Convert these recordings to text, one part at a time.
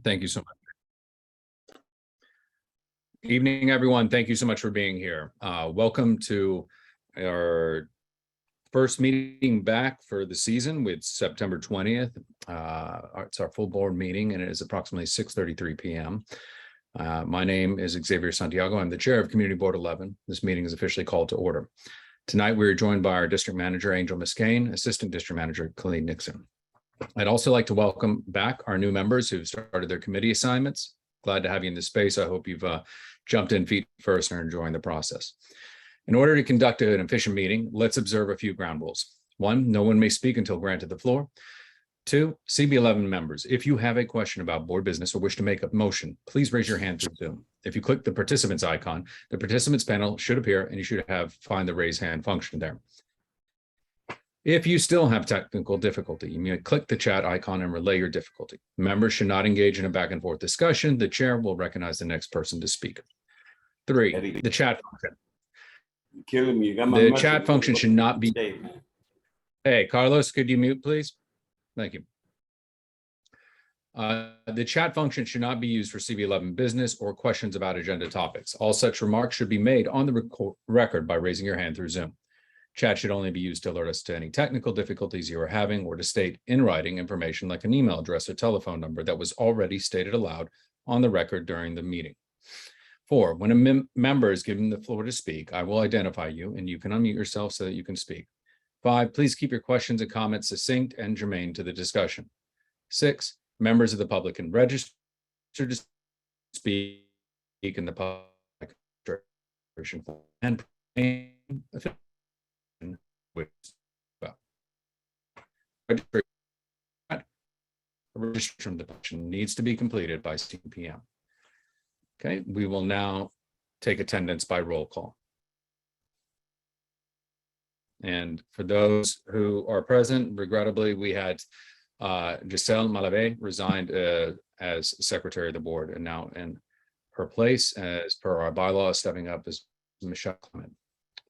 Thank you so much. Evening, everyone. Thank you so much for being here. Welcome to our first meeting back for the season with September 20th. It's our full board meeting and it is approximately 6:33 p.m. My name is Xavier Santiago. I'm the chair of Community Board 11. This meeting is officially called to order. Tonight, we're joined by our district manager, Angel Muscane, assistant district manager, Colleen Nixon. I'd also like to welcome back our new members who've started their committee assignments. Glad to have you in this space. I hope you've jumped in feet first and are enjoying the process. In order to conduct an efficient meeting, let's observe a few ground rules. 1, no one may speak until granted the floor. 2, CB11 members, if you have a question about board business or wish to make a motion, please raise your hand through Zoom. If you click the participants icon, the participants panel should appear and you should find the raise hand function there. If you still have technical difficulty, you may click the chat icon and relay your difficulty. Members should not engage in a back and forth discussion. The chair will recognize the next person to speak. 3, the chat function. Killing me. The chat function should not be. Hey, Carlos, could you mute, please? Thank you. The chat function should not be used for CB11 business or questions about agenda topics. All such remarks should be made on the record by raising your hand through Zoom. Chat should only be used to alert us to any technical difficulties you are having or to state in writing information like an email address or telephone number that was already stated aloud on the record during the meeting. 4, when a member is given the floor to speak, I will identify you and you can unmute yourself so that you can speak. 5, please keep your questions and comments succinct and germane to the discussion. 6, members of the public can register to speak in the public registration form and registration needs to be completed by 6 p.m. Okay, we will now take attendance by roll call. And for those who are present, regrettably, we had Giselle Malave resigned as secretary of the board, and now in her place, as per our bylaws, stepping up is Michelle Clement.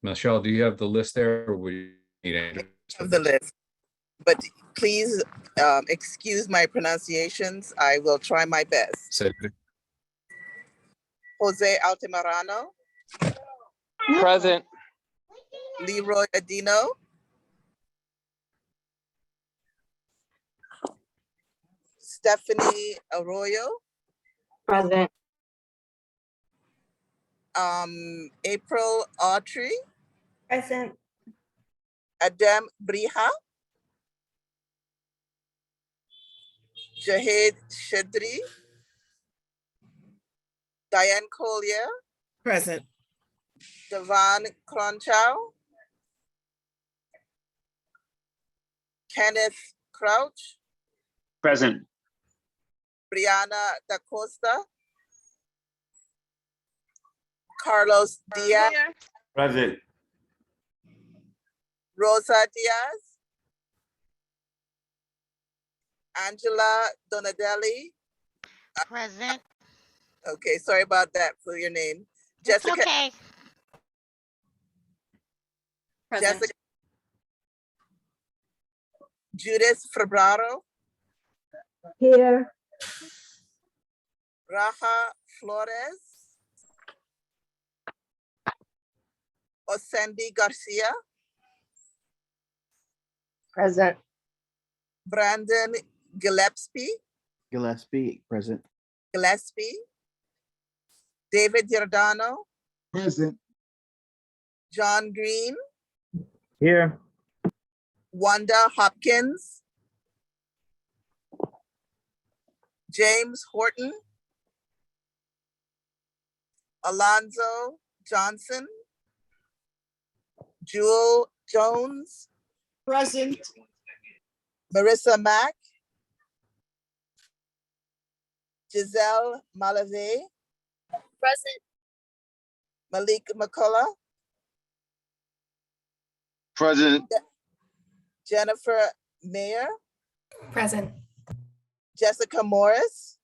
Michelle, do you have the list there, or we need of the list? But please excuse my pronunciations. I will try my best. Jose Altamirano. Present. Leroy Adino. Stephanie Arroyo. Present. April Autry. Present. Adem Briha. Jahed Shedri. Diane Collier. Present. Devon Cronchow. Kenneth Crouch. Present. Brianna Da Costa. Carlos Diaz. Present. Rosa Diaz. Angela Donadelli. Present. Okay, sorry about that for your name. It's Jessica. okay. Present. Jessica. Judith Febraro. Here. Raja Flores. Osendi Garcia. Present. Brandon Gillespie. Present. Gillespie. David Giordano. Present. John Green. Here. Wanda Hopkins. James Horton. Alonzo Johnson. Jewel Jones. Present. Marissa Mack. Giselle Malave. Present. Malik McCullough. Present. Jennifer Mayer. Present. Jessica Morris.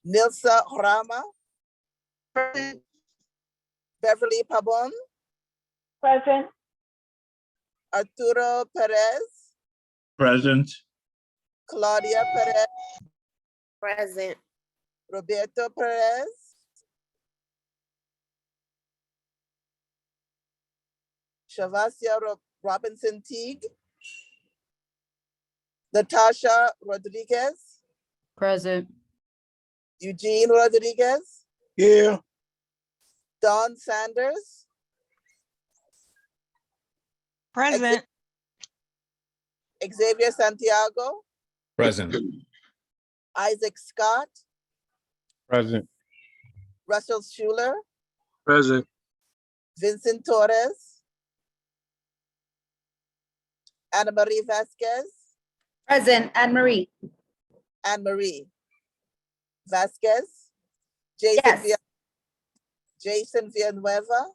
Nilsa Rama. Present. Beverly Pabon. Present. Arturo Perez. Present. Claudia Perez, Present. Roberto Perez, Shavasia Robinson Teague, Natasha Rodriguez, Present. Eugene Rodriguez, Here. Don Sanders, Present. Xavier Santiago, Present. Isaac Scott, Present. Russell Schuler, Present. Vincent Torres, Anna Marie Vasquez, Present. Anne Marie. Anne Marie Vasquez, Jason, Yes. Jason Villanueva,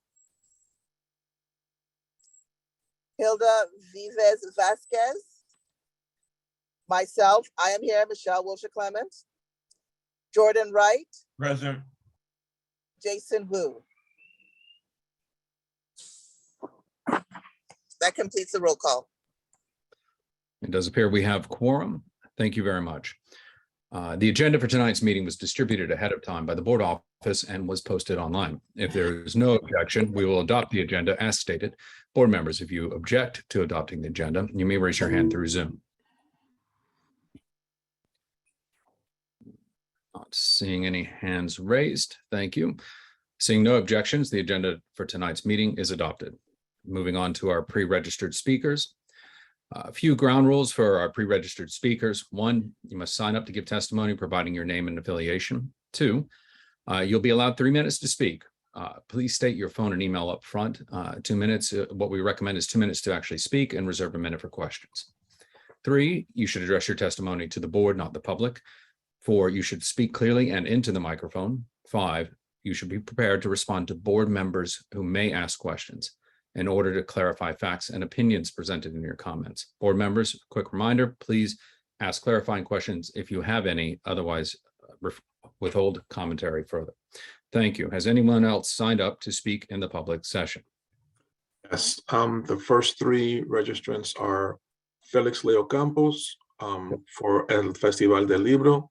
Hilda Vives Vasquez, myself, I am here, Michelle Wilshire Clement, Jordan Wright, Present. Jason Wu. That completes the roll call. It does appear we have quorum. Thank you very much. The agenda for tonight's meeting was distributed ahead of time by the board office and was posted online. If there is no objection, we will adopt the agenda as stated. Board members, if you object to adopting the agenda, you may raise your hand through Zoom. Not seeing any hands raised. Thank you. Seeing no objections, the agenda for tonight's meeting is adopted. Moving on to our pre-registered speakers. A few ground rules for our pre-registered speakers. 1, you must sign up to give testimony, providing your name and affiliation. 2, you'll be allowed 3 minutes to speak. Please state your phone and email up front. 2 minutes, what we recommend is 2 minutes to actually speak and reserve a minute for questions. 3, you should address your testimony to the board, not the public. 4, you should speak clearly and into the microphone. 5, you should be prepared to respond to board members who may ask questions in order to clarify facts and opinions presented in your comments. Board members, quick reminder, please ask clarifying questions if you have any, otherwise withhold commentary further. Thank you. Has anyone else signed up to speak in the public session? Yes, the first 3 registrants are Felix Leo Campos for El Festival del Libro,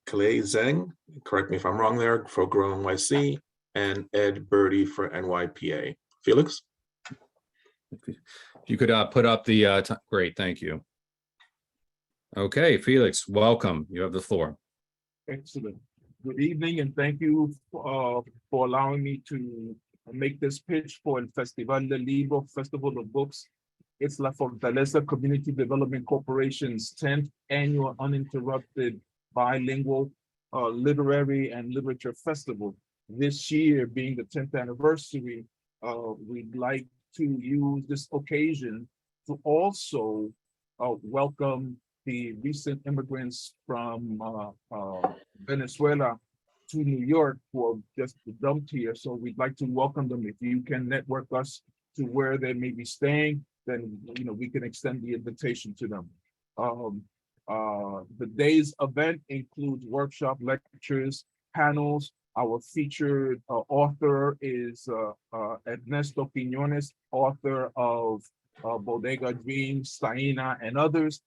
Clay Zhang, correct me if I'm wrong there, for Grow NYC, and Ed Birdie for NYPA. Felix? If you could put up the, great, thank you. Okay, Felix, welcome. You have the floor. Excellent. Good evening, and thank you for allowing me to make this pitch for El Festival del Libro, Festival of Books. It's La Fortaleza Community Development Corporation's 10th annual uninterrupted bilingual literary and literature festival. This year being the 10th anniversary, we'd like to use this occasion to also welcome the recent immigrants from Venezuela to New York who have just dumped here. So we'd like to welcome them. If you can network us to where they may be staying, then we can extend the invitation to them. The day's event includes workshop, lectures, panels. Our featured author is Ernesto Quiñones, author of Bodega Dreams, Taina, and others.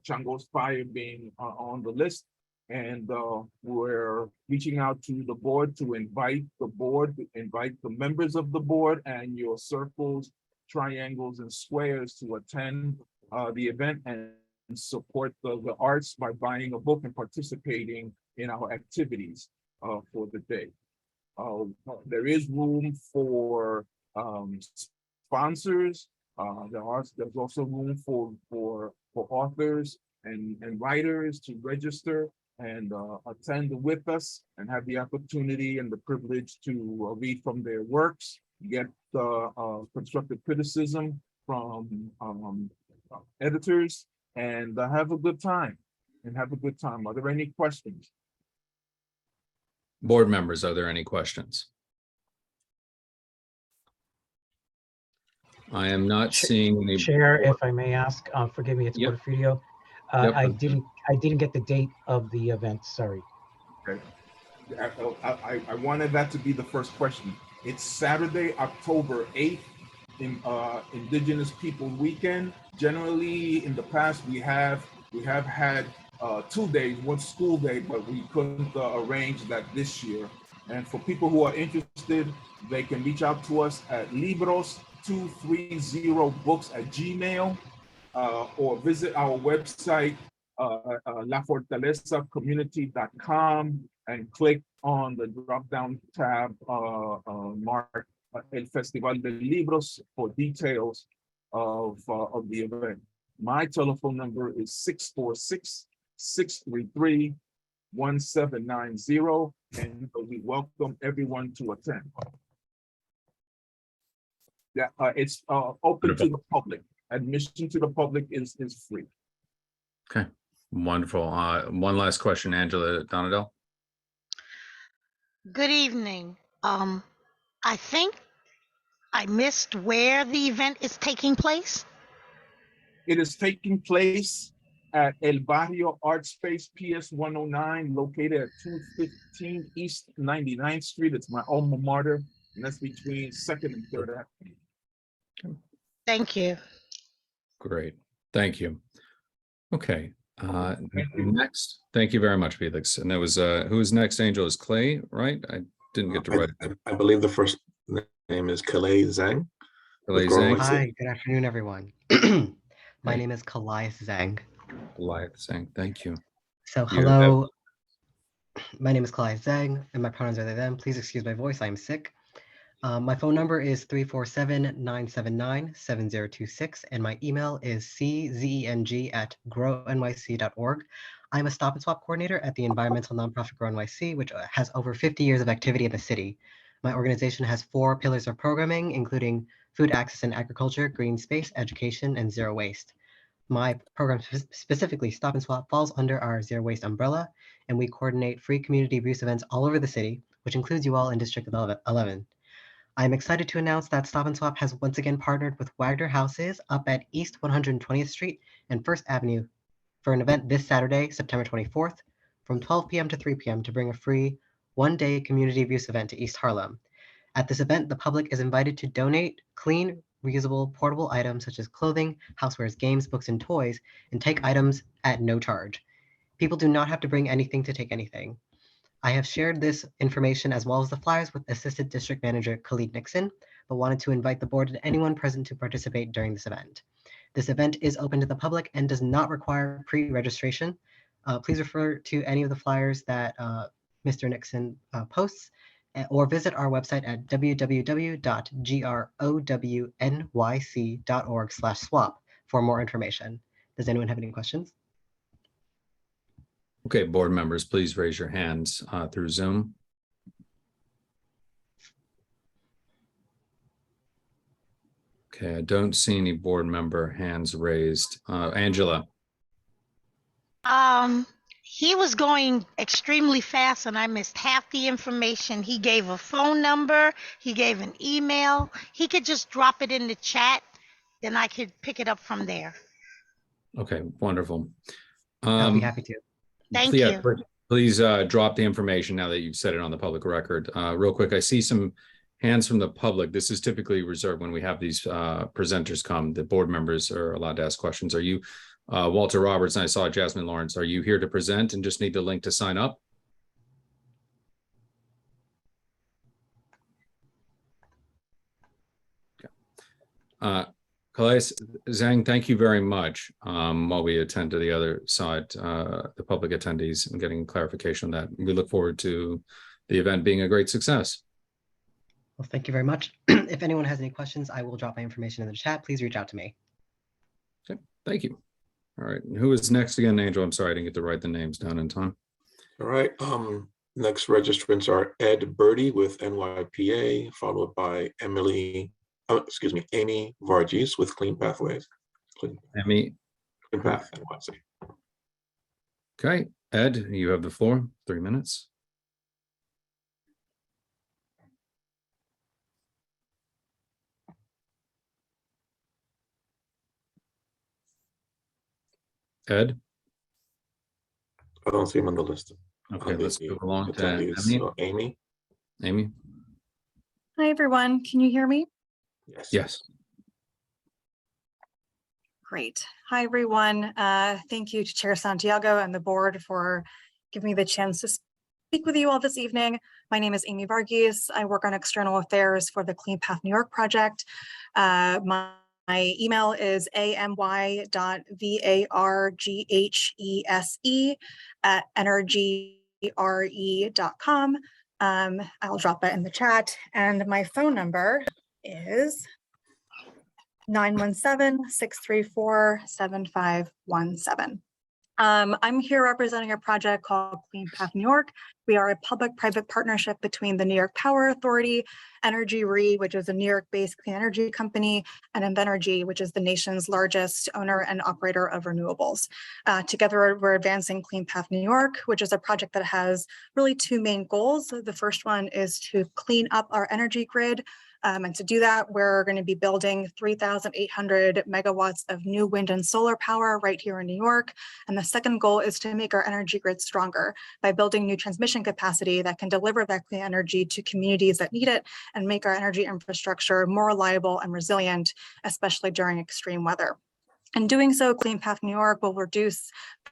Chango's Fire being on the list. And we're reaching out to the board to invite the members of the board and your circles, triangles, and squares to attend the event and support the arts by buying a book and participating in our activities for the day. There is room for sponsors. There's also room for authors and writers to register and attend with us and have the opportunity and the privilege to read from their works, get constructive criticism from editors, and have a good time. Are there any questions? Board members, are there any questions? I am not seeing any. Chair, if I may ask, forgive me, it's Yep. Porfirio. Yep. I didn't get the date of the event, sorry. Okay. I wanted that to be the first question. It's Saturday, October 8th Indigenous People Weekend. Generally, in the past, we have had 2 days, one school day, but we couldn't arrange that this year. And for people who are interested, they can reach out to us at libros230books@gmail, or visit our website, lafortalezacommunity.com, and click on the drop-down tab marked El Festival de Libros for details of the event. My telephone number is 646-633-1790, and we welcome everyone to attend. Yeah, it's open to the public. Admission to the public is free. Okay, wonderful. One last question, Angela Donadell. Good evening. I think I missed where the event is taking place. It is taking place at El Barrio Art Space PS 109, located at 215 East 99th Street. It's my alma mater, and that's between 2nd and 3rd Avenue. Thank you. Great, thank you. Okay, Thank you. next, thank you very much, Felix. And that was, who is next, Angel? Is Clay, right? I didn't get to write it. I believe the first name is Kalei Zhang. Kalei Growing Zhang. With Hi, good afternoon, everyone. My Hey. name is Kalai Zhang. Goliath Zhang, thank you. So You have- hello, my name is Kalai Zhang, and my pronouns are they, them. Please excuse my voice, I am sick. My phone number is 347-979-7026, and my email is czeng@grownyc.org. I'm a Stop and Swap coordinator at the environmental nonprofit Grow NYC, which has over 50 years of activity in the city. My organization has 4 pillars of programming, including food access and agriculture, green space, education, and zero waste. My program, specifically Stop and Swap, falls under our zero waste umbrella, and we coordinate free community abuse events all over the city, which includes you all in District 11. I'm excited to announce that Stop and Swap has once again partnered with Wagner Houses up at East 120th Street and 1st Avenue for an event this Saturday, September 24th, from 12 p.m. to 3 p.m. to bring a free one-day community abuse event to East Harlem. At this event, the public is invited to donate clean, reusable, portable items such as clothing, housewares, games, books, and toys, and take items at no charge. People do not have to bring anything to take anything. I have shared this information as well as the flyers with Assistant District Manager Khalid Nixon, but wanted to invite the board and anyone present to participate during this event. This event is open to the public and does not require pre-registration. Please refer to any of the flyers that Mr. Nixon posts, or visit our website at www.grownyc.org/swap for more information. Does anyone have any questions? Okay, board members, please raise your hands through Zoom. Okay, I don't see any board member hands raised. Angela. He was going extremely fast and I missed half the information. He gave a phone number, he gave an email. He could just drop it in the chat, then I could pick it up from there. Okay, wonderful. I'll be happy to. Thank Yeah, you. please drop the information now that you've said it on the public record. Real quick, I see some hands from the public. This is typically reserved when we have these presenters come. The board members are allowed to ask questions. Are you Walter Roberts? And I saw Jasmine Lawrence. Are you here to present and just need the link to sign up? Okay. Kalai Zhang, thank you very much. While we attend to the other side, the public attendees, and getting clarification on that. We look forward to the event being a great success. Well, thank you very much. If anyone has any questions, I will drop my information in the chat. Please reach out to me. Okay, thank you. All right, and who is next again, Angel? I'm sorry, I didn't get to write the names down in time. All right, next registrants are Ed Birdie with NYPA, followed by Amy Varghese with Clean Pathways. Clean Path, NYC. Okay, Ed, you have the floor, 3 minutes. Ed? I don't see him on the list. Okay, let's move along to Attendees. Amy. So Amy. Amy? Hi, everyone. Can you hear me? Yes. Yes. Great. Hi, everyone. Thank you to Chair Santiago and the board for giving me the chance to speak with you all this evening. My name is Amy Varghese. I work on external affairs for the Clean Path New York project. My email is amy.varghese@energyre.com. I'll drop that in the chat. And my phone number is 917-634-7517. I'm here representing a project called Clean Path New York. We are a public-private partnership between the New York Power Authority, Energy RE, which is a New York-based clean energy company, and Invenergy, which is the nation's largest owner and operator of renewables. Together, we're advancing Clean Path New York, which is a project that has really two main goals. The first one is to clean up our energy grid. And to do that, we're going to be building 3,800 megawatts of new wind and solar power right here in New York. And the second goal is to make our energy grid stronger by building new transmission capacity that can deliver that clean energy to communities that need it and make our energy infrastructure more reliable and resilient, especially during extreme weather. In doing so, Clean Path New York will reduce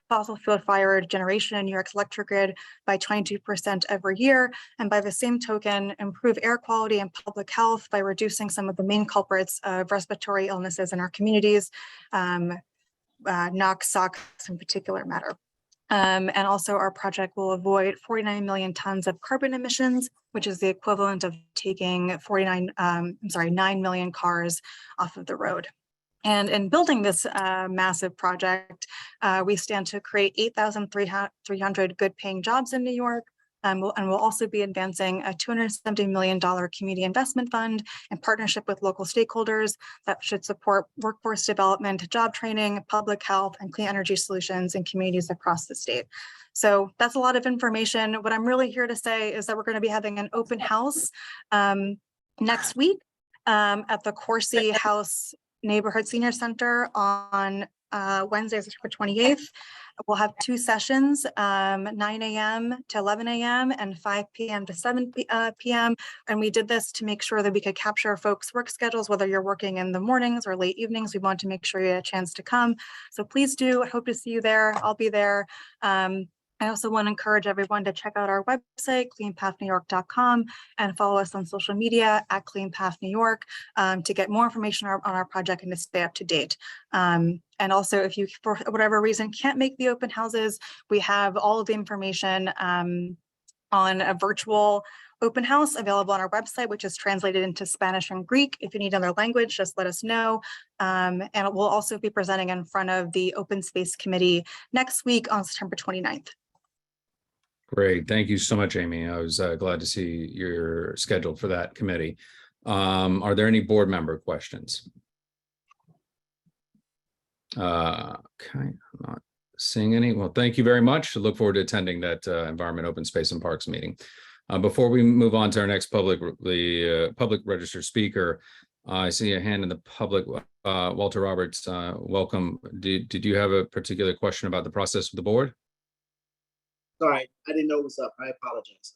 fossil fuel-fired generation in New York's electric grid by 22% every year, and by the same token, improve air quality and public health by reducing some of the main culprits of respiratory illnesses in our communities, NOx, SOx in particular matter. And also our project will avoid 49 million tons of carbon emissions, which is the equivalent of taking 9 million cars off of the road. And in building this massive project, we stand to create 8,300 good paying jobs in New York. And we'll also be advancing a $270 million community investment fund in partnership with local stakeholders that should support workforce development, job training, public health, and clean energy solutions in communities across the state. So that's a lot of information. What I'm really here to say is that we're going to be having an open house next week at the Corsi House Neighborhood Senior Center on Wednesday, September 28th. We'll have two sessions, 9 a.m. to 11 a.m. and 5 p.m. to 7 p.m. And we did this to make sure that we could capture folks' work schedules, whether you're working in the mornings or late evenings. We want to make sure you had a chance to come. So please do. I hope to see you there. I'll be there. I also want to encourage everyone to check out our website, cleanpathnewyork.com, and follow us on social media at Clean Path New York to get more information on our project and to stay up to date. And also, if you, for whatever reason, can't make the open houses, we have all of the information on a virtual open house available on our website, which is translated into Spanish and Greek. If you need another language, just let us know. And we'll also be presenting in front of the Open Space Committee next week on September 29th. Great. Thank you so much, Amy. I was glad to see you're scheduled for that committee. Are there any board member questions? Okay, I'm not seeing any. Well, thank you very much. I look forward to attending that Environment, Open Space and Parks meeting. Before we move on to our next public registered speaker, I see a hand in the public. Walter Roberts, welcome. Did you have a particular question about the process of the board? Sorry, I didn't know it was up. I apologize.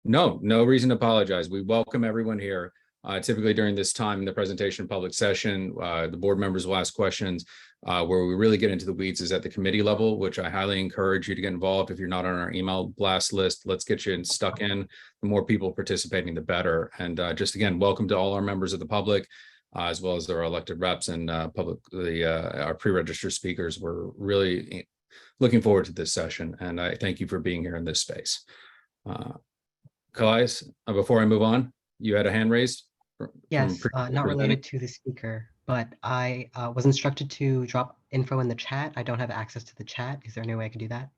No reason to apologize. We welcome everyone here. Typically during this time in the presentation public session, the board members will ask questions. Where we really get into the weeds is at the committee level, which I highly encourage you to get involved. If you're not on our email blast list, let's get you stuck in. The more people participating, the better. And just again, welcome to all our members of the public, as well as our elected reps and our pre-registered speakers. We're really looking forward to this session, and I thank you for being here in this space. Calais, before I move on, you had a hand raised? Yes, not related to the speaker, but I was instructed to drop info in the chat. I don't have access to the chat. Is there any way I can do that?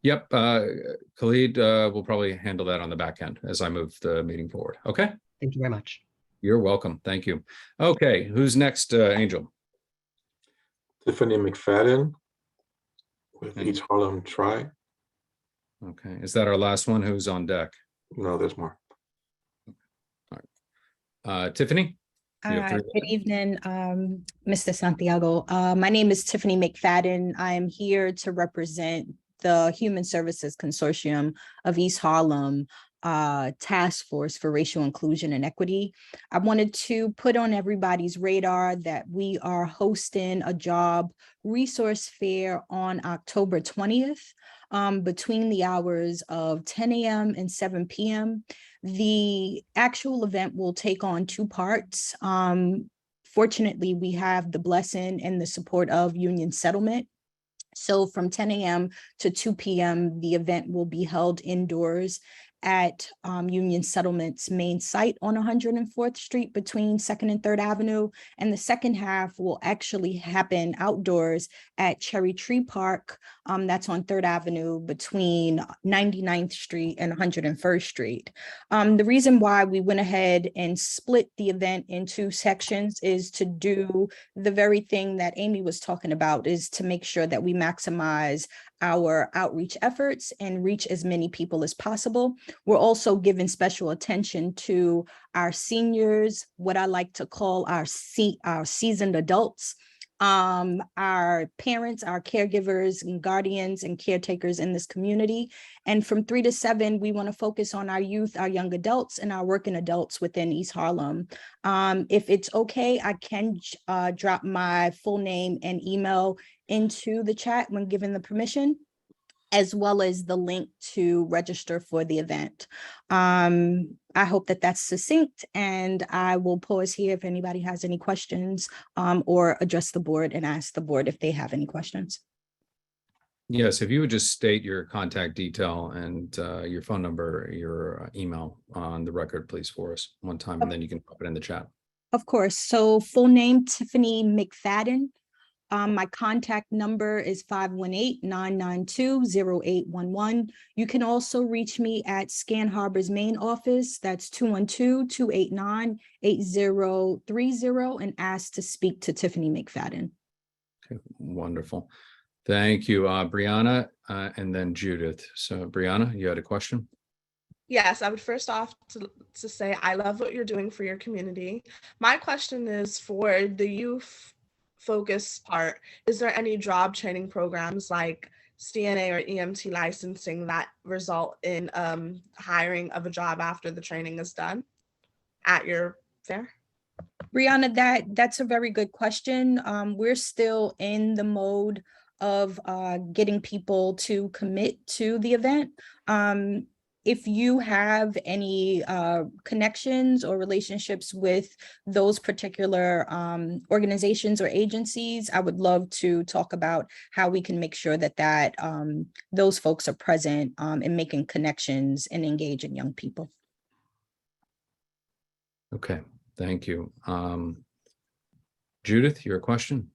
Yep, Khalid will probably handle that on the back end as I move the meeting forward. Okay? Thank you very much. You're welcome. Thank you. Okay, who's next, Angel? Tiffany McFadden with East Harlem Tri. Okay, is that our last one? Who's on deck? No, there's more. All right. Tiffany? Good evening, Mr. Santiago. My name is Tiffany McFadden. I'm here to represent the Human Services Consortium of East Harlem. task force for racial inclusion and equity. I wanted to put on everybody's radar that we are hosting a job resource fair on October 20th between the hours of 10 a.m. and 7 p.m. The actual event will take on two parts. Fortunately, we have the blessing and the support of Union Settlement. So from 10 a.m. to 2 p.m., the event will be held indoors at Union Settlement's main site on 104th Street between 2nd and 3rd Avenue. And the second half will actually happen outdoors at Cherry Tree Park. That's on 3rd Avenue between 99th Street and 101st Street. The reason why we went ahead and split the event in two sections is to do the very thing that Amy was talking about, is to make sure that we maximize our outreach efforts and reach as many people as possible. We're also giving special attention to our seniors, what I like to call our seasoned adults, our parents, our caregivers and guardians and caretakers in this community. And from 3 to 7, we want to focus on our youth, our young adults, and our working adults within East Harlem. If it's okay, I can drop my full name and email into the chat when given the permission, as well as the link to register for the event. I hope that that's succinct, and I will pause here if anybody has any questions or address the board and ask the board if they have any questions. Yes, if you would just state your contact detail and your phone number, your email on the record, please, for us one time, and then you can pop it in the chat. Of course. So full name, Tiffany McFadden. My contact number is 518-992-0811. You can also reach me at Scan Harbor's main office. That's 212-289-8030, and ask to speak to Tiffany McFadden. Okay, wonderful. Thank you, Brianna, and then Judith. So Brianna, you had a question? Yes, I would first off to say I love what you're doing for your community. My question is for the youth focus part. Is there any job training programs like CNA or EMT licensing that result in hiring of a job after the training is done at your fair? Brianna, that's a very good question. We're still in the mode of getting people to commit to the event. If you have any connections or relationships with those particular organizations or agencies, I would love to talk about how we can make sure that those folks are present in making connections and engaging young people. Okay, thank you. Judith, your question?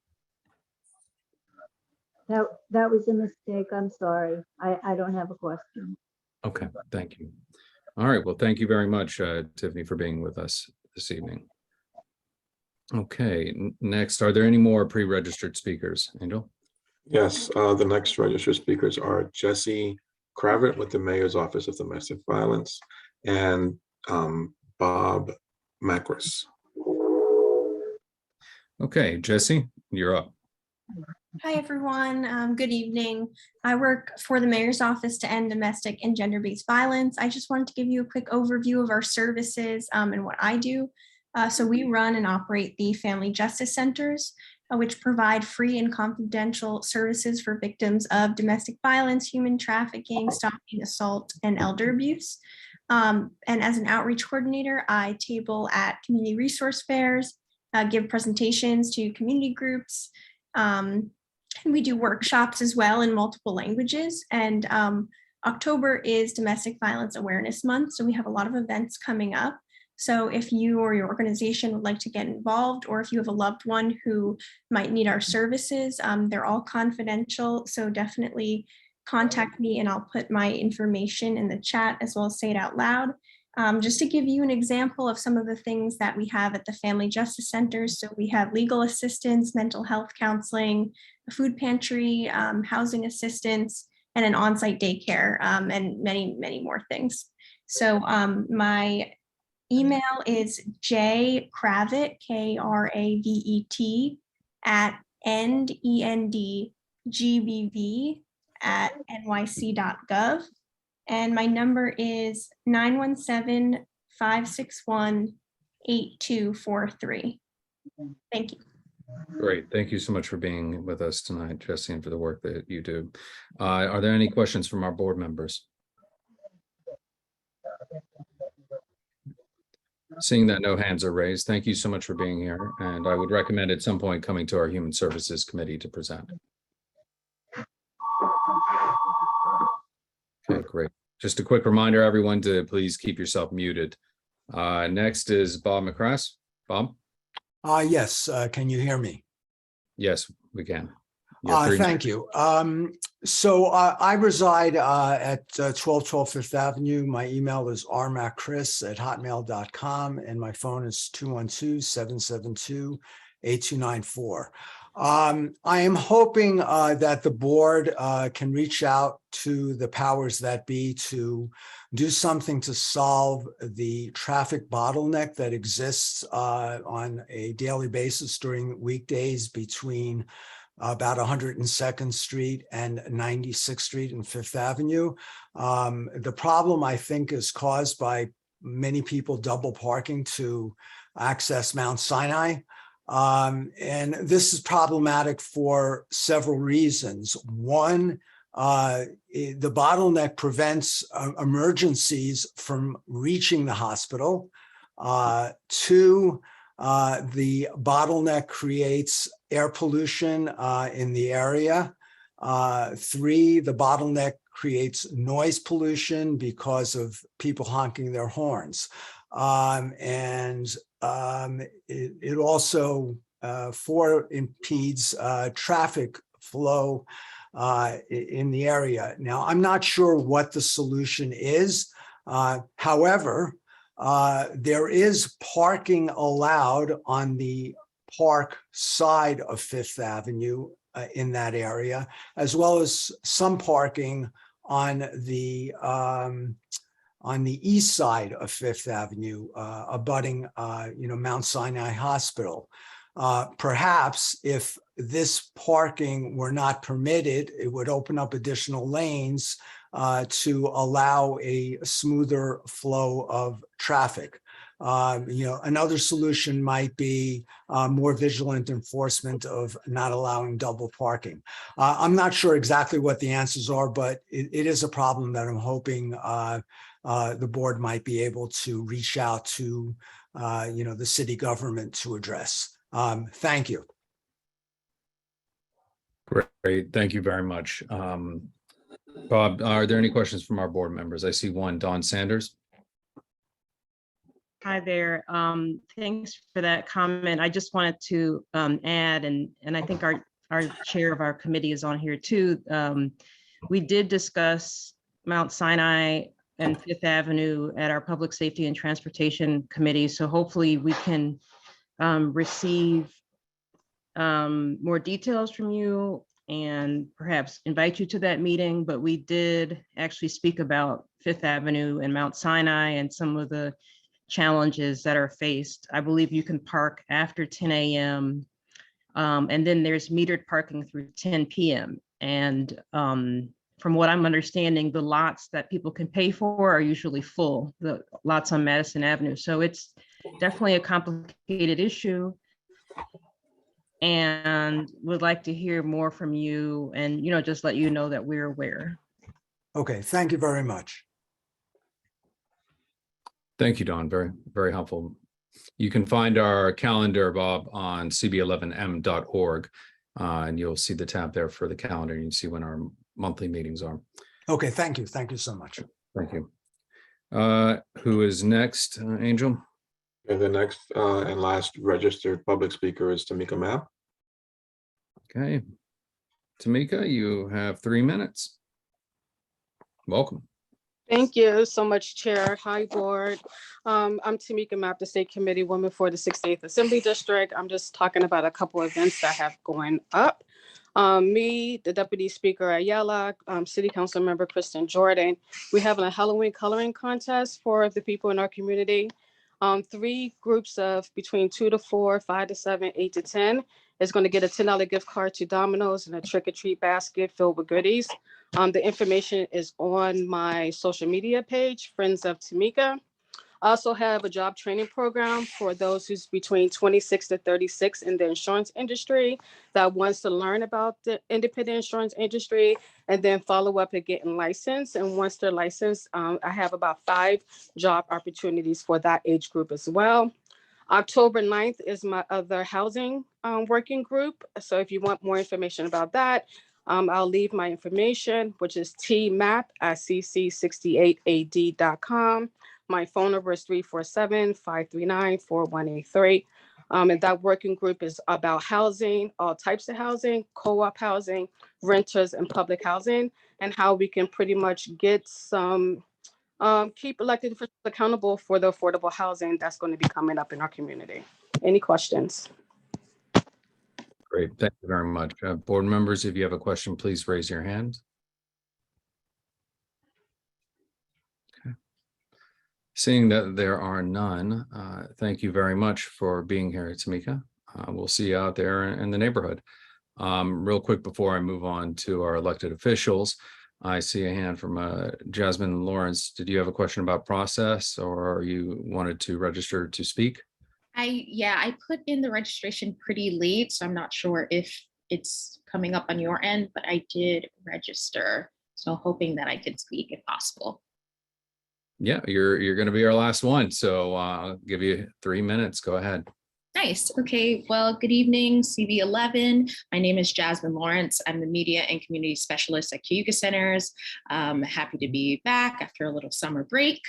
That was a mistake. I'm sorry. I don't have a question. Okay, thank you. All right, well, thank you very much, Tiffany, for being with us this evening. Okay, next, are there any more pre-registered speakers? Angel? Yes, the next registered speakers are Jesse Kravitz with the Mayor's Office of Domestic Violence and Bob Macris. Okay, Jesse, you're up. Hi, everyone. Good evening. I work for the Mayor's Office to End Domestic and Gender-Based Violence. I just wanted to give you a quick overview of our services and what I do. So we run and operate the Family Justice Centers, which provide free and confidential services for victims of domestic violence, human trafficking, stalking, assault, and elder abuse. And as an outreach coordinator, I table at community resource fairs, give presentations to community groups, and we do workshops as well in multiple languages. And October is Domestic Violence Awareness Month, so we have a lot of events coming up. So if you or your organization would like to get involved, or if you have a loved one who might need our services, they're all confidential. So definitely contact me and I'll put my information in the chat as well as say it out loud. Just to give you an example of some of the things that we have at the Family Justice Centers. So we have legal assistance, mental health counseling, a food pantry, housing assistance, and an on-site daycare, and many, many more things. So my email is jkravet, Kravet, at endgbv@nyc.gov. And my number is 917-561-8243. Thank you. Great. Thank you so much for being with us tonight, Jesse, and for the work that you do. Are there any questions from our board members? Seeing that no hands are raised, thank you so much for being here. And I would recommend at some point coming to our Human Services Committee to present. Okay, great. Just a quick reminder, everyone, to please keep yourself muted. Next is Bob McCrass. Bob? Yes, can you hear me? Yes, we can. You have 3 Thank minutes. you. So I reside at 1212 Fifth Avenue. My email is rmacchris@hotmail.com, and my phone is 212-772-8294. I am hoping that the board can reach out to the powers that be to do something to solve the traffic bottleneck that exists on a daily basis during weekdays between about 102nd Street and 96th Street and Fifth Avenue. The problem, I think, is caused by many people double parking to access Mount Sinai. And this is problematic for several reasons. One, the bottleneck prevents emergencies from reaching the hospital. Two, the bottleneck creates air pollution in the area. Three, the bottleneck creates noise pollution because of people honking their horns. It also impedes traffic flow in the area. Now, I'm not sure what the solution is. However, there is parking allowed on the park side of Fifth Avenue in that area, as well as some parking on the east side of Fifth Avenue, abutting Mount Sinai Hospital. Perhaps if this parking were not permitted, it would open up additional lanes to allow a smoother flow of traffic. Another solution might be more vigilant enforcement of not allowing double parking. I'm not sure exactly what the answers are, but it is a problem that I'm hoping the board might be able to reach out to the city government to address. Thank you. Great. Thank you very much. Bob, are there any questions from our board members? I see one, Dawn Sanders. Hi there. Thanks for that comment. I just wanted to add, and I think our chair of our committee is on here too. We did discuss Mount Sinai and Fifth Avenue at our Public Safety and Transportation Committee. So hopefully we can receive more details from you and perhaps invite you to that meeting. But we did actually speak about Fifth Avenue and Mount Sinai and some of the challenges that are faced. I believe you can park after 10 a.m. And then there's metered parking through 10 p.m. And from what I'm understanding, the lots that people can pay for are usually full, the lots on Madison Avenue. So it's definitely a complicated issue. And would like to hear more from you and, just let you know that we're aware. Okay, thank you very much. Thank you, Dawn. Very, very helpful. You can find our calendar, Bob, on CB11M.org, and you'll see the tab there for the calendar. You can see when our monthly meetings are. Okay, thank you. Thank you so much. Thank you. Who is next, Angel? And the next and last registered public speaker is Tamika Mapp. Okay. Tamika, you have 3 minutes. Welcome. Thank you so much, Chair. Hi, Board. I'm Tamika Mapp, the State Committee Woman for the 68th Assembly District. I'm just talking about a couple of events that have going up. Me, the Deputy Speaker Ayala, City Council Member Kristen Jordan, we have a Halloween coloring contest for the people in our community. 3 groups of between 2 to 4, 5 to 7, 8 to 10, is going to get a $10 gift card to Domino's and a trick or treat basket filled with goodies. The information is on my social media page, Friends of Tamika. I also have a job training program for those who's between 26 to 36 in the insurance industry that wants to learn about the independent insurance industry and then follow up and getting licensed. And once they're licensed, I have about 5 job opportunities for that age group as well. October 9th is my other housing working group. So if you want more information about that, I'll leave my information, which is tmap@cc68ad.com. My phone number is 347-539-4183. And that working group is about housing, all types of housing, co-op housing, renters, and public housing, and how we can pretty much get some, keep elected officials accountable for the affordable housing that's going to be coming up in our community. Any questions? Great, thank you very much. Board members, if you have a question, please raise your hand. Seeing that there are none, thank you very much for being here, Tamika. We'll see you out there in the neighborhood. Real quick before I move on to our elected officials, I see a hand from Jasmine Lawrence. Did you have a question about process, or you wanted to register to speak? I put in the registration pretty late, so I'm not sure if it's coming up on your end, but I did register. So hoping that I could speak if possible. Yeah, you're going to be our last one, so I'll give you 3 minutes. Go ahead. Nice. Okay. Well, good evening, CB11. My name is Jasmine Lawrence. I'm the Media and Community Specialist at Cayuga Centers. Happy to be back after a little summer break.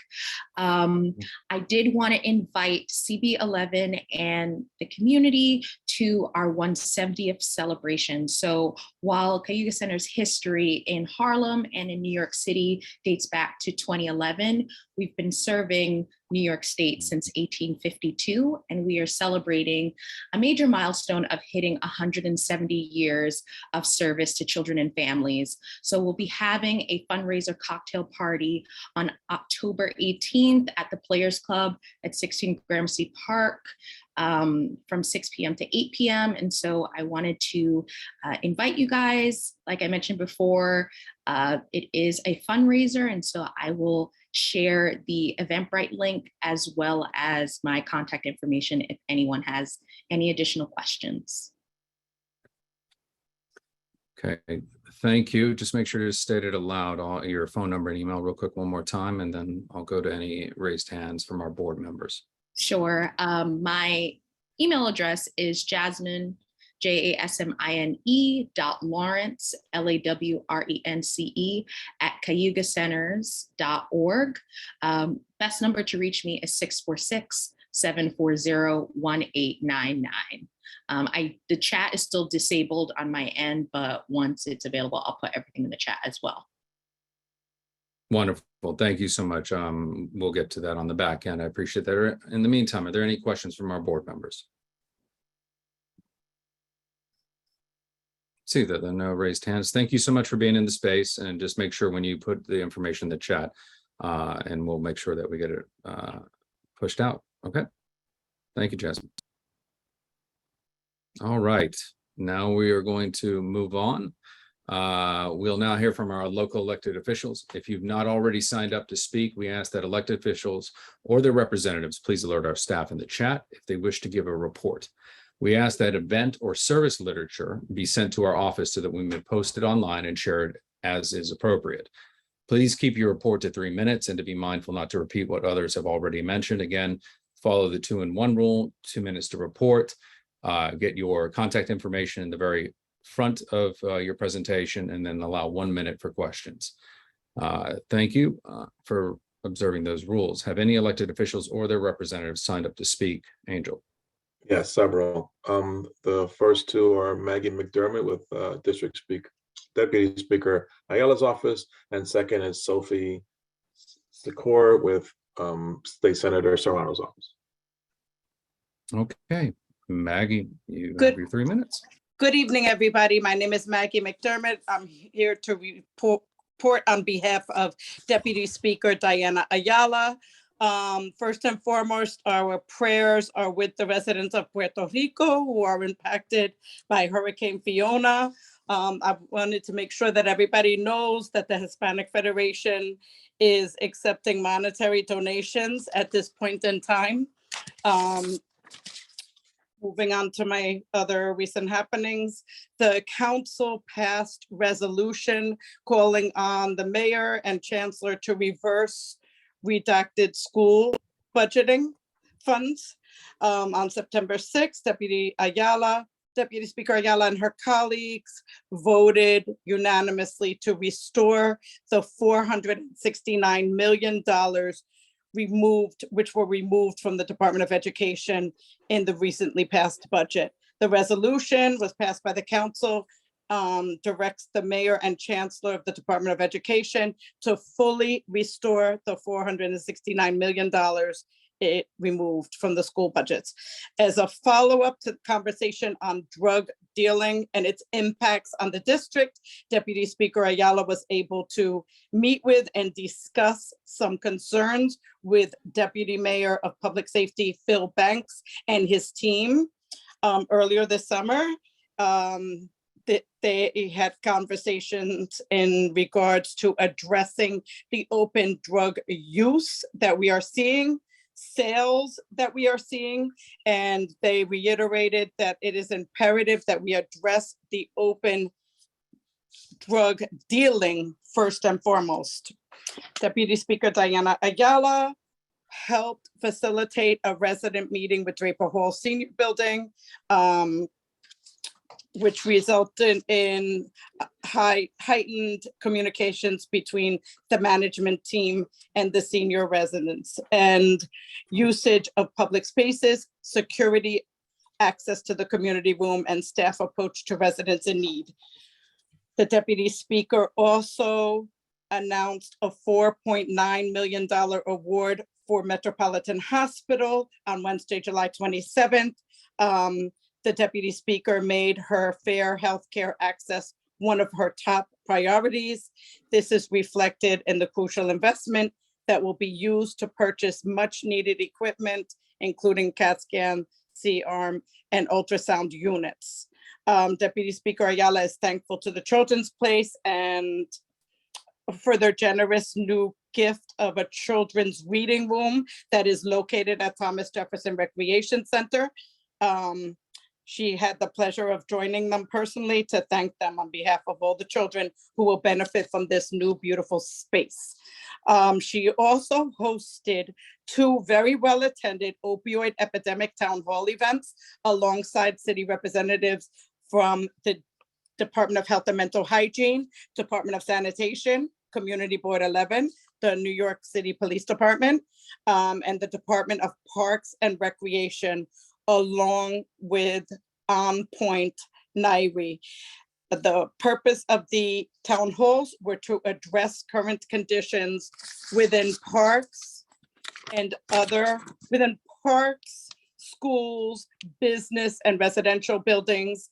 I did want to invite CB11 and the community to our 170th celebration. So while Cayuga Center's history in Harlem and in New York City dates back to 2011, we've been serving New York State since 1852, and we are celebrating a major milestone of hitting 170 years of service to children and families. So we'll be having a fundraiser cocktail party on October 18th at the Players Club at 16 Gramercy Park from 6 p.m. to 8 p.m. And so I wanted to invite you guys. Like I mentioned before, it is a fundraiser, and so I will share the Eventbrite link as well as my contact information if anyone has any additional questions. Okay, thank you. Just make sure to state it aloud, your phone number and email real quick one more time, and then I'll go to any raised hands from our board members. Sure. My email address is Jasmine, JASMINE.Lawrence, LAWRENCE @cayugacenters.org. Best number to reach me is 646-740-1899. The chat is still disabled on my end, but once it's available, I'll put everything in the chat as well. Wonderful. Thank you so much. We'll get to that on the back end. I appreciate that. In the meantime, are there any questions from our board members? See that there are no raised hands. Thank you so much for being in the space, and just make sure when you put the information in the chat, and we'll make sure that we get it pushed out. Okay. Thank you, Jasmine. All right. Now we are going to move on. We'll now hear from our local elected officials. If you've not already signed up to speak, we ask that elected officials or their representatives please alert our staff in the chat if they wish to give a report. We ask that event or service literature be sent to our office so that we may post it online and share it as is appropriate. Please keep your report to 3 minutes, and to be mindful not to repeat what others have already mentioned. Again, follow the 2-in-1 rule, 2 minutes to report. Get your contact information in the very front of your presentation, and then allow 1 minute for questions. Thank you for observing those rules. Have any elected officials or their representatives signed up to speak? Angel. Yes, several. The first 2 are Maggie McDermott with Deputy Speaker Ayala's office, and second is Sophie Secor with State Senator Serrano's office. Okay, Maggie, you have your 3 minutes. Good evening, everybody. My name is Maggie McDermott. I'm here to report on behalf of Deputy Speaker Diana Ayala. First and foremost, our prayers are with the residents of Puerto Rico who are impacted by Hurricane Fiona. I wanted to make sure that everybody knows that the Hispanic Federation is accepting monetary donations at this point in time. Moving on to my other recent happenings, the council passed resolution calling on the mayor and chancellor to reverse redacted school budgeting funds. On September 6th, Deputy Speaker Ayala and her colleagues voted unanimously to restore the $469 million which were removed from the Department of Education in the recently passed budget. The resolution was passed by the council, directs the mayor and chancellor of the Department of Education to fully restore the $469 million it removed from the school budgets. As a follow-up to the conversation on drug dealing and its impacts on the district, Deputy Speaker Ayala was able to meet with and discuss some concerns with Deputy Mayor of Public Safety, Phil Banks, and his team earlier this summer. They had conversations in regards to addressing the open drug use that we are seeing, sales that we are seeing, and they reiterated that it is imperative that we address the open drug dealing first and foremost. Deputy Speaker Diana Ayala helped facilitate a resident meeting with Draper Hall Senior Building, which resulted in heightened communications between the management team and the senior residents, and usage of public spaces, security, access to the community room, and staff approach to residents in need. The Deputy Speaker also announced a $4.9 million award for Metropolitan Hospital on Wednesday, July 27th. The Deputy Speaker made her fair healthcare access one of her top priorities. This is reflected in the crucial investment that will be used to purchase much needed equipment, including CAT scan, C-arm, and ultrasound units. Deputy Speaker Ayala is thankful to the Children's Place and for their generous new gift of a children's reading room that is located at Thomas Jefferson Recreation Center. She had the pleasure of joining them personally to thank them on behalf of all the children who will benefit from this new beautiful space. She also hosted two very well-attended opioid epidemic town hall events alongside city representatives from the Department of Health and Mental Hygiene, Department of Sanitation, Community Board 11, the New York City Police Department, and the Department of Parks and Recreation, along with On Point NIRI. The purpose of the town halls were to address current conditions within parks, schools, business, and residential buildings.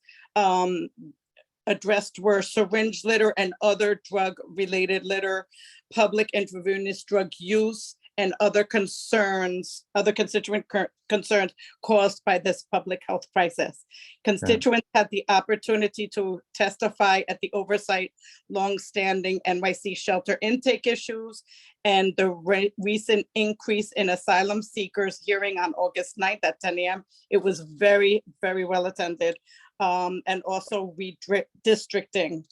Addressed were syringe litter and other drug-related litter, public intravenous drug use, and other constituent concerns caused by this public health crisis. Constituents had the opportunity to testify at the oversight longstanding NYC shelter intake issues and the recent increase in asylum seekers hearing on August 9th at 10 a.m. It was very, very well attended. And also redistricting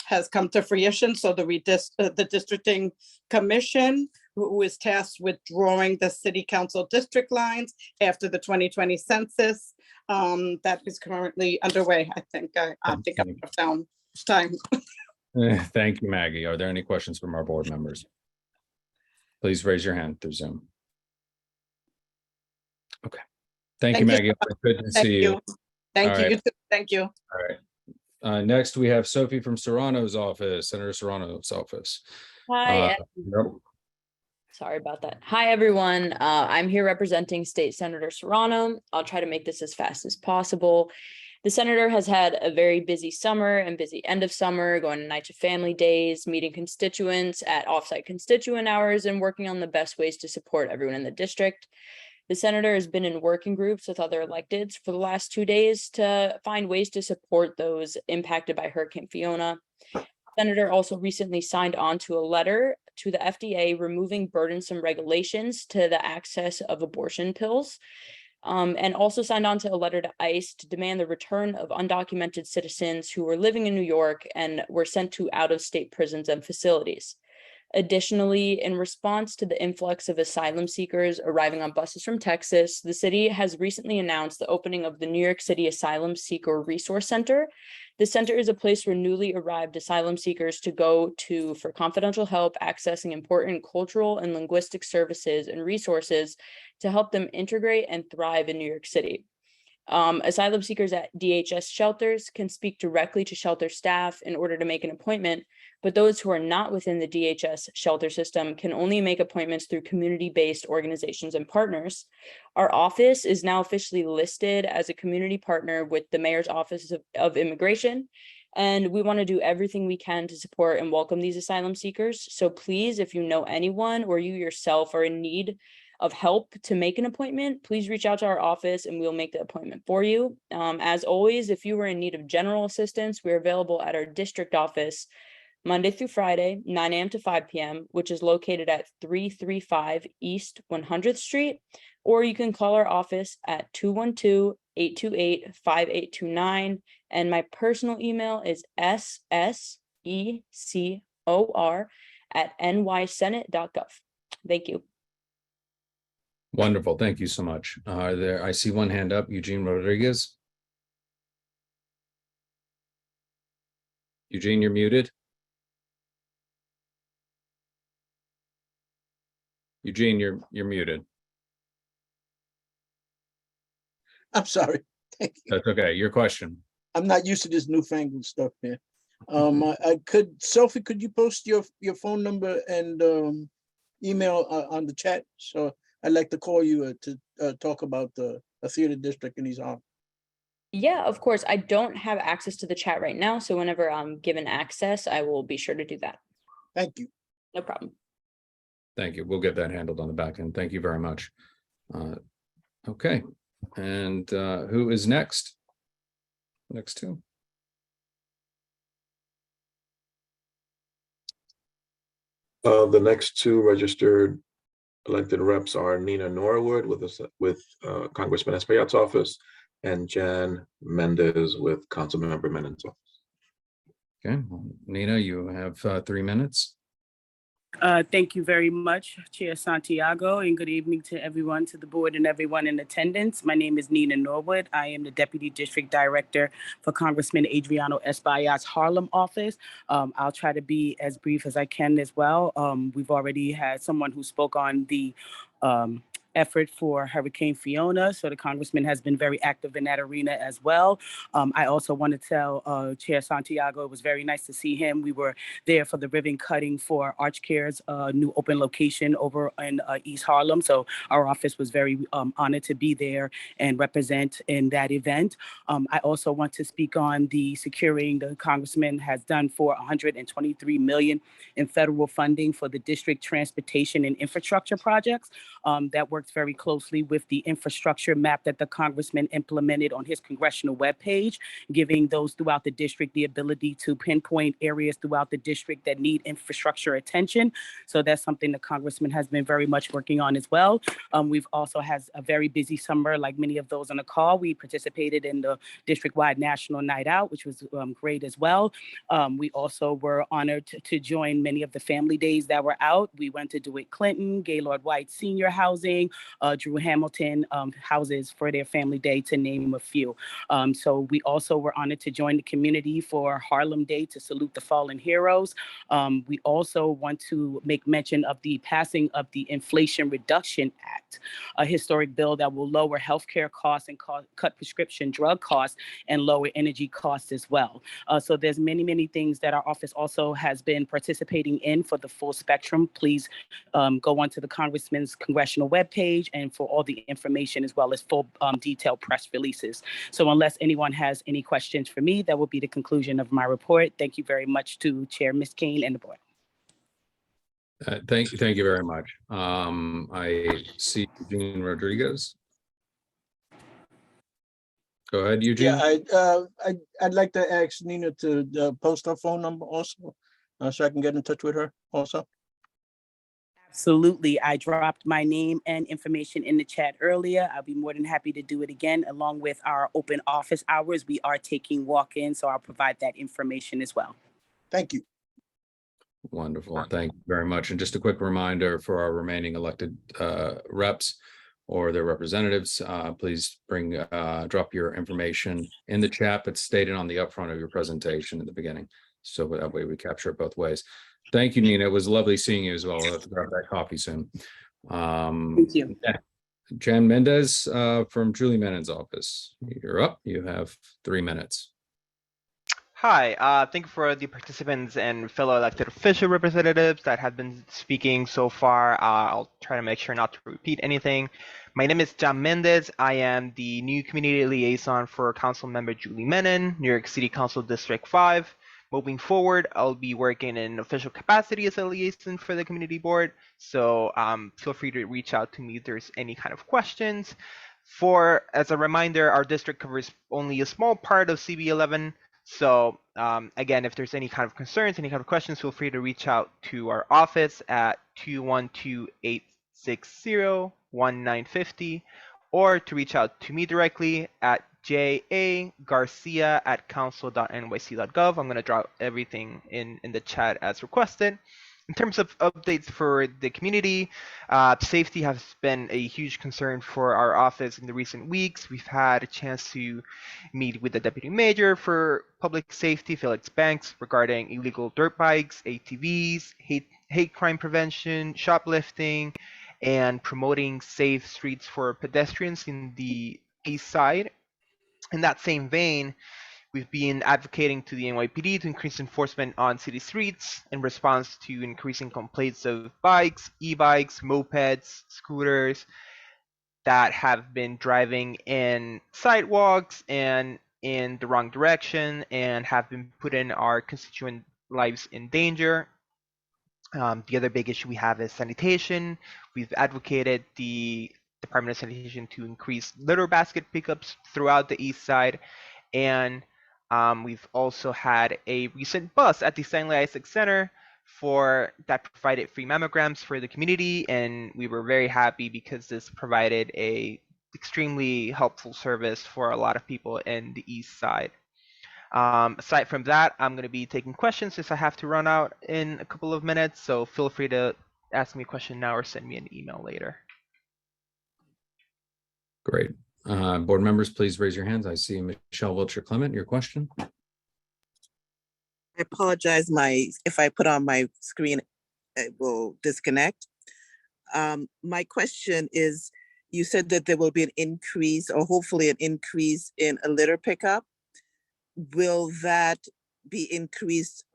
has come to fruition. So the districting commission, who is tasked with drawing the city council district lines after the 2020 census, that is currently underway. I think I'm down time. Thank you, Maggie. Are there any questions from our board members? Please raise your hand through Zoom. Okay. Thank you, Maggie. Good to see you. Thank you. Thank you. All right. Next, we have Sophie from Serrano's office, Senator Serrano's office. Hi. Sorry about that. Hi, everyone. I'm here representing State Senator Serrano. I'll try to make this as fast as possible. The senator has had a very busy summer and busy end of summer, going to night to family days, meeting constituents at offsite constituent hours, and working on the best ways to support everyone in the district. The senator has been in working groups with other electeds for the last 2 days to find ways to support those impacted by Hurricane Fiona. Senator also recently signed on to a letter to the FDA removing burdensome regulations to the access of abortion pills, and also signed on to a letter to ICE to demand the return of undocumented citizens who were living in New York and were sent to out-of-state prisons and facilities. Additionally, in response to the influx of asylum seekers arriving on buses from Texas, the city has recently announced the opening of the New York City Asylum Seeker Resource Center. The center is a place where newly arrived asylum seekers to go to for confidential help, accessing important cultural and linguistic services and resources to help them integrate and thrive in New York City. Asylum seekers at DHS shelters can speak directly to shelter staff in order to make an appointment, but those who are not within the DHS shelter system can only make appointments through community-based organizations and partners. Our office is now officially listed as a community partner with the Mayor's Office of Immigration, and we want to do everything we can to support and welcome these asylum seekers. So please, if you know anyone or you yourself are in need of help to make an appointment, please reach out to our office and we'll make the appointment for you. As always, if you are in need of general assistance, we're available at our district office Monday through Friday, 9 a.m. to 5 p.m., which is located at 335 East 100th Street, or you can call our office at 212-828-5829. And my personal email is ssecor@nysenate.gov. Thank you. Wonderful. Thank you so much. I see one hand up, Eugene Rodriguez. Eugene, you're muted. Eugene, you're muted. I'm sorry. That's okay. Your question. I'm not used to this newfangled stuff here. Sophie, could you post your phone number and email on the chat? So I'd like to call you to talk about a theater district in East Harlem. Yeah, of course. I don't have access to the chat right now, so whenever I'm given access, I will be sure to do that. Thank you. No problem. Thank you. We'll get that handled on the back end. Thank you very much. Okay. And who is next? Next two. The next two registered elected reps are Nina Norwood with Congressman Espaillat's office and Jan Mendez with Councilmember Menon's office. Okay, Nina, you have 3 minutes. Thank you very much, Chair Santiago, and good evening to everyone, to the board and everyone in attendance. My name is Nina Norwood. I am the Deputy District Director for Congressman Adriano Espaillat's Harlem office. I'll try to be as brief as I can as well. We've already had someone who spoke on the effort for Hurricane Fiona. So the congressman has been very active in that arena as well. I also want to tell Chair Santiago, it was very nice to see him. We were there for the ribbon cutting for ArchCare's new open location over in East Harlem. So our office was very honored to be there and represent in that event. I also want to speak on the securing the congressman has done for $123 million in federal funding for the district transportation and infrastructure projects. That works very closely with the infrastructure map that the congressman implemented on his congressional webpage, giving those throughout the district the ability to pinpoint areas throughout the district that need infrastructure attention. So that's something the congressman has been very much working on as well. We've also had a very busy summer, like many of those on the call. We participated in the district-wide National Night Out, which was great as well. We also were honored to join many of the family days that were out. We went to DeWitt Clinton, Gaylord White Senior Housing, Drew Hamilton houses for their family day, to name a few. So we also were honored to join the community for Harlem Day to salute the fallen heroes. We also want to make mention of the passing of the Inflation Reduction Act, a historic bill that will lower healthcare costs and cut prescription drug costs and lower energy costs as well. So there's many things that our office also has been participating in for the full spectrum. Please go onto the Congressman's congressional webpage webpage and for all the information as well as full detailed press releases. So unless anyone has any questions for me, that will be the conclusion of my report. Thank you very much to Chair Ms. Kane and the board. Thank you very much. I see Eugene Rodriguez. Go ahead, Eugene. Yeah, I'd like to ask Nina to post her phone number also, so I can get in touch with her also. Absolutely. I dropped my name and information in the chat earlier. I'll be more than happy to do it again, along with our open office hours. We are taking walk-ins, so I'll provide that information as well. Thank you. Wonderful. Thank you very much. And just a quick reminder for our remaining elected reps or their representatives, please drop your information in the chat, but stated on the upfront of your presentation at the beginning. So that way we capture it both ways. Thank you, Nina. It was lovely seeing you as well. We'll have to grab that coffee soon. Thank you. Yeah. Jan Mendez from Julie Menon's office. You're up. You have 3 minutes. Hi, thank you for the participants and fellow elected official representatives that have been speaking so far. I'll try to make sure not to repeat anything. My name is Jan Mendez. I am the new community liaison for Council Member Julie Menon, New York City Council District 5. Moving forward, I'll be working in official capacity as a liaison for the community board. So feel free to reach out to me if there's any kind of questions. As a reminder, our district covers only a small part of CB11. So again, if there's any kind of concerns, any kind of questions, feel free to reach out to our office at 212-860-1950 or to reach out to me directly at jagarcia@council.nyc.gov. I'm going to drop everything in the chat as requested. In terms of updates for the community, safety has been a huge concern for our office in the recent weeks. We've had a chance to meet with the Deputy Mayor for Public Safety, Felix Banks, regarding illegal dirt bikes, ATVs, hate crime prevention, shoplifting, and promoting safe streets for pedestrians in the East Side. In that same vein, we've been advocating to the NYPD to increase enforcement on city streets in response to increasing complaints of bikes, e-bikes, mopeds, scooters that have been driving in sidewalks and in the wrong direction and have been putting our constituent lives in danger. The other big issue we have is sanitation. We've advocated the Department of Sanitation to increase litter basket pickups throughout the East Side, and we've also had a recent bus at the Stanley Isaac Center that provided free mammograms for the community, and we were very happy because this provided a extremely helpful service for a lot of people in the East Side. Aside from that, I'm going to be taking questions since I have to run out in a couple of minutes, so feel free to ask me a question now or send me an email later. Great. Board members, please raise your hands. I see Michelle Wiltshire Clement, your question. I apologize, if I put on my screen, it will disconnect. My question is, you said that there will be an increase or hopefully an increase in a litter pickup. Will that be increased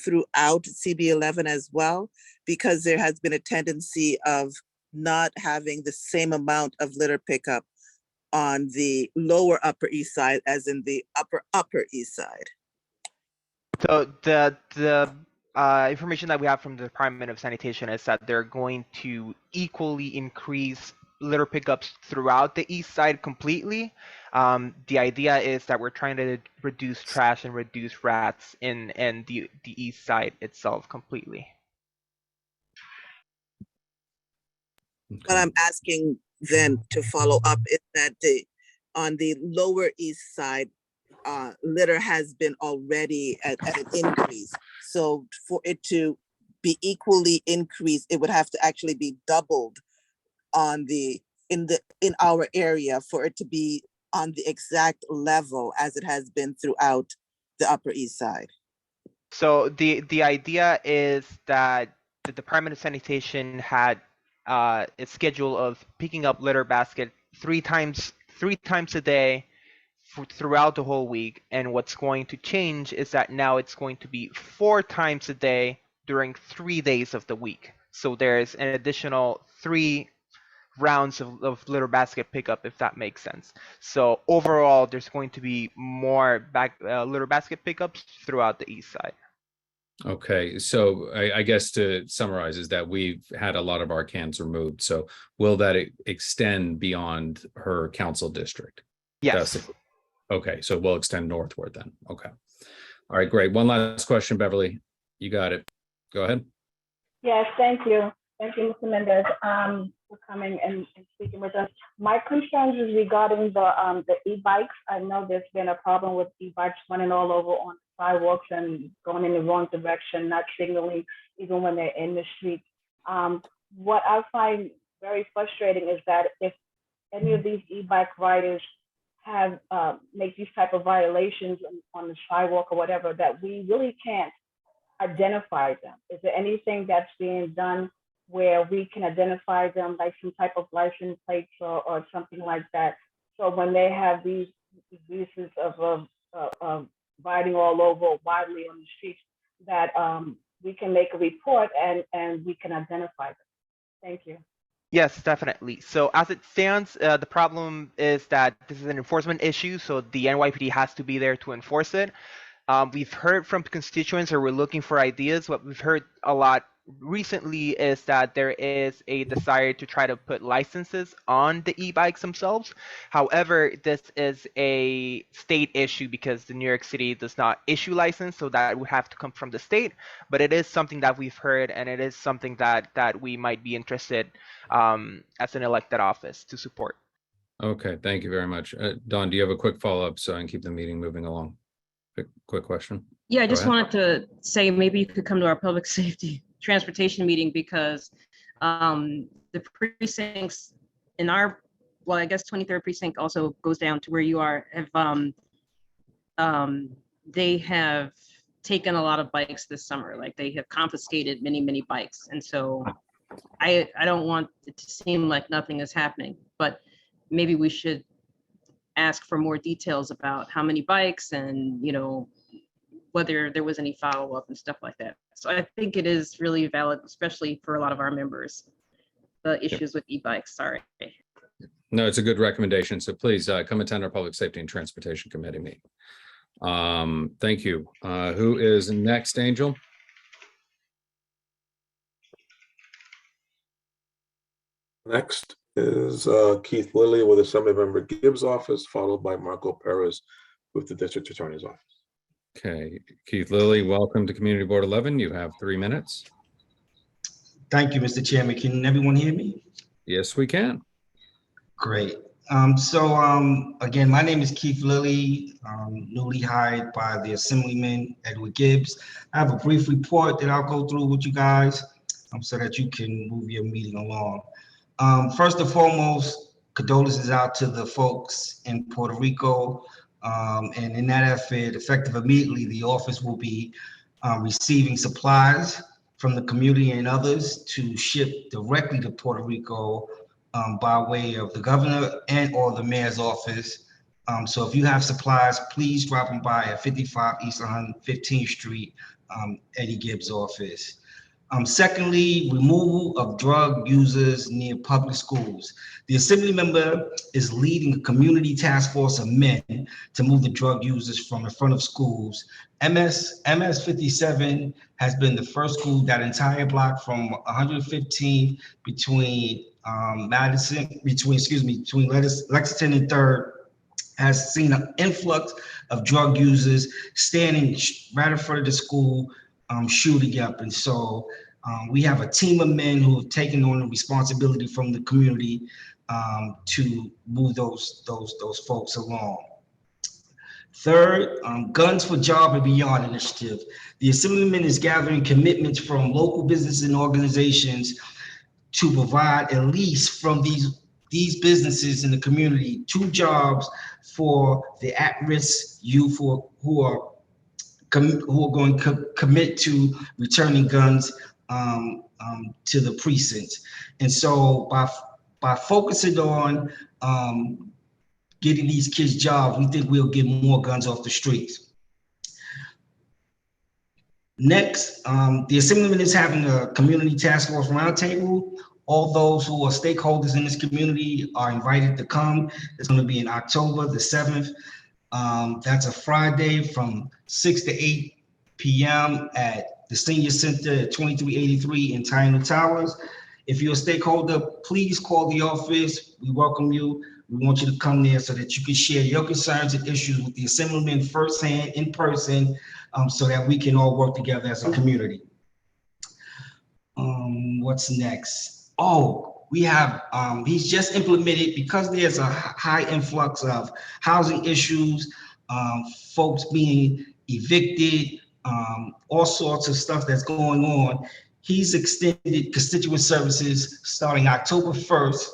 throughout CB11 as well? Because there has been a tendency of not having the same amount of litter pickup on the lower Upper East Side as in the upper East Side. So the information that we have from the Department of Sanitation is that they're going to equally increase litter pickups throughout the East Side completely. The idea is that we're trying to reduce trash and reduce rats in the East Side itself completely. What I'm asking then to follow up is that on the lower East Side, litter has been already at an increase. So for it to be equally increased, it would have to actually be doubled on in our area for it to be on the exact level as it has been throughout the Upper East Side. So the idea is that the Department of Sanitation had a schedule of picking up litter basket three times a day throughout the whole week, and what's going to change is that now it's going to be 4 times a day during 3 days of the week. So there's an additional 3 rounds of litter basket pickup, if that makes sense. So overall, there's going to be more litter basket pickups throughout the east side. Okay, so I guess to summarize is that we've had a lot of our cans removed. So will that extend beyond her council district? Yes. Okay, so we'll extend northward then. Okay. All right, great. One last question, Beverly. You got it. Go ahead. Yes, thank you. Thank you, Mr. Mendez, for coming and speaking with us. My concerns is regarding the e-bikes. I know there's been a problem with e-bikes running all over on sidewalks and going in the wrong direction, not signaling even when they're in the street. What I find very frustrating is that if any of these e-bike riders have make these type of violations on the sidewalk or whatever, that we really can't identify them. Is there anything that's being done where we can identify them, like some type of license plates or something like that? So when they have these uses of riding all over widely on the streets, that we can make a report and we can identify them. Thank you. Yes, definitely. So as it stands, the problem is that this is an enforcement issue, so the NYPD has to be there to enforce it. We've heard from constituents, or we're looking for ideas. What we've heard a lot recently is that there is a desire to try to put licenses on the e-bikes themselves. However, this is a state issue because the New York City does not issue license, so that would have to come from the state. But it is something that we've heard, and it is something that we might be interested as an elected office to support. Okay, thank you very much. Dawn, do you have a quick follow-up so I can keep the meeting moving along? Quick question. Yeah, I Go just ahead. wanted to say maybe you could come to our public safety transportation meeting, because the precincts in our, well, I guess 23rd precinct also goes down to where you are, they have taken a lot of bikes this summer. Like, they have confiscated many bikes. And so I don't want it to seem like nothing is happening, but maybe we should ask for more details about how many bikes and, you know, whether there was any follow-up and stuff like that. So I think it is really valid, especially for a lot of our members, the issues with e-bikes. Sorry. No, it's a good recommendation. So please come attend our Public Safety and Transportation Committee meeting. Thank you. Who is next, Angel? Next is Keith Lilly with Assemblymember Gibbs' office, followed by Marco Perez with the District Attorney's office. Okay, Keith Lilly, welcome to Community Board 11. You have 3 minutes. Thank you, Mr. Chairman. Can everyone hear me? Yes, we can. Great. Again, my name is Keith Lilly, newly hired by the Assemblyman Edward Gibbs. I have a brief report that I'll go through with you guys so that you can move your meeting along. First and foremost, condolences out to the folks in Puerto Rico. And in that effort, effective immediately, the office will be receiving supplies from the community and others to ship directly to Puerto Rico by way of the governor and or the mayor's office. So if you have supplies, please drop them by at 55 East 115th Street, Eddie Gibbs' office. Secondly, removal of drug users near public schools. The Assembly member is leading a community task force of men to move the drug users from in front of schools. MS 57 has been the first school, that entire block from 115 between Lexington and 3rd, has seen an influx of drug users standing right in front of the school, shooting up. And so we have a team of men who have taken on the responsibility from the community to move those folks along. Third, Guns for Job and Beyond initiative. The Assemblyman is gathering commitments from local businesses and organizations to provide at least from these businesses in the community 2 jobs for the at-risk youth who are going to commit to returning guns to the precincts. And so by focusing on getting these kids jobs, we think we'll get more guns off the streets. Next, the Assemblyman is having a community task force roundtable All those who are stakeholders in this community are invited to come. It's going to be in October the 7th. That's a Friday from 6 to 8 p.m. at the Senior Center at 2383 in Tiny Towers. If you're a stakeholder, please call the office. We welcome you. We want you to come there so that you can share your concerns and issues with the Assemblyman firsthand in person, so that we can all work together as a community. What's next? Oh, we have, he's just implemented, because there's a high influx of housing issues, folks being evicted, all sorts of stuff that's going on. He's extended constituent services starting October 1st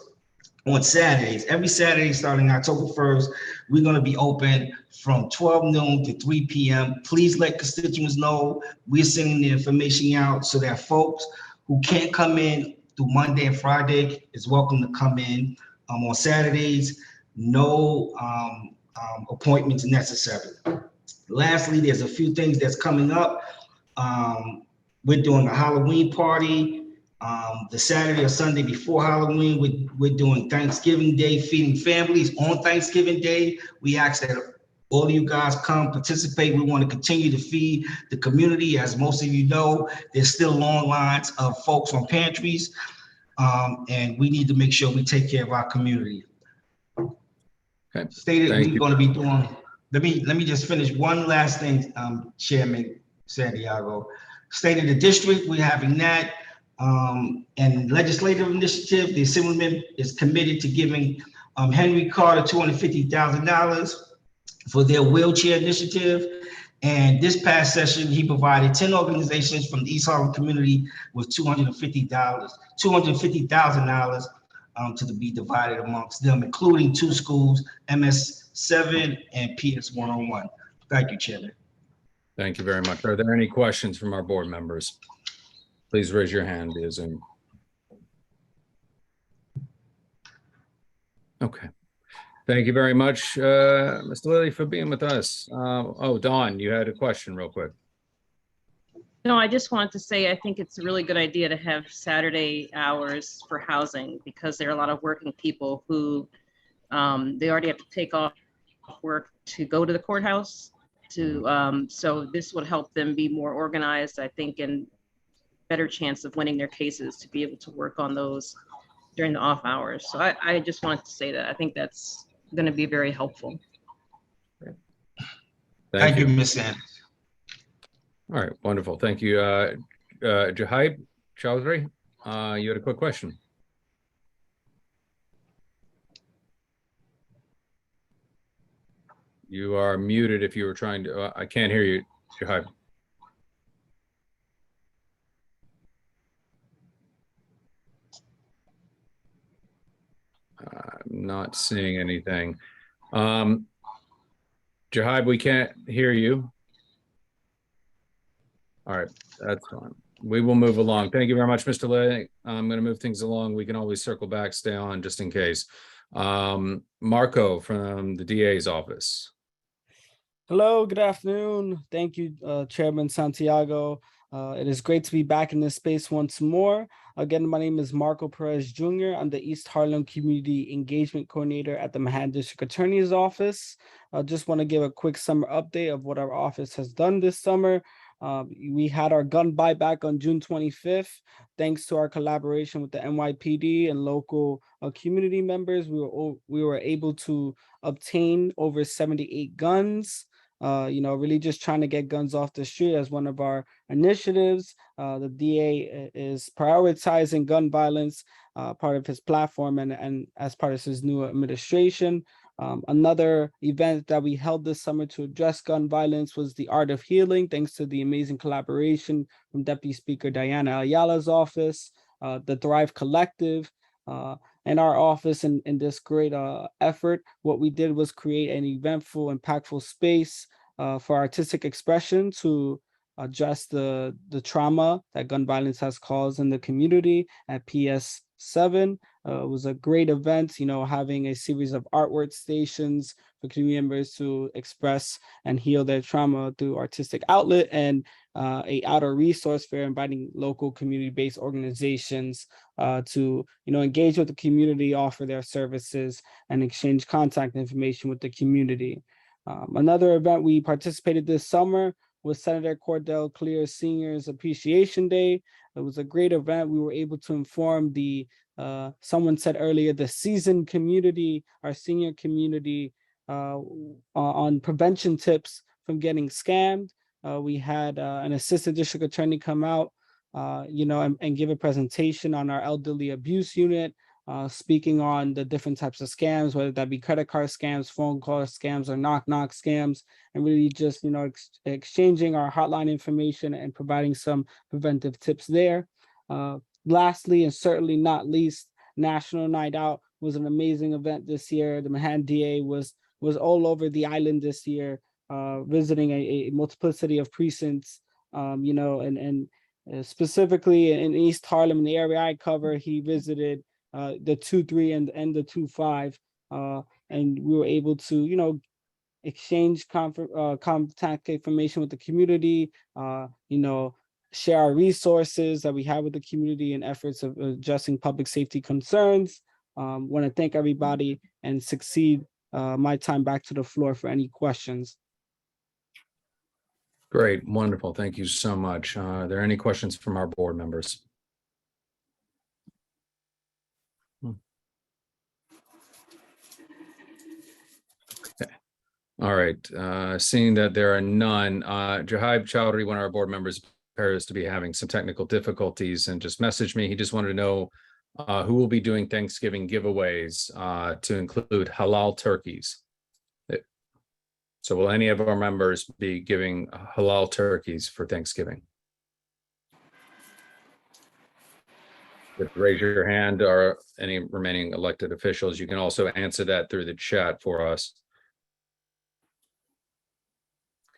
on Saturdays. Every Saturday starting October 1st, we're going to be open from 12 noon to 3 p.m. Please let constituents know we're sending the information out so that folks who can't come in through Monday and Friday is welcome to come in. On Saturdays, no appointments necessary. Lastly, there's a few things that's coming up. We're doing a Halloween party. The Saturday or Sunday before Halloween, we're doing Thanksgiving Day, feeding families on Thanksgiving Day. We ask that all of you guys come participate. We want to continue to feed the community. As most of you know, there's still long lines of folks on pantries, and we need to make sure we take care of our community. Okay. Stated we're going to be doing, let me just finish one last thing, Chairman Santiago. State of the district, we're having that. And legislative initiative, the Assemblyman is committed to giving Henry Carter $250,000 for their wheelchair initiative. And this past session, he provided 10 organizations from the East Harlem community with $250,000 to be divided amongst them, including 2 schools, MS7 and PS101. Thank you, Chairman. Thank you very much. Are there any questions from our board members? Please raise your hand via Zoom. Okay. Thank you very much, Mr. Lilly, for being with us. Oh, Dawn, you had a question real quick. No, I just wanted to say, I think it's a really good idea to have Saturday hours for housing, because there are a lot of working people who they already have to take off work to go to the courthouse. So this would help them be more organized, I think, and better chance of winning their cases to be able to work on those during the off hours. So I just wanted to say that I think that's going to be very helpful. Thank you, Ms. Sanders. All right, wonderful. Thank you. Jahib Chowdhury, you had a quick question. You are muted if you were trying to, I can't hear you, Jahib. I'm not seeing anything. Jahib, we can't hear you. All right, that's fine. We will move along. Thank you very much, Mr. Lay. I'm going to move things along. We can always circle back, stay on just in case. Marco from the DA's office. Hello, good afternoon. Thank you, Chairman Santiago. It is great to be back in this space once more. Again, my name is Marco Perez Jr. I'm the East Harlem Community Engagement Coordinator at the Manhattan District Attorney's Office. I just want to give a quick summer update of what our office has done this summer. We had our gun buyback on June 25th. Thanks to our collaboration with the NYPD and local community members, we were able to obtain over 78 guns. Really just trying to get guns off the street as one of our initiatives. The DA is prioritizing gun violence, part of his platform and as part of his new administration. Another event that we held this summer to address gun violence was the Art of Healing, thanks to the amazing collaboration from Deputy Speaker Diana Ayala's office, the Thrive Collective, and our office in this great effort. What we did was create an eventful, impactful space for artistic expression to address the trauma that gun violence has caused in the community at PS7. It was a great event, having a series of artwork stations for community members to express and heal their trauma through artistic outlet. And a outdoor resource fair, inviting local community-based organizations to engage with the community, offer their services, and exchange contact information with the community. Another event we participated this summer was Senator Cordell Clear's Seniors Appreciation Day. It was a great event. We were able to inform someone said earlier, the seasoned community, our senior community, on prevention tips from getting scammed. We had an assistant district attorney come out, and give a presentation on our elderly abuse unit, speaking on the different types of scams, whether that be credit card scams, phone call scams, or knock scams, and really just, exchanging our hotline information and providing some preventive tips there. Lastly, and certainly not least, National Night Out was an amazing event this year. The Manhattan DA was all over the island this year, visiting a multiplicity of precincts, and specifically in East Harlem, in the area I cover, he visited the 2-3 and the 2-5, and we were able to, exchange contact information with the community, share our resources that we have with the community in efforts of addressing public safety concerns. Want to thank everybody and succeed my time back to the floor for any questions. Great, wonderful. Thank you so much. Are there any questions from our board members? Okay. All right. Seeing that there are none, Jahib Chowdhury, one of our board members, appears to be having some technical difficulties and just messaged me. He just wanted to know who will be doing Thanksgiving giveaways to include halal turkeys. So will any of our members be giving halal turkeys for Thanksgiving? Raise your hand, or any remaining elected officials. You can also answer that through the chat for us.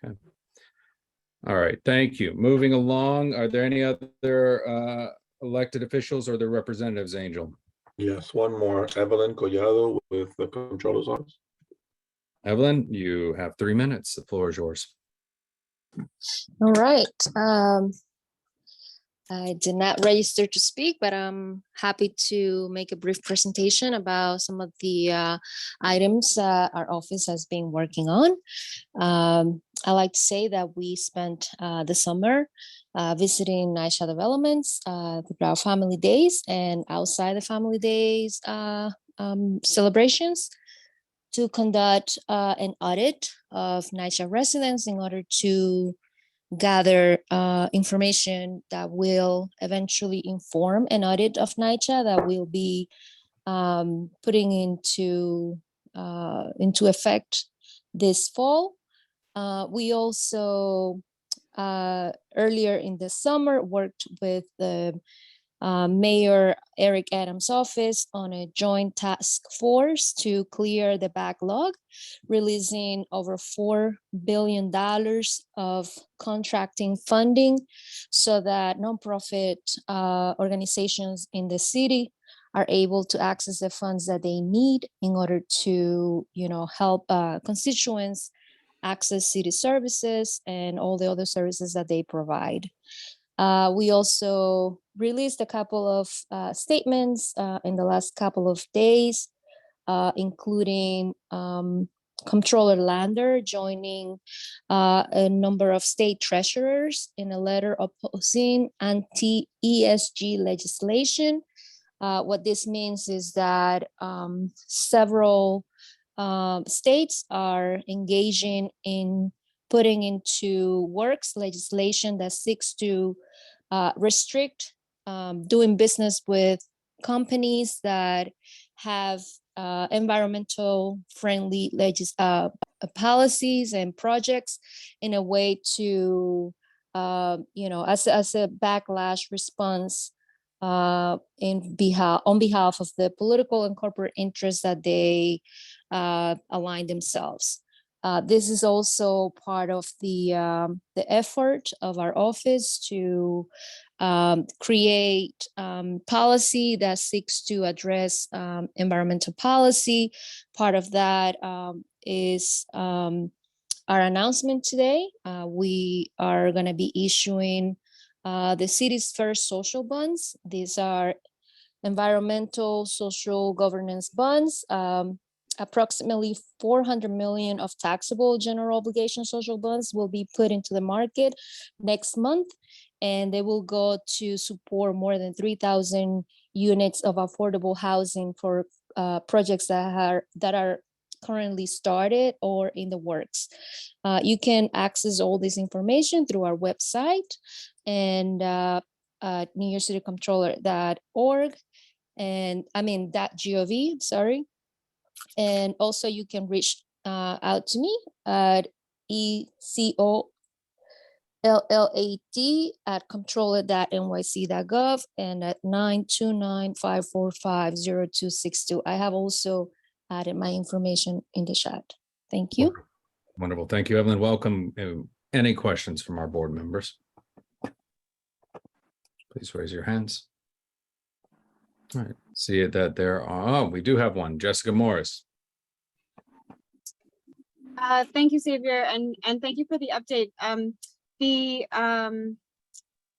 Okay. All right, thank you. Moving along, are there any other elected officials or their representatives, Angel? Yes, one more. Evelyn Collado with the Controller's Office. Evelyn, you have 3 minutes. The floor is yours. All right. I did not register to speak, but I'm happy to make a brief presentation about some of the items our office has been working on. I like to say that we spent the summer visiting NYCHA developments throughout Family Days and outside the Family Days celebrations to conduct an audit of NYCHA residents in order to gather information that will eventually inform an audit of NYCHA that will be putting into effect this fall. We also earlier in the summer worked with the Mayor Eric Adams' office on a joint task force to clear the backlog, releasing over $4 billion of contracting funding so that nonprofit organizations in the city are able to access the funds that they need in order to, help constituents access city services and all the other services that they provide. We also released a couple of statements in the last couple of days, including Comptroller Lander joining a number of state treasurers in a letter opposing anti-ESG legislation. What this means is that several states are engaging in putting into works legislation that seeks to restrict doing business with companies that have environmental friendly policies and projects in a way to, as a backlash response on behalf of the political and corporate interests that they align themselves. This is also part of the effort of our office to create policy that seeks to address environmental policy. Part of that is our announcement today. We are going to be issuing the city's first social bonds. These are environmental social governance bonds. Approximately 400 million of taxable general obligation social bonds will be put into the market next month, and they will go to support more than 3,000 units of affordable housing for projects that are currently started or in the works. You can access all this information through our website and NewYorkCityController.org, and .gov, sorry. And also you can reach out to me at ECOLLAT@controller.nyc.gov and at 929-545-0262. I have also added my information in the chat. Thank you. Wonderful. Thank you, Evelyn. Welcome. Any questions from our board members? Please raise your hands. All right. See that there are, we do have one. Jessica Morris. Thank you, Xavier, and thank you for the update. The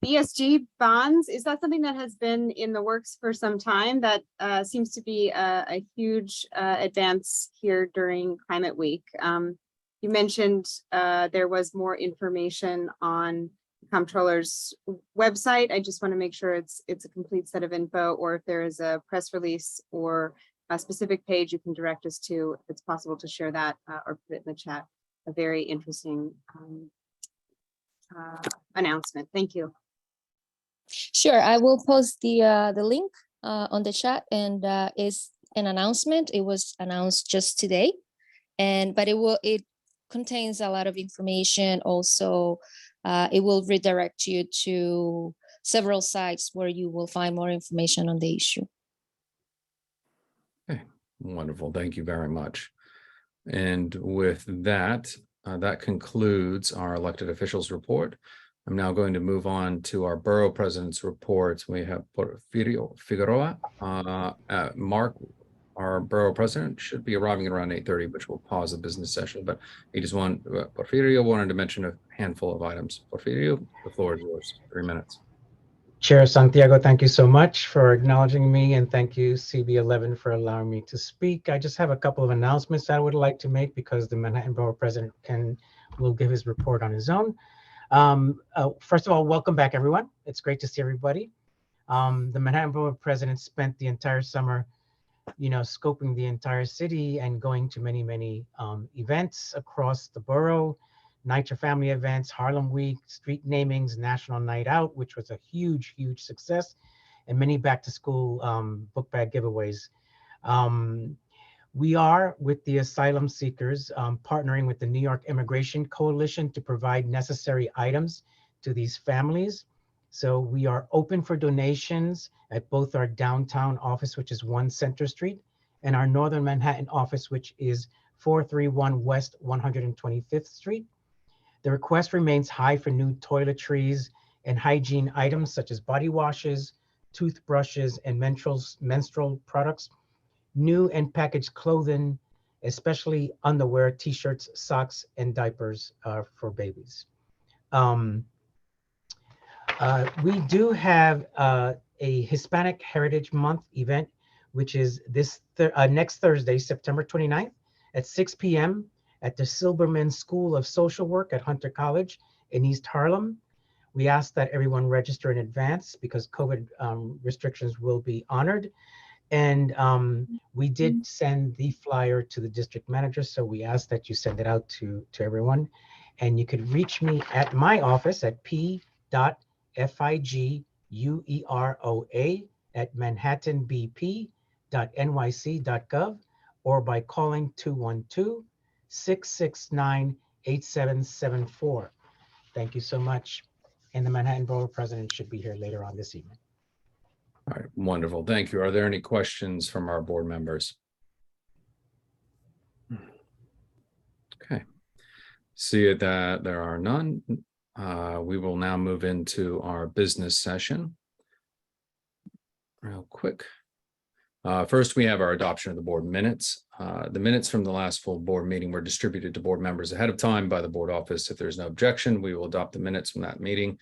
ESG bonds, is that something that has been in the works for some time? That seems to be a huge advance here during Climate Week. You mentioned there was more information on the Comptroller's website. I just want to make sure it's a complete set of info, or if there is a press release or a specific page you can direct us to, if it's possible to share that or put it in the chat. A very interesting announcement. Thank you. Sure, I will post the link on the chat, and it's an announcement. It was announced just today, but it contains a lot of information. Also, it will redirect you to several sites where you will find more information on the issue. Okay, wonderful. Thank you very much. And with that, that concludes our elected officials report. I'm now going to move on to our borough president's reports. We have Porfirio Figueroa. Mark, our borough president, should be arriving at around 8:30, which will pause the business session. But Porfirio wanted to mention a handful of items. Porfirio, the floor is yours. 3 minutes. Chair Santiago, thank you so much for acknowledging me, and thank you CB11 for allowing me to speak. I just have a couple of announcements I would like to make because the Manhattan Borough President will give his report on his own. First of all, welcome back, everyone. It's great to see everybody. The Manhattan Borough President spent the entire summer, scoping the entire city and going to many events across the borough. Night Your Family events, Harlem Week, street namings, National Night Out, which was a huge success, and many back to school book bag giveaways. We are, with the asylum seekers, partnering with the New York Immigration Coalition to provide necessary items to these families. So we are open for donations at both our downtown office, which is 1 Center Street, and our Northern Manhattan office, which is 431 West 125th Street. The request remains high for new toiletries and hygiene items such as body washes, toothbrushes, and menstrual products, new and packaged clothing, especially underwear, t-shirts, socks, and diapers for babies. We do have a Hispanic Heritage Month event, which is next Thursday, September 29th at 6 p.m. at the Silberman School of Social Work at Hunter College in East Harlem. We ask that everyone register in advance because COVID restrictions will be honored. And we did send the flyer to the district manager, so we ask that you send it out to everyone. And you could reach me at my office at p.figueroa@manhattanbp.nyc.gov or by calling 212-669-8774. Thank you so much. And the Manhattan Borough President should be here later on this evening. All right, wonderful. Thank you. Are there any questions from our board members? Okay. See that there are none. We will now move into our business session. Real quick. First, we have our adoption of the board minutes. The minutes from the last full board meeting were distributed to board members ahead of time by the board office. If there's no objection, we will adopt the minutes from that meeting.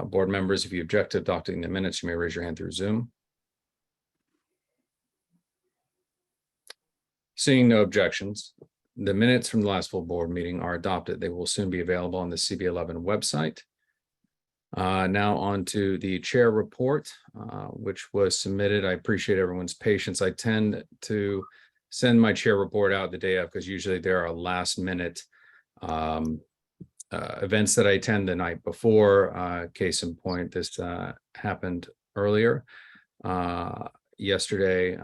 Board members, if you object to adopting the minutes, you may raise your hand through Zoom. Seeing no objections, the minutes from the last full board meeting are adopted. They will soon be available on the CB11 website. Now on to the chair report, which was submitted. I appreciate everyone's patience. I tend to send my chair report out the day of because usually there are last minute events that I attend the night before. Case in point, this happened earlier yesterday.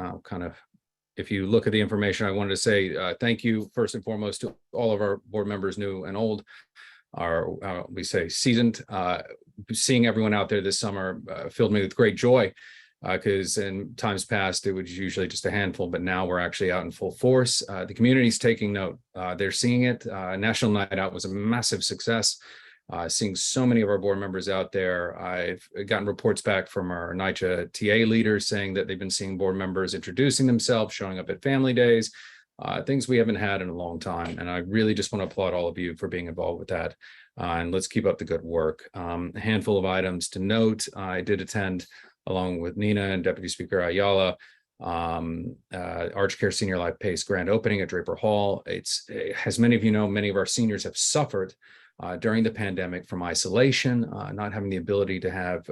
If you look at the information, I wanted to say thank you first and foremost to all of our board members, new and old, we say seasoned. Seeing everyone out there this summer filled me with great joy because in times past it was usually just a handful, but now we're actually out in full force. The community's taking note. They're seeing it. National Night Out was a massive success. Seeing so many of our board members out there. I've gotten reports back from our NYCHA TA leaders saying that they've been seeing board members introducing themselves, showing up at family days, things we haven't had in a long time. And I really just want to applaud all of you for being involved with that. And let's keep up the good work. A handful of items to note. I did attend along with Nina and Deputy Speaker Ayala, Arch Care Senior Life PACE grand opening at Draper Hall. As many of you know, many of our seniors have suffered during the pandemic from isolation, not having the ability to have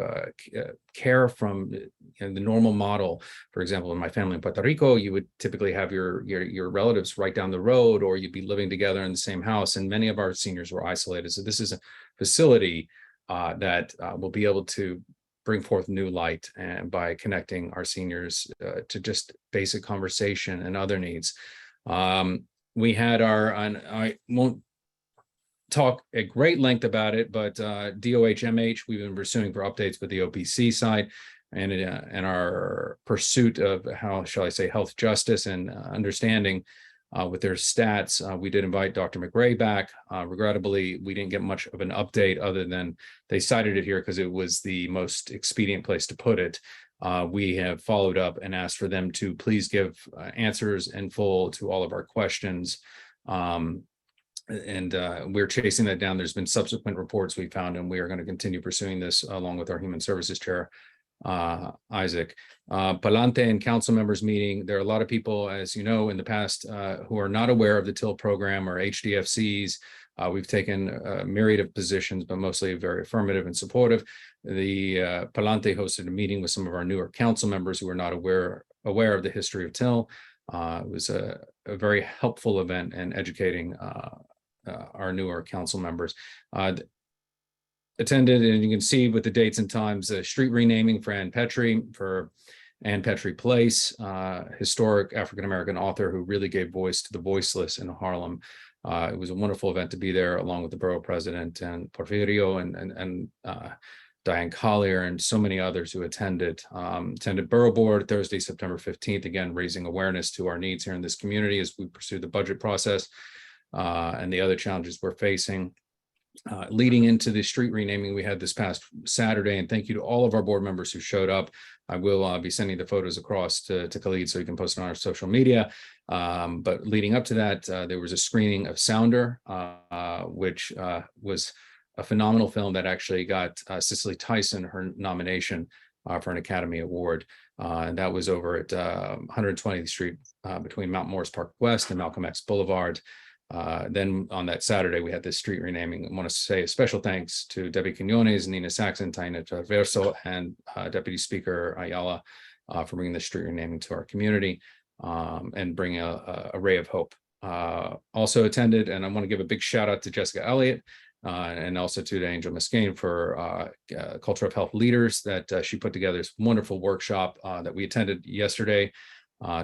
care from the normal model. For example, in my family in Puerto Rico, you would typically have your relatives right down the road, or you'd be living together in the same house. And many of our seniors were isolated. So this is a facility that will be able to bring forth new light and by connecting our seniors to just basic conversation and other needs. We had and I won't talk at great length about it, but DOH-MH, we've been pursuing for updates with the OPC side and our pursuit of, how shall I say, health justice and understanding with their stats. We did invite Dr. McRae back. Regrettably, we didn't get much of an update other than they cited it here because it was the most expedient place to put it. We have followed up and asked for them to please give answers in full to all of our questions. We're chasing that down. There's been subsequent reports we found, and we are going to continue pursuing this along with our Human Services Chair, Isaac. Palante and council members meeting. There are a lot of people, as you know, in the past who are not aware of the TIL program or HDFCs. We've taken a myriad of positions, but mostly very affirmative and supportive. The Palante hosted a meeting with some of our newer council members who are not aware of the history of TIL. It was a very helpful event in educating our newer council members. Attended, and you can see with the dates and times, street renaming for Ann Petrie, for Ann Petrie Place, historic African-American author who really gave voice to the voiceless in Harlem. It was a wonderful event to be there along with the borough president and Porfirio and Diane Collier and so many others who attended. Attended Borough Board Thursday, September 15th, again, raising awareness to our needs here in this community as we pursue the budget process and the other challenges we're facing. Leading into the street renaming we had this past Saturday, and thank you to all of our board members who showed up. I will be sending the photos across to Khalid so you can post it on our social media. But leading up to that, there was a screening of Sounder, which was a phenomenal film that actually got Cicely Tyson her nomination for an Academy Award. And that was over at 120th Street between Mount Morris Park West and Malcolm X Boulevard. Then on that Saturday, we had this street renaming. I want to say a special thanks to Debbie Quinones, Nina Saxon, Taina Traverso, and Deputy Speaker Ayala for bringing the street renaming to our community and bringing a ray of hope. Also attended, and I want to give a big shout out to Jessica Elliott and also to Angel Muscane for Culture of Health Leaders that she put together this wonderful workshop that we attended yesterday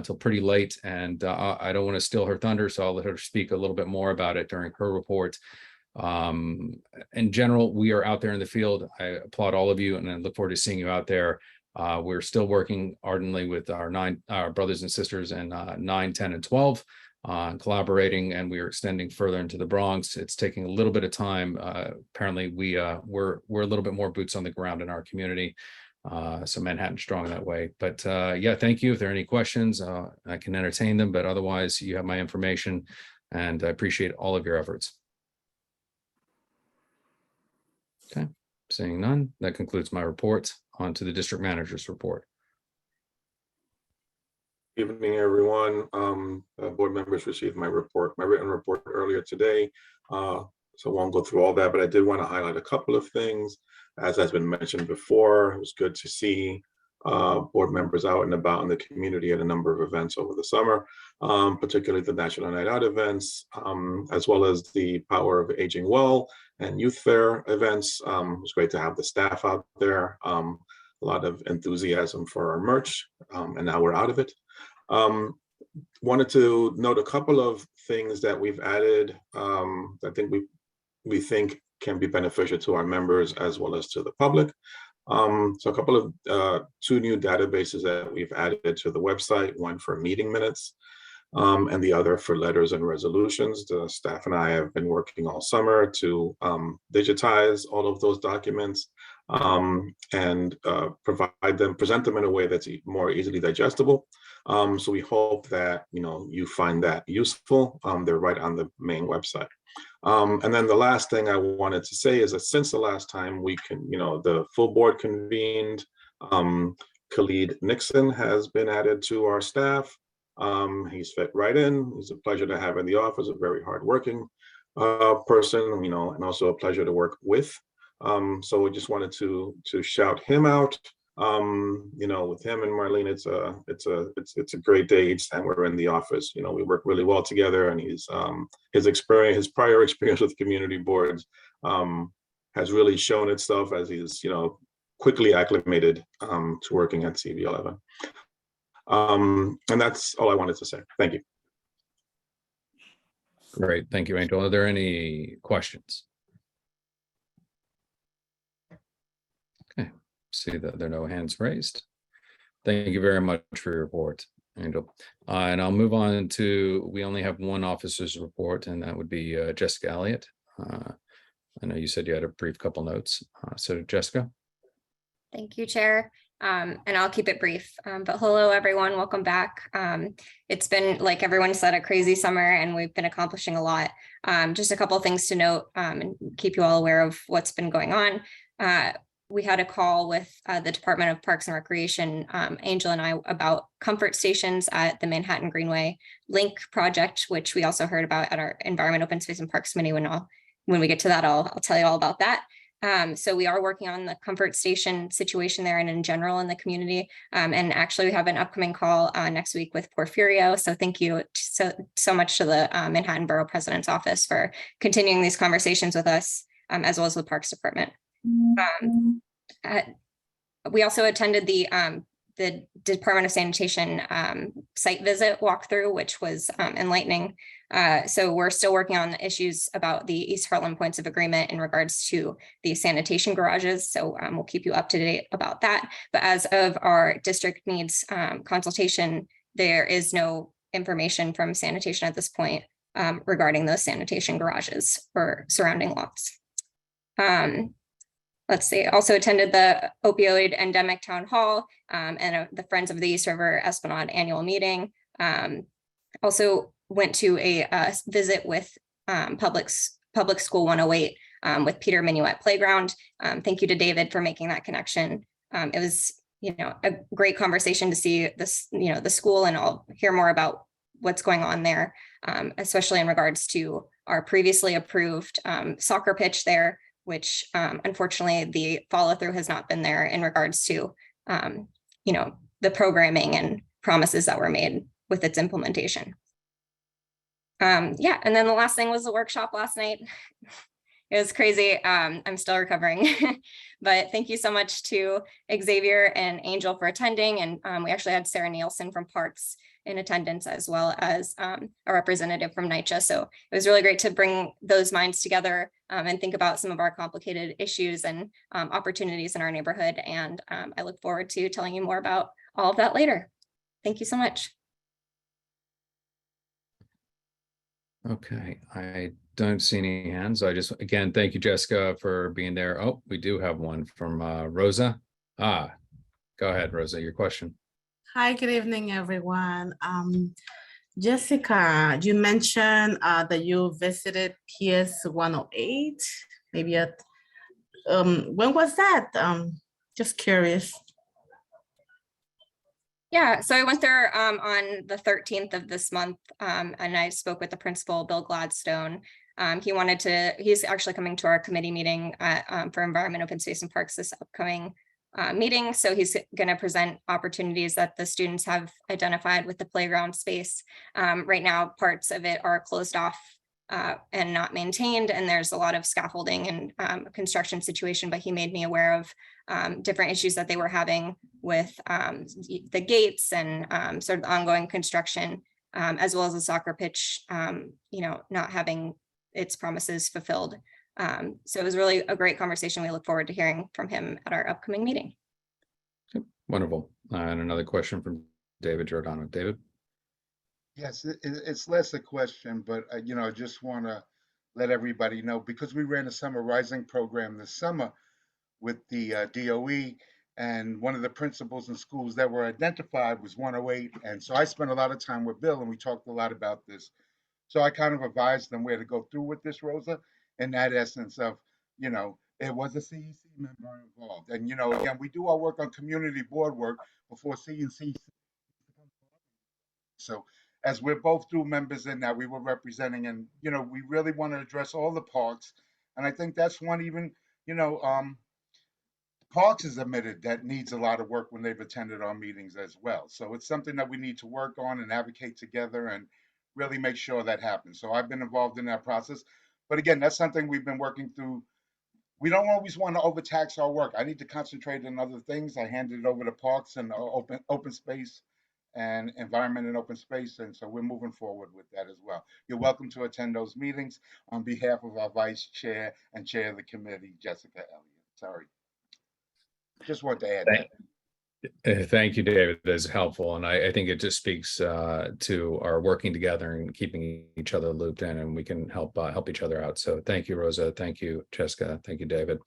till pretty late, and I don't want to steal her thunder, so I'll let her speak a little bit more about it during her report. In general, we are out there in the field. I applaud all of you, and I look forward to seeing you out there. We're still working ardently with our brothers and sisters in 9, 10, and 12, collaborating, and we are extending further into the Bronx. It's taking a little bit of time. Apparently, we're a little bit more boots on the ground in our community. So Manhattan strong that way. But yeah, thank you. If there are any questions, I can entertain them, but otherwise you have my information and I appreciate all of your efforts. Okay, seeing none, that concludes my report. On to the district manager's report. Evening, everyone. Board members received my written report earlier today. So I won't go through all that, but I did want to highlight a couple of things. As has been mentioned before, it was good to see board members out and about in the community at a number of events over the summer, particularly the National Night Out events, as well as the Power of Aging Well and Youth Fair events. It was great to have the staff out there. A lot of enthusiasm for our merch, and now we're out of it. Wanted to note a couple of things that we've added. I think we think can be beneficial to our members as well as to the public. So a couple of two new databases that we've added to the website, one for meeting minutes and the other for letters and resolutions. The staff and I have been working all summer to digitize all of those documents and present them in a way that's more easily digestible. So we hope that you find that useful. They're right on the main website. And then the last thing I wanted to say is that since the last time the full board convened, Khalid Nixon has been added to our staff. He's fit right in. He's a pleasure to have in the office, a very hardworking person, and also a pleasure to work with. So we just wanted to shout him out. With him and Marlene, it's a great day each time we're in the office. We work really well together, and his prior experience with community boards has really shown itself as he's quickly acclimated to working at CB11. And that's all I wanted to say. Thank you. Great, thank you, Angel. Are there any questions? Okay, see that there are no hands raised. Thank you very much for your report, Angel. And I'll move on to, we only have one officer's report, and that would be Jessica Elliott. I know you said you had a brief couple notes. So Jessica. Thank you, Chair. And I'll keep it brief. But hello, everyone. Welcome back. It's been, like everyone said, a crazy summer, and we've been accomplishing a lot. Just a couple of things to note and keep you all aware of what's been going on. We had a call with the Department of Parks and Recreation, Angel and I, about comfort stations at the Manhattan Greenway Link project, which we also heard about at our Environment, Open Space and Parks Committee. When we get to that, I'll tell you all about that. So we are working on the comfort station situation there and in general in the community. And actually we have an upcoming call next week with Porfirio. So thank you so much to the Manhattan Borough President's Office for continuing these conversations with us, as well as the Parks Department. We also attended the Department of Sanitation site visit walkthrough, which was enlightening. So we're still working on the issues about the East Harlem points of agreement in regards to the sanitation garages. So we'll keep you up to date about that. But as of our district needs consultation, there is no information from sanitation at this point regarding those sanitation garages or surrounding lots. Let's see, also attended the opioid endemic town hall and the Friends of the East River Esplanade annual meeting. Also went to a visit with Public School 108 with Peter Minuet Playground. Thank you to David for making that connection. It was, a great conversation to see this, the school, and I'll hear more about what's going on there, especially in regards to our previously approved soccer pitch there, which unfortunately the follow through has not been there in regards to, the programming and promises that were made with its implementation. Yeah, and then the last thing was the workshop last night. It was crazy. I'm still recovering, but thank you so much to Xavier and Angel for attending. And we actually had Sarah Nielsen from Parks in attendance, as well as a representative from NYCHA. So it was really great to bring those minds together and think about some of our complicated issues and opportunities in our neighborhood. And I look forward to telling you more about all of that later. Thank you so much. Okay, I don't see any hands. Again, thank you, Jessica, for being there. Oh, we do have one from Rosa. Go ahead, Rosa, your question. Hi, good evening, everyone. Jessica, you mentioned that you visited PS 108, maybe at, when was that? Just curious. Yeah, so I went there on the 13th of this month, and I spoke with the principal, Bill Gladstone. He's actually coming to our committee meeting for Environment, Open Space and Parks this upcoming meeting. So he's going to present opportunities that the students have identified with the playground space. Right now, parts of it are closed off and not maintained, and there's a lot of scaffolding and construction situation, but he made me aware of different issues that they were having with the gates and sort of ongoing construction, as well as the soccer pitch, not having its promises fulfilled. So it was really a great conversation. We look forward to hearing from him at our upcoming meeting. Wonderful. And another question from David Giordano. David? Yes, it's less a question, but I just want to let everybody know, because we ran a summer rising program this summer with the DOE, and one of the principals in schools that were identified was 108. And so I spent a lot of time with Bill, and we talked a lot about this. So I kind of advised them where to go through with this, Rosa, in that essence of, it was a CEC member involved. And, again, we do our work on community board work before CNC. So as we're both dual members in that, we were representing, and, we really want to address all the parks. And I think that's one even, Parks has admitted that needs a lot of work when they've attended our meetings as well. So it's something that we need to work on and advocate together and really make sure that happens. So I've been involved in that process. But again, that's something we've been working through. We don't always want to overtax our work. I need to concentrate on other things. I handed it over to Parks and open space and environment and open space. And so we're moving forward with that as well. You're welcome to attend those meetings on behalf of our vice chair and chair of the committee, Jessica Elliott. Sorry. Just want to add that. Thank you, David. That's helpful. And I think it just speaks to our working together and keeping each other looped in, and we can help each other out. So thank you, Rosa. Thank you, Jessica. Thank you, David.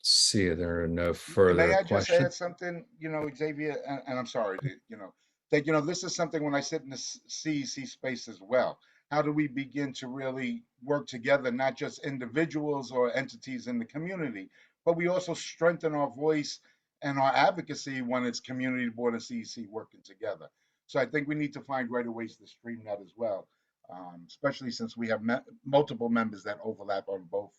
See, there are no further May I just questions. add something, Xavier, and I'm sorry, that, this is something when I sit in the CEC space as well. How do we begin to really work together, not just individuals or entities in the community, but we also strengthen our voice and our advocacy when it's community board and CEC working together. So I think we need to find greater ways to stream that as well, especially since we have multiple members that overlap on both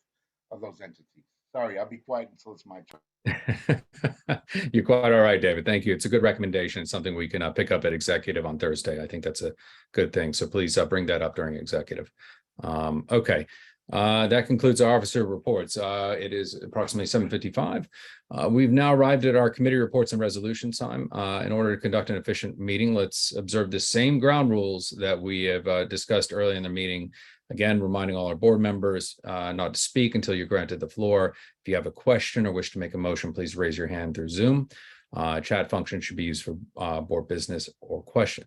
of those entities. Sorry, I'll be quiet until it's my turn. You're quite all right, David. Thank you. It's a good recommendation. It's something we can pick up at executive on Thursday. I think that's a good thing. So please bring that up during executive. Okay. That concludes our officer reports. It is approximately 7:55. We've now arrived at our committee reports and resolution time. In order to conduct an efficient meeting, let's observe the same ground rules that we have discussed earlier in the meeting. Again, reminding all our board members not to speak until you're granted the floor. If you have a question or wish to make a motion, please raise your hand through Zoom. Chat function should be used for board business or question.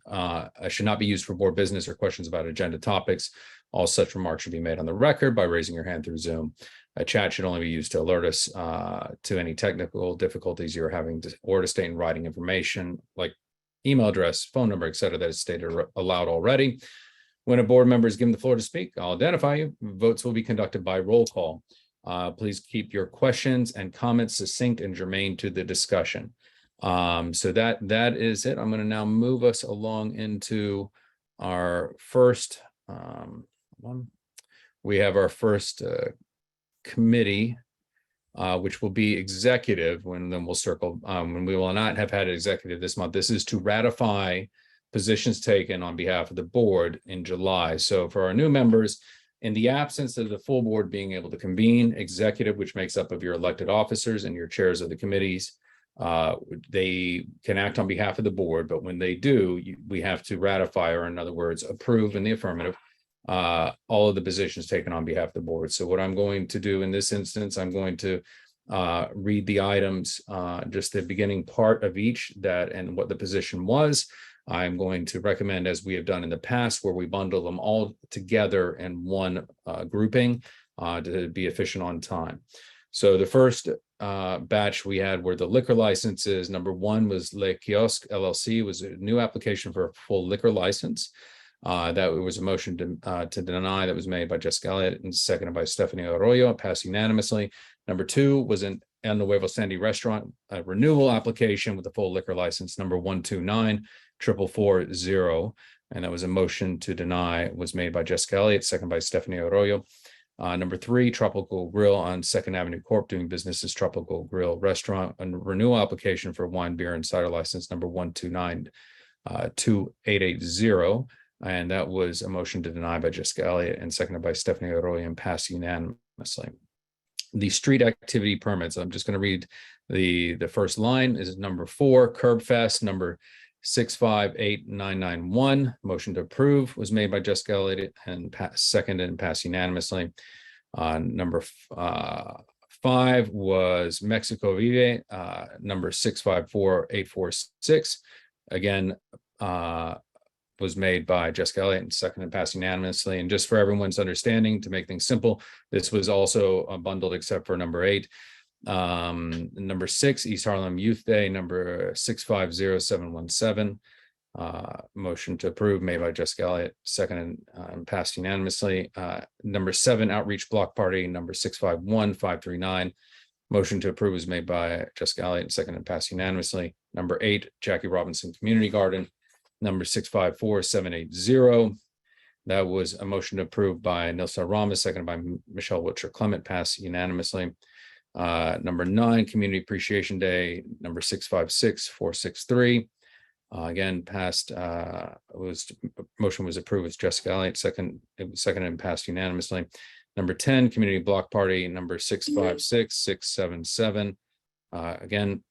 Should not be used for board business or questions about agenda topics. All such remarks should be made on the record by raising your hand through Zoom. A chat should only be used to alert us to any technical difficulties you're having or to state in writing information like email address, phone number, etc. that is stated aloud already. When a board member is given the floor to speak, I'll identify you. Votes will be conducted by roll call. Please keep your questions and comments succinct and germane to the discussion. So that is it. I'm going to now move us along into our first one. We have our first committee, which will be executive, then we'll circle when we will not have had an executive this month. This is to ratify positions taken on behalf of the board in July. So for our new members, in the absence of the full board being able to convene, executive, which makes up of your elected officers and your chairs of the committees, they can act on behalf of the board, but when they do, we have to ratify, or in other words, approve in the affirmative, all of the positions taken on behalf of the board. So what I'm going to do in this instance, I'm going to read the items, just the beginning part of each and what the position was. I'm going to recommend, as we have done in the past, where we bundle them all together in one grouping to be efficient on time. So the first batch we had were the liquor licenses. Number 1 was Le Kiosque LLC, was a new application for a full liquor license. That was a motion to deny that was made by Jessica Elliott and seconded by Stephanie Arroyo, passed unanimously. Number 2 was an El Nuevo Sandy restaurant renewal application with a full liquor license, number 129-440. And that was a motion to deny, was made by Jessica Elliott, seconded by Stephanie Arroyo. Number 3, Tropical Grill on 2nd Avenue Corp, doing business as Tropical Grill Restaurant, a renewal application for wine, beer, and cider license number 129-2880. And that was a motion to deny by Jessica Elliott and seconded by Stephanie Arroyo and passed unanimously. The street activity permits, I'm just going to read the first line, is number 4, Curb Fest, number 658991. Motion to approve was made by Jessica Elliott and seconded and passed unanimously. Number 5 was Mexico Vive, number 654846. Again, was made by Jessica Elliott and seconded and passed unanimously. And just for everyone's understanding, to make things simple, this was also bundled except for number 8. Number 6, East Harlem Youth Day, number 650717. Motion to approve made by Jessica Elliott, seconded and passed unanimously. Number 7, Outreach Block Party, number 651539. Motion to approve was made by Jessica Elliott and seconded and passed unanimously. Number 8, Jackie Robinson Community Garden, number 654780. That was a motion to approve by Nilsa Ramos, seconded by Michelle Wiltshire Clement, passed unanimously. Number 9, Community Appreciation Day, number 656463. Again, passed, motion was approved with Jessica Elliott, seconded and passed unanimously. Number 10, Community Block Party, number 656677. Again,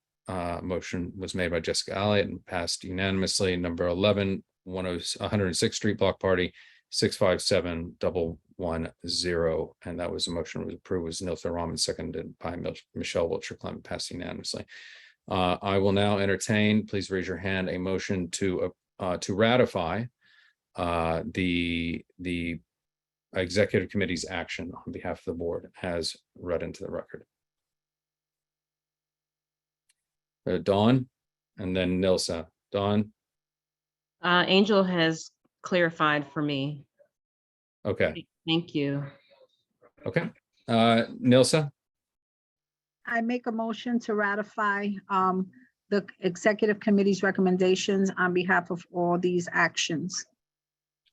motion was made by Jessica Elliott and passed unanimously. Number 11, 106th Street Block Party, 657110. And that was a motion was approved, was Nilsa Rahman, seconded by Michelle Wiltshire Clement, passed unanimously. I will now entertain, please raise your hand, a motion to ratify the executive committee's action on behalf of the board as read into the record. Dawn, and then Nilsa. Dawn. Angel has clarified for me. Okay. Thank you. Okay. Nilsa. I make a motion to ratify the executive committee's recommendations on behalf of all these actions.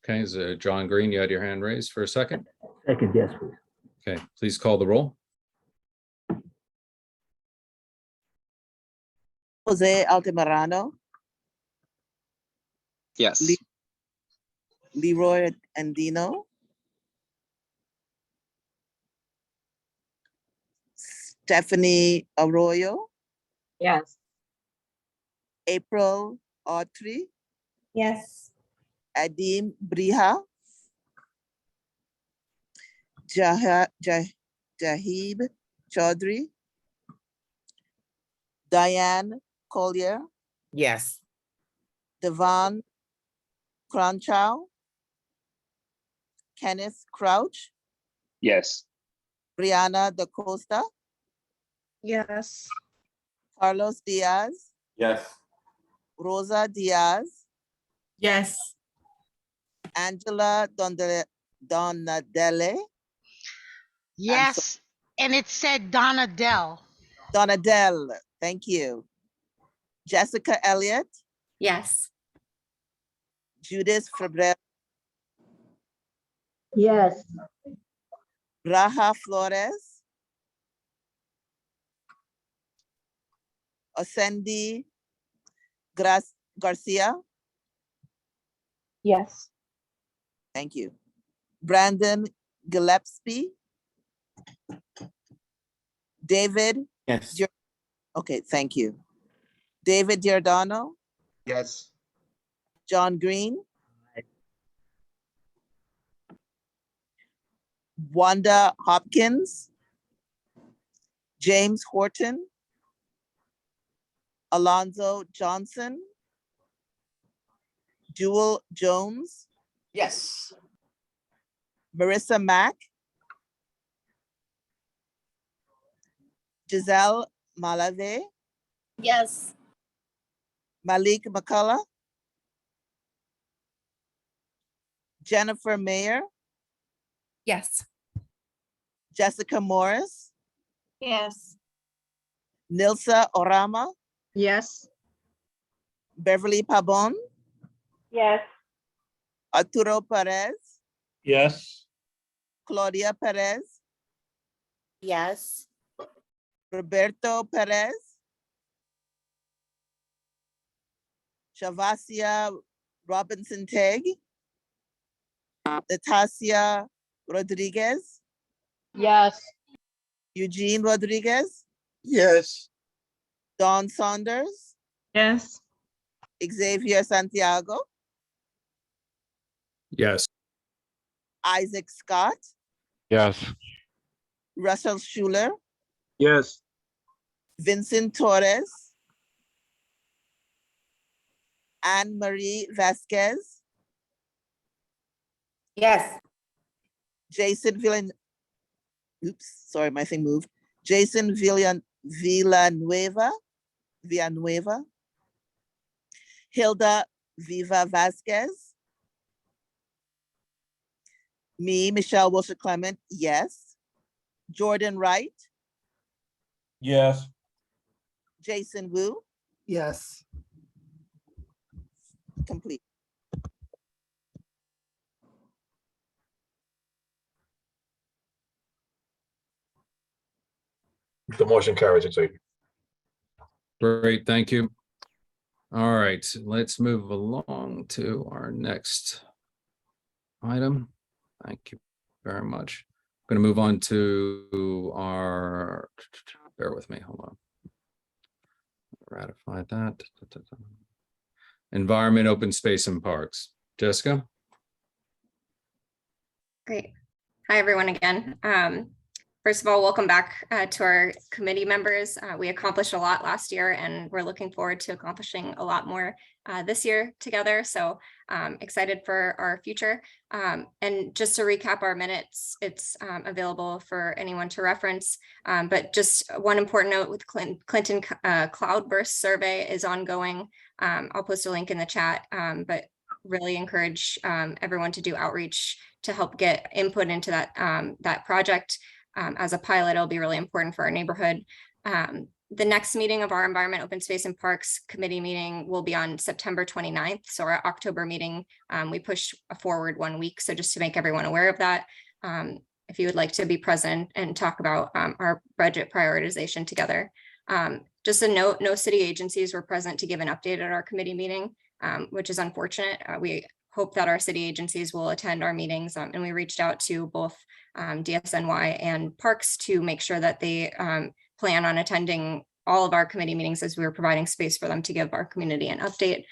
Okay, is John Green, you had your hand raised for a second? Second, yes, please. Okay, please call the roll. Jose Altamirano, Yes. Leroy Andino, Stephanie Arroyo, Yes. April Autry, Yes. Adim Briha, Jahib Chaudhry, Diane Collier, Yes. Devon Cronchow, Kenneth Crouch, Yes. Brianna Da Costa, Yes. Carlos Diaz, Yes. Rosa Diaz, Yes. Angela Donadelle. Yes, and it said Donadell. Donadelle, thank you. Jessica Elliott, Yes. Judith Febrero, Yes. Raja Flores, Osendi Garcia, Yes. thank you. Brandon Gillespie, David. Yes. Okay, thank you. David Giordano, Yes. John Green, Wanda Hopkins, James Horton, Alonzo Johnson, Jewel Jones, Yes. Marissa Mack, Giselle Malave, Yes. Malik McCullough, Jennifer Mayer, Yes. Jessica Morris, Yes. Nilsa Orama, Yes. Beverly Pabon, Yes. Arturo Perez, Yes. Claudia Perez, Yes. Roberto Perez, Shavasia Robinson Teg, Natasia Rodriguez, Yes. Eugene Rodriguez, Yes. Dawn Saunders, Yes. Xavier Santiago, Yes. Isaac Scott, Yes. Russell Schuler, Yes. Vincent Torres, Anne Marie Vasquez, Yes. Jason oops, sorry, my thing moved. Jason Villanueva, Hilda Viva Vasquez, me, Michelle Wilshire Clement, yes. Jordan Wright, Yes. Jason Wu, Yes. complete. The motion carries, Xavier. Great, thank you. All right, let's move along to our next item. Thank you very much. I'm going to move on to our, bear with me, hold on. Ratify that. Environment, open space and parks. Jessica? Great. Hi, everyone again. First of all, welcome back to our committee members. We accomplished a lot last year and we're looking forward to accomplishing a lot more this year together. So excited for our future. And just to recap our minutes, it's available for anyone to reference. But just one important note with Clinton Cloudburst survey is ongoing. I'll post a link in the chat, but really encourage everyone to do outreach to help get input into that project. As a pilot, it'll be really important for our neighborhood. The next meeting of our Environment, Open Space and Parks Committee meeting will be on September 29th. So our October meeting, we pushed forward 1 week. So just to make everyone aware of that, if you would like to be present and talk about our budget prioritization together. Just a note, no city agencies were present to give an update at our committee meeting, which is unfortunate. We hope that our city agencies will attend our meetings, and we reached out to both DSNY and Parks to make sure that they plan on attending all of our committee meetings as we were providing space for them to give our community an update.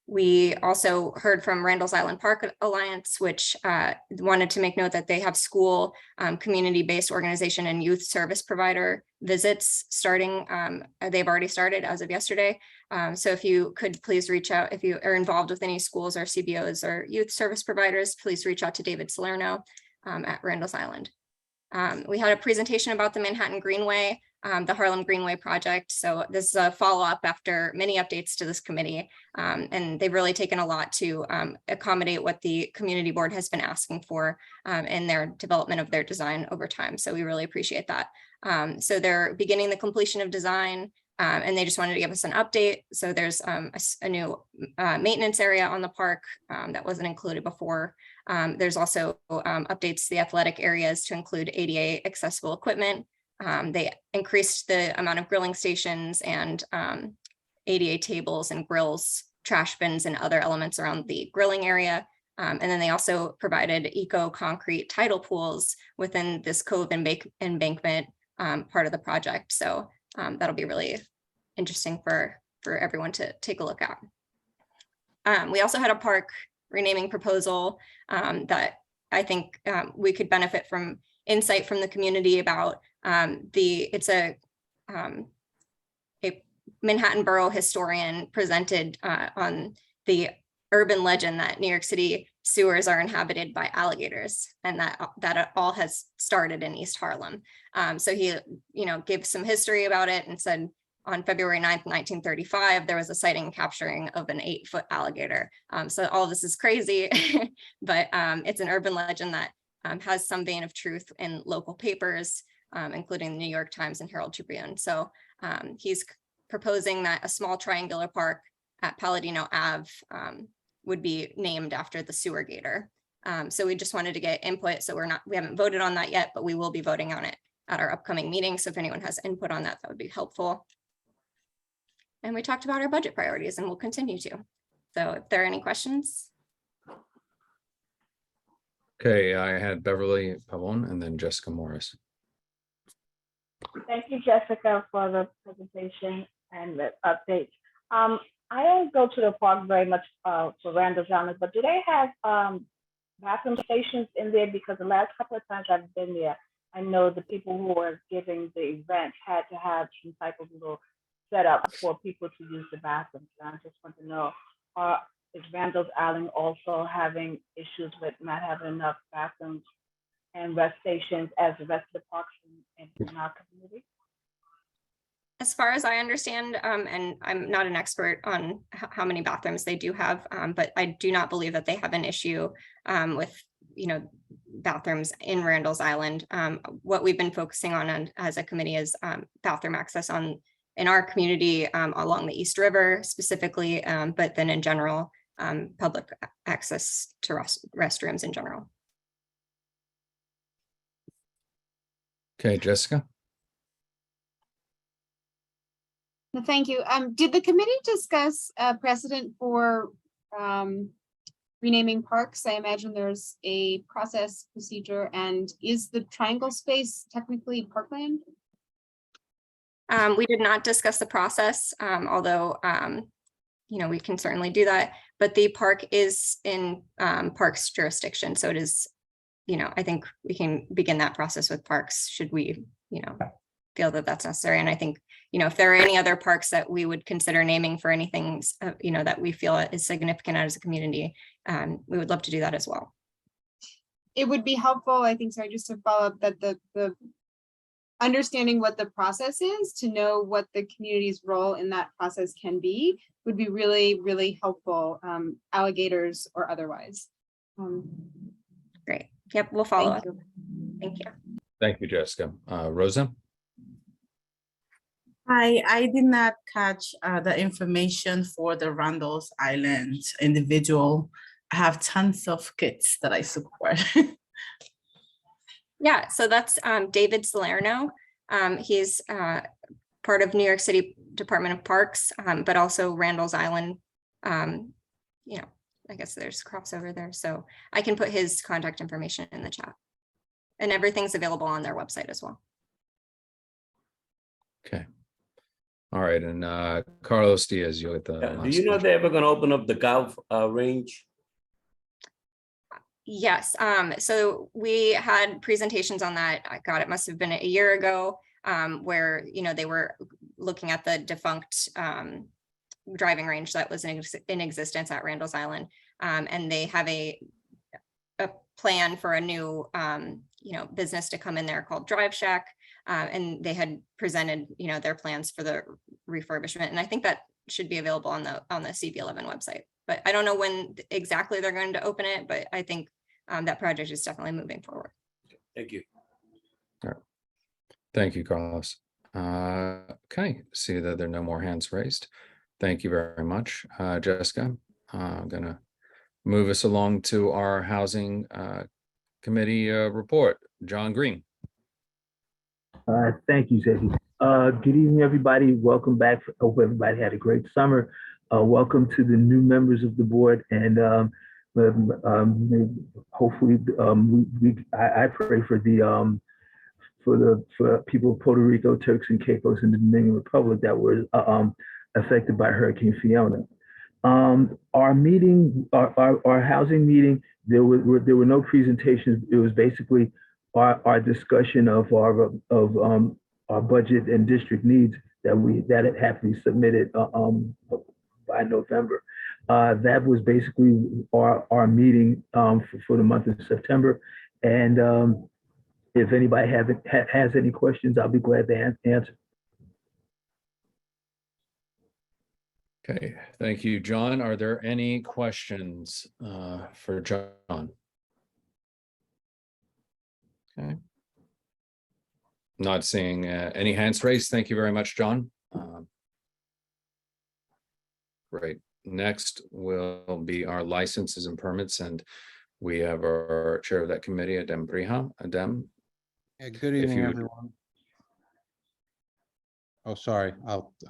We also heard from Randall's Island Park Alliance, which wanted to make note that they have school, community-based organization and youth service provider visits starting. They've already started as of yesterday. So if you could please reach out, if you are involved with any schools or CBOs or youth service providers, please reach out to David Salerno at Randall's Island. We had a presentation about the Manhattan Greenway, the Harlem Greenway project. So this is a follow-up after many updates to this committee. And they've really taken a lot to accommodate what the community board has been asking for in their development of their design over time. So we really appreciate that. So they're beginning the completion of design, and they just wanted to give us an update. So there's a new maintenance area on the park that wasn't included before. There's also updates to the athletic areas to include ADA accessible equipment. They increased the amount of grilling stations and ADA tables and grills, trash bins, and other elements around the grilling area. And then they also provided eco-concrete tidal pools within this cove embankment part of the project. So that'll be really interesting for everyone to take a look at. We also had a park renaming proposal that I think we could benefit from insight from the community about. It's a Manhattan Borough historian presented on the urban legend that New York City sewers are inhabited by alligators, and that all has started in East Harlem. So he, gave some history about it and said on February 9th, 1935, there was a sighting and capturing of an 8-foot alligator. So all this is crazy, but it's an urban legend that has some vein of truth in local papers, including the New York Times and Herald Tribune. So he's proposing that a small triangular park at Palladino Ave would be named after the sewer gator. So we just wanted to get input. So we haven't voted on that yet, but we will be voting on it at our upcoming meeting. So if anyone has input on that, that would be helpful. And we talked about our budget priorities, and we'll continue to. So if there are any questions. Okay, I had Beverly Pavon and then Jessica Morris. Thank you, Jessica, for the presentation and the update. I don't go to the park very much for Randall's Island, but do they have bathroom stations in there? Because the last couple of times I've been there, I know the people who were giving the event had to have some type of little setup for people to use the bathrooms. And I just want to know, is Randall's Island also having issues with not having enough bathrooms and rest stations as the rest of the parks in our community? As far as I understand, and I'm not an expert on how many bathrooms they do have, but I do not believe that they have an issue with, bathrooms in Randall's Island. What we've been focusing on as a committee is bathroom access in our community along the East River specifically, but then in general, public access to restrooms in general. Okay, Jessica. Thank you. Did the committee discuss precedent for renaming parks? I imagine there's a process procedure, and is the triangle space technically parkland? We did not discuss the process, although, we can certainly do that, but the park is in parks jurisdiction. So it is, I think we can begin that process with parks should we, feel that that's necessary. And I think, if there are any other parks that we would consider naming for anything, that we feel is significant as a community, we would love to do that as well. It would be helpful, I think, sorry, just to follow up, that the understanding what the process is, to know what the community's role in that process can be, would be really, really helpful, alligators or otherwise. Great. Yep, we'll follow up. Thank you. Thank you, Jessica. Rosa? I did not catch the information for the Randall's Island individual. I have tons of kits that I support. Yeah, so that's David Salerno. He's part of New York City Department of Parks, but also Randall's Island. I guess there's crossover there. So I can put his contact information in the chat. And everything's available on their website as well. Okay. All right, and Carlos Diaz, you'll get the Do last you know question. they're ever gonna open up the Gulf range? Yes, so we had presentations on that. God, it must have been a year ago, where they were looking at the defunct driving range that was in existence at Randall's Island, and they have a plan for a new business to come in there called Drive Shack, and they had presented their plans for the refurbishment, and I think that should be available on the CB11 website. But I don't know when exactly they're going to open it, but I think that project is definitely moving forward. Thank you. All right. Thank you, Carlos. Okay, see that there are no more hands raised. Thank you very much, Jessica. I'm gonna move us along to our housing committee report. John Green. Thank you, Zeddy. Good evening, everybody. Welcome back. Hope everybody had a great summer. Welcome to the new members of the board, and hopefully, I pray for for people of Puerto Rico, Turks and Caicos, and the Dominican Republic that were affected by Hurricane Fiona. Our meeting, our housing meeting, there were no presentations. It was basically our discussion of our budget and district needs that had to be submitted by November. That was basically our meeting for the month of September. And if anybody has any questions, I'll be glad to answer. Okay, thank you, John. Are there any questions for John? Okay. Not seeing any hands raised. Thank you very much, John. Great. Next will be our licenses and permits, and we have our chair of that committee, Adem Briha. Adem. Yeah, good if evening, you- everyone. Oh, sorry.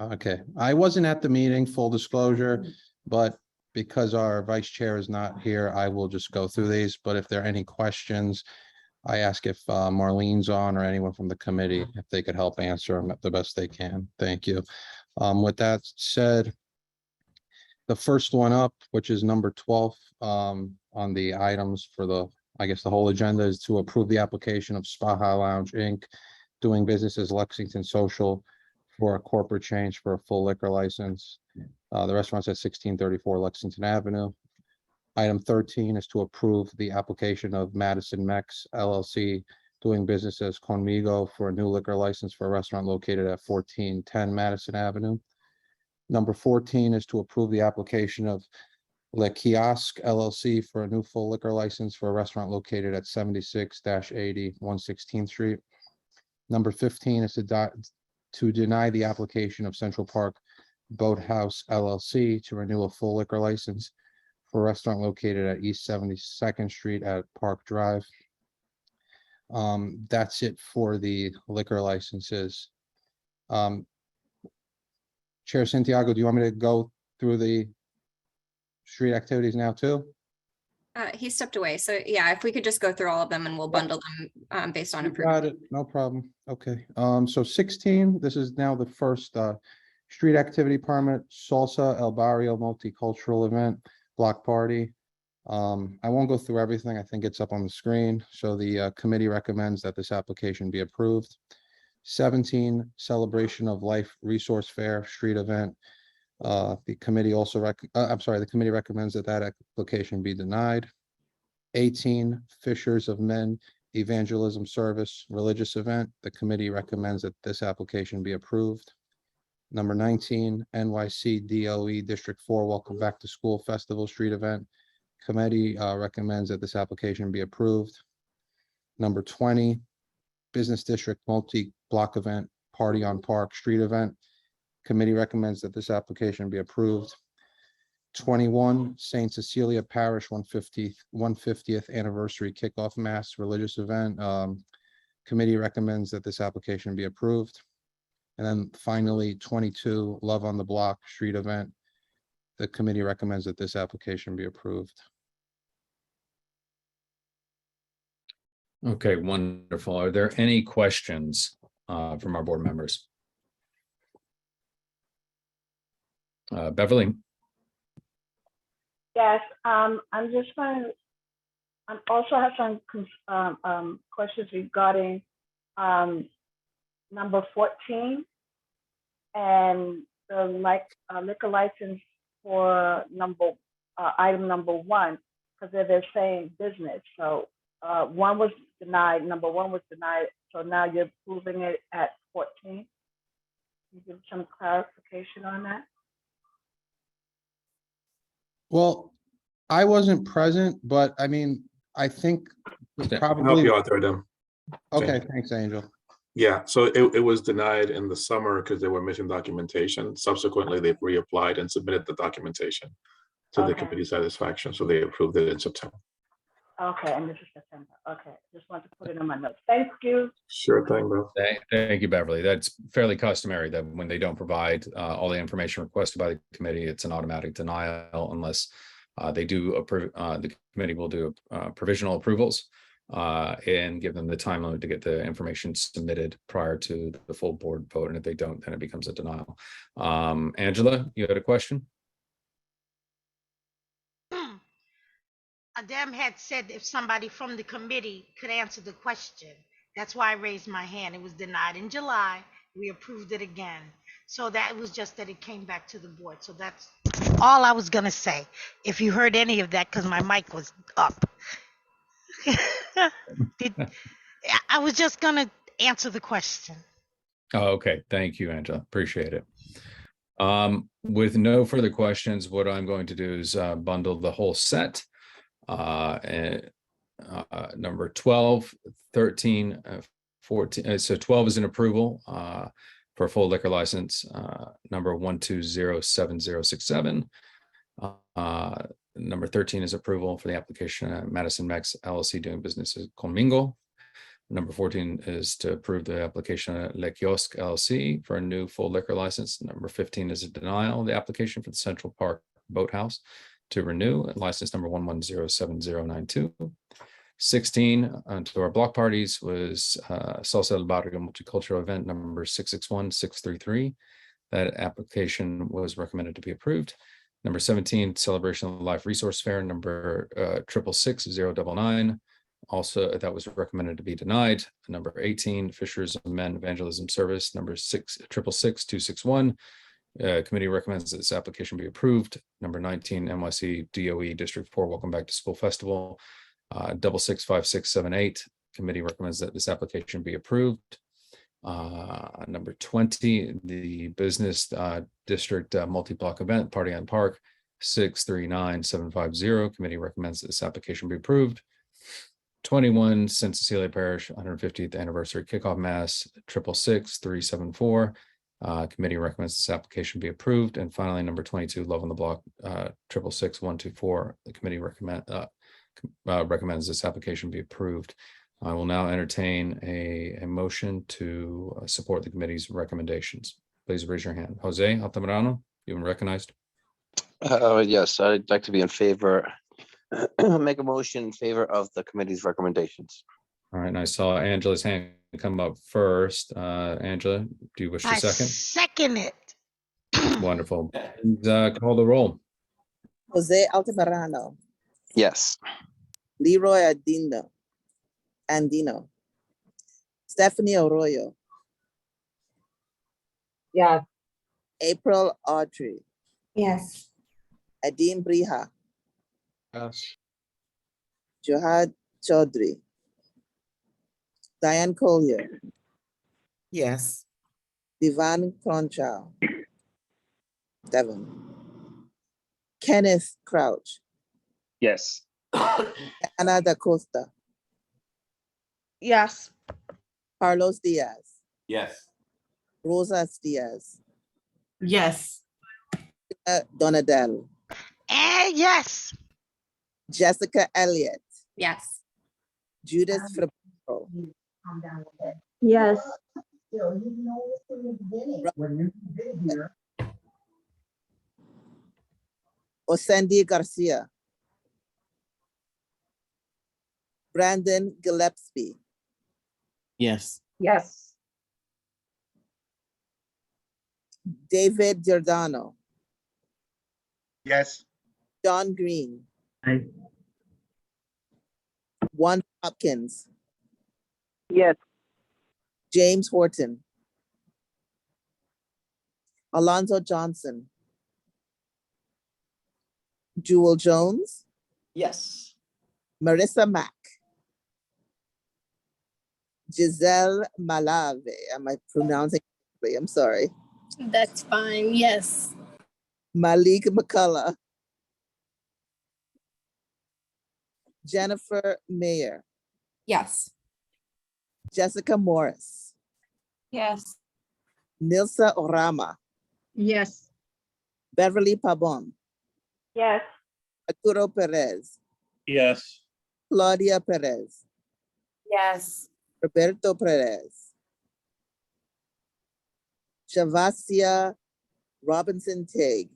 Okay. I wasn't at the meeting, full disclosure, but because our vice chair is not here, I will just go through these. But if there are any questions, I ask if Marlene's on or anyone from the committee, if they could help answer them the best they can. Thank you. With that said, the first one up, which is number 12 on the items for the, I guess, the whole agenda, is to approve the application of Spaha Lounge, Inc., doing business as Lexington Social, for a corporate change for a full liquor license. The restaurant's at 1634 Lexington Avenue. Item 13 is to approve the application of Madison Mex LLC, doing business as Conmigo, for a new liquor license for a restaurant located at 1410 Madison Avenue. Number 14 is to approve the application of Le Kiosque LLC for a new full liquor license for a restaurant located at 76-80 116th Street. Number 15 is to deny the application of Central Park Boathouse LLC to renew a full liquor license for a restaurant located at East 72nd Street at Park Drive. That's it for the liquor licenses. Chair Santiago, do you want me to go through the street activities now too? He stepped away. So yeah, if we could just go through all of them and we'll bundle them based on You approval. got it, no problem. Okay, so 16, this is now the first street activity permit, Salsa El Barrio Multicultural Event, Block Party. I won't go through everything. I think it's up on the screen. So the committee recommends that this application be approved. 17, Celebration of Life Resource Fair Street Event. The committee also the committee recommends that that application be denied. 18, Fishers of Men Evangelism Service Religious Event. The committee recommends that this application be approved. Number 19, NYC DOE District 4 Welcome Back to School Festival Street Event. Committee recommends that this application be approved. Number 20, Business District Multi-Block Event Party on Park Street Event. Committee recommends that this application be approved. 21, St. Cecilia Parish 150th Anniversary Kickoff Mass Religious Event. Committee recommends that this application be approved. And then finally, 22, Love on the Block Street Event. The committee recommends that this application be approved. Okay, wonderful. Are there any questions from our board members? Beverly? Yes, I'm just going to, also have some questions regarding number 14 and the liquor license for item number 1, because they're saying business. So one was denied, number 1 was denied. So now you're approving it at 14. Can you give some clarification on that? Well, I wasn't present, but I mean, I think I can probably. help you out there, Dem. Okay, thanks, Angel. Yeah, so it was denied in the summer because they were missing documentation. Subsequently, they've reapplied and submitted the documentation to the committee's satisfaction, so they approved it in September. Okay, and this is September. Okay, just want to put it in my notes. Thank you. Sure thing, Bill. Thank you, Beverly. That's fairly customary that when they don't provide all the information requested by the committee, it's an automatic denial unless they do approve. The committee will do provisional approvals and give them the time limit to get the information submitted prior to the full board vote. And if they don't, then it becomes a denial. Angela, you had a question? Adem had said if somebody from the committee could answer the question. That's why I raised my hand. It was denied in July. We approved it again. So that was just that it came back to the board. So that's That's all I was gonna say. If you heard any of that, because my mic was up. I was just gonna answer the question. Oh, okay. Thank you, Angela. Appreciate it. With no further questions, what I'm going to do is bundle the whole set. Number 12, 13, 14. So 12 is an approval for a full liquor license, number 1207067. Number 13 is approval for the application at Madison Mex LLC doing business as Conmingo. Number 14 is to approve the application at Le Kiosque LLC for a new full liquor license. Number 15 is a denial of the application for the Central Park Boathouse to renew license number 1107092. 16 to our block parties was Salsa del Barrio Multicultural Event number 661633. That application was recommended to be approved. Number 17, Celebration of Life Resource Fair number 666-099. Also, that was recommended to be denied. Number 18, Fishers of Men Evangelism Service number 6666261. Committee recommends that this application be approved. Number 19, NYC DOE District 4 Welcome Back to School Festival 665678. Committee recommends that this application be approved. Number 20, the Business District Multi-Block Event Party on Park 639750. Committee recommends that this application be approved. 21, St. Cecilia Parish 150th Anniversary Kickoff Mass 666374. Committee recommends this application be approved. And finally, number 22, Love on the Block 666124. The committee recommends this application be approved. I will now entertain a motion to support the committee's recommendations. Please raise your hand. Jose Altamirano, you've been recognized. Yes, I'd like to be in favor. Make a motion in favor of the committee's recommendations. All right, and I saw Angela's hand come up first. Angela, do you wish to second? Second it. Wonderful. And call the roll. Jose Altamirano, Yes. Leroy Andino, Stephanie Arroyo, Yes. April Audrey, Yes. Adim Briha, Yes. Johad Chaudhry, Diane Collier, Yes. Divan Cronchow, Devon, Kenneth Crouch, Yes. Ana da Costa, Yes. Carlos Diaz, Yes. Rosas Diaz, Yes. Donadel, Yes. Jessica Elliott, Yes. Judith Frabro, Yes. Osendi Garcia, Brandon Gillespie, Yes. Yes. David Giordano, Yes. John Green, Aye. Juan Hopkins, Yes. James Horton, Alonzo Johnson, Jewel Jones, Yes. Marissa Mack, Giselle Malave. Am I pronouncing it correctly? I'm sorry. That's fine. Yes. Malik McCullough, Jennifer Mayer, Yes. Jessica Morris, Yes. Nilsa Orama, Yes. Beverly Pabon, Yes. Arturo Perez, Yes. Claudia Perez, Yes. Roberto Perez, Shavasia Robinson Teague,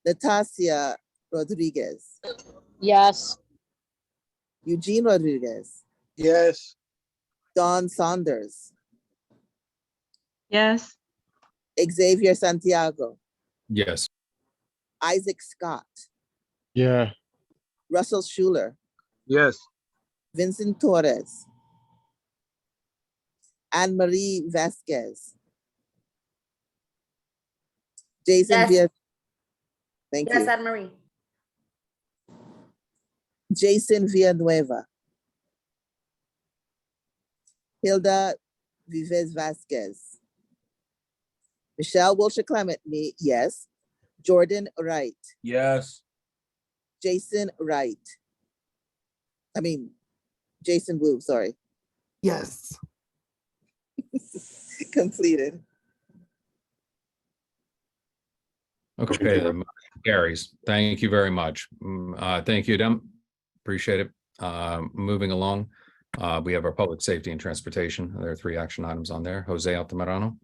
Natasia Rodriguez, Yes. Eugene Rodriguez, Yes. Don Saunders, Yes. Xavier Santiago, Yes. Isaac Scott, Yeah. Russell Schuler, Yes. Vincent Torres, Anne Marie Vasquez, Jason Yes. Villa. Thank Yes, you. Anne Marie. Jason Villanueva. Hilda Vives Vasquez. Michelle Wilshire Clement, me, yes. Jordan Wright. Yes. Jason Wright. I mean, Jason Wu, sorry. Yes. Completed. Okay, the motion carries. Thank you very much. Thank you, Dem. Appreciate it. Moving along, we have our public safety and transportation. There are 3 action items on there. Jose Altamirano.